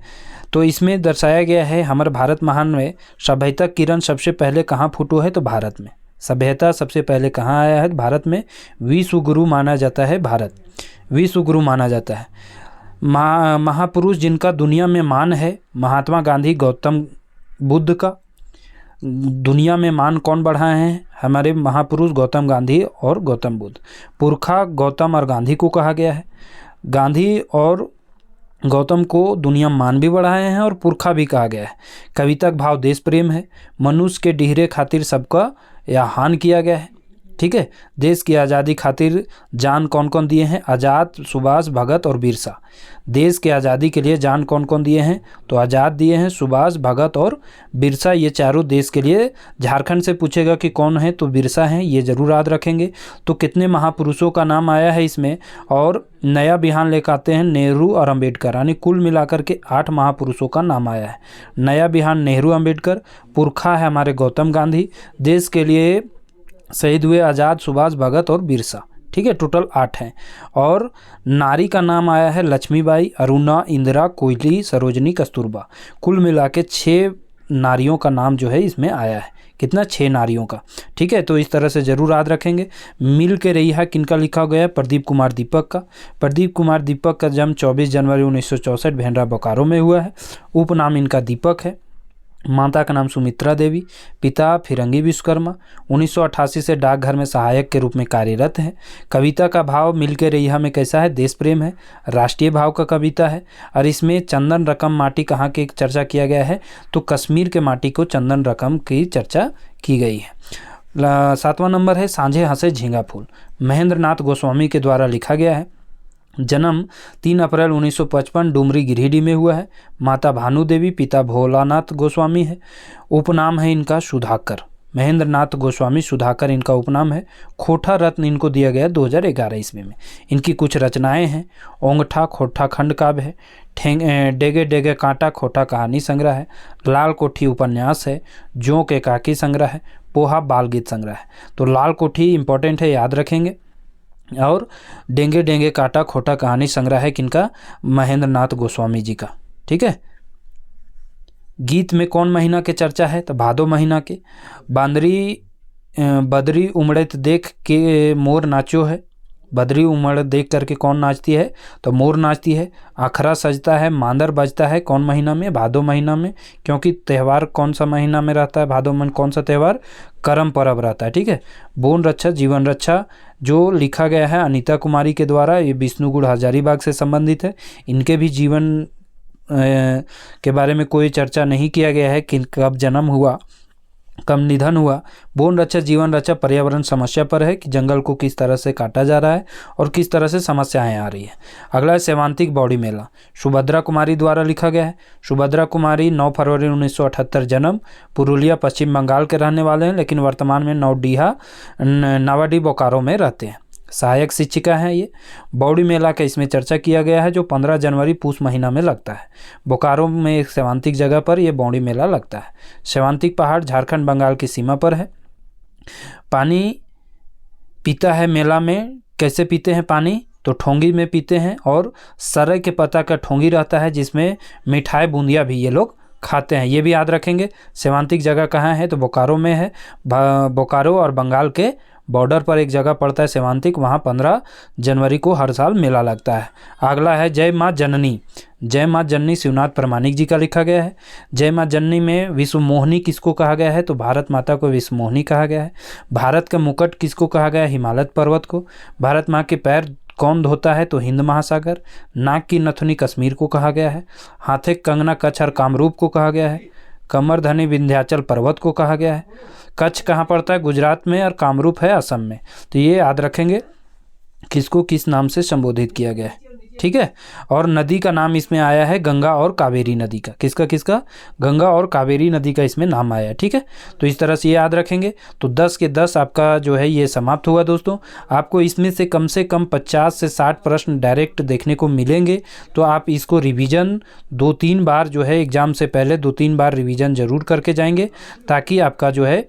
तो इसमें दर्शाया गया है हमारे भारत महान में सभ्यता किरण सबसे पहले कहाँ फूटो है, तो भारत में। सभ्यता सबसे पहले कहाँ आया है, भारत में। विश्व गुरु माना जाता है भारत, विश्व गुरु माना जाता है। महापुरुष जिनका दुनिया में मान है, महात्मा गांधी, गौतम बुद्ध का दुनिया में मान कौन बढ़ाए हैं, हमारे महापुरुष गौतम गांधी और गौतम बुद्ध। पुरखा गौतम और गांधी को कहा गया है। गांधी और गौतम को दुनिया मान भी बढ़ाए हैं और पुरखा भी कहा गया है। कविता का भाव देश प्रेम है। मनुष्य के डिहरे खातिर सबका आह्वान किया गया है। ठीक है, देश की आज़ादी खातिर जान कौन कौन दिए हैं, आज़ाद, सुभाष, भगत और बिरसा। देश के आज़ादी के लिए जान कौन कौन दिए हैं, तो आज़ाद दिए हैं, सुभाष, भगत और बिरसा। ये चारों देश के लिए। झारखंड से पूछेगा कि कौन है, तो बिरसा हैं, ये जरूर याद रखेंगे। तो कितने महापुरुषों का नाम आया है इसमें, और नया बिहान लेकर आते हैं नेहरू और अंबेडकर, यानी कुल मिलाकर के 8 महापुरुषों का नाम आया है। नया बिहान नेहरू, अंबेडकर। पुरखा है हमारे गौतम गांधी, देश के लिए शहीद हुए आज़ाद, सुभाष, भगत और बिरसा। ठीक है, टोटल 8 हैं। और नारी का नाम आया है लक्ष्मीबाई, अरुणा, इंदिरा, कोयली, सरोजनी, कस्तूरबा। कुल मिला के 6 नारियों का नाम जो है इसमें आया है। कितना, 6 नारियों का। ठीक है, तो इस तरह से जरूर याद रखेंगे। मिल के रही है किनका लिखा गया है, प्रदीप कुमार दीपक का। प्रदीप कुमार दीपक का जन्म 24 जनवरी 1964 भेंडरा बोकारो में हुआ है। उपनाम इनका दीपक है। माता का नाम सुमित्रा देवी, पिता फिरंगी विश्वकर्मा। 1988 से डाकघर में सहायक के रूप में कार्यरत हैं। कविता का भाव मिलके रैया में कैसा है, देश प्रेम है। राष्ट्रीय भाव का कविता है। और इसमें चंदन रकम माटी कहाँ की चर्चा किया गया है, तो कश्मीर के माटी को चंदन रकम की चर्चा की गई है। 7वां नंबर है सांझे हंसे झींगा फूल, महेंद्र नाथ गोस्वामी के द्वारा लिखा गया है। जन्म 3 अप्रैल 1955 डुमरी गिरिडीह में हुआ है। माता भानु देवी, पिता भोलानाथ गोस्वामी है। उपनाम है इनका सुधाकर, महेंद्र नाथ गोस्वामी सुधाकर इनका उपनाम है। खोटा रत्न इनको दिया गया 2011 ईस्वी में। इनकी कुछ रचनाएं हैं। ओंगठा खोटा खंड काव्य है। डेगे डेगे कांटा खोटा कहानी संग्रह है। लाल कोठी उपन्यास है। जो के काकी संग्रह है। पोहा बाल गीत संग्रह है। तो लाल कोठी इंपॉर्टेंट है, याद रखेंगे। और डेंगे डेंगे काटा खोटा कहानी संग्रह है किनका, महेंद्र नाथ गोस्वामी जी का। ठीक है, गीत में कौन महीना के चर्चा है, तो भादो महीना के। बदरी उमड़त देख के मोर नाचो है। बदरी उमड़ देख करके कौन नाचती है, तो मोर नाचती है। आखरा सजता है, मांदर बजता है, कौन महीना में, भादो महीना में। क्योंकि त्यौहार कौन सा महीना में रहता है, भादो में कौन सा त्यौहार, करम पर्व रहता है। ठीक है, बोन रक्षा जीवन रक्षा जो लिखा गया है अनीता कुमारी के द्वारा, ये विष्णुगुड़ हजारीबाग से संबंधित है। इनके भी जीवन के बारे में कोई चर्चा नहीं किया गया है कि कब जन्म हुआ, कब निधन हुआ। बोन रक्षा जीवन रक्षा पर्यावरण समस्या पर है कि जंगल को किस तरह से काटा जा रहा है और किस तरह से समस्याएं आ रही है। अगला है सेवांतिक बॉडी मेला, सुभद्रा कुमारी द्वारा लिखा गया है। सुभद्रा कुमारी 9 फरवरी 1978 जन्म, पुरुलिया पश्चिम बंगाल के रहने वाले हैं, लेकिन वर्तमान में नावाडी बोकारो में रहते हैं। सहायक शिक्षिका हैं ये। बॉडी मेला का इसमें चर्चा किया गया है, जो 15 जनवरी पूस महीना में लगता है। बोकारो में एक सेवांतिक जगह पर यह बॉडी मेला लगता है। सेवांतिक पहाड़ झारखंड बंगाल की सीमा पर है। पानी पीता है मेला में, कैसे पीते हैं पानी, तो ठोंगी में पीते हैं, और सरय के पत्ता का ठोंगी रहता है जिसमें मिठाई बूंदिया भी ये लोग खाते हैं, ये भी याद रखेंगे। सेवांतिक जगह कहाँ है, तो बोकारो में है। बोकारो और बंगाल के बॉर्डर पर एक जगह पड़ता है सेवांतिक, वहाँ 15 जनवरी को हर साल मेला लगता है। अगला है जय माँ जननी। जय माँ जननी शिवनाथ प्रामाणिक जी का लिखा गया है। जय माँ जननी में विश्व मोहिनी किसको कहा गया है, तो भारत माता को विश्व मोहिनी कहा गया है। भारत का मुकुट किसको कहा गया है, हिमालय पर्वत को। भारत माँ के पैर कौन धोता है, तो हिंद महासागर। नाक की नथुनी कश्मीर को कहा गया है। हाथे कंगना कच्छ और कामरूप को कहा गया है। कमरधनी विंध्याचल पर्वत को कहा गया है। कच्छ कहाँ पड़ता है, गुजरात में, और कामरूप है असम में। तो ये याद रखेंगे किसको किस नाम से संबोधित किया गया है, ठीक है। और नदी का नाम इसमें आया है गंगा और कावेरी नदी का। किसका किसका, गंगा और कावेरी नदी का इसमें नाम आया है, ठीक है। तो इस तरह से ये याद रखेंगे। तो 10 के 10 आपका जो है ये समाप्त हुआ दोस्तों। आपको इसमें से कम 50 से 60 प्रश्न डायरेक्ट देखने को मिलेंगे। तो आप इसको रिवीजन 2-3 बार जो है एग्ज़ाम से पहले 2-3 बार रिवीजन ज़रूर करके जाएंगे, ताकि आपका जो है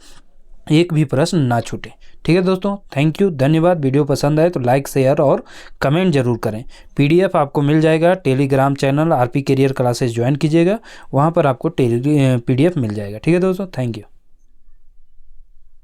एक भी प्रश्न ना छूटे, ठीक है दोस्तों। थैंक यू, धन्यवाद। वीडियो पसंद आए तो लाइक शेयर और कमेंट जरूर करें। PDF आपको मिल जाएगा Telegram channel RP career classes join कीजिएगा, वहाँ पर आपको PDF मिल जाएगा, ठीक है दोस्तों। Thank you.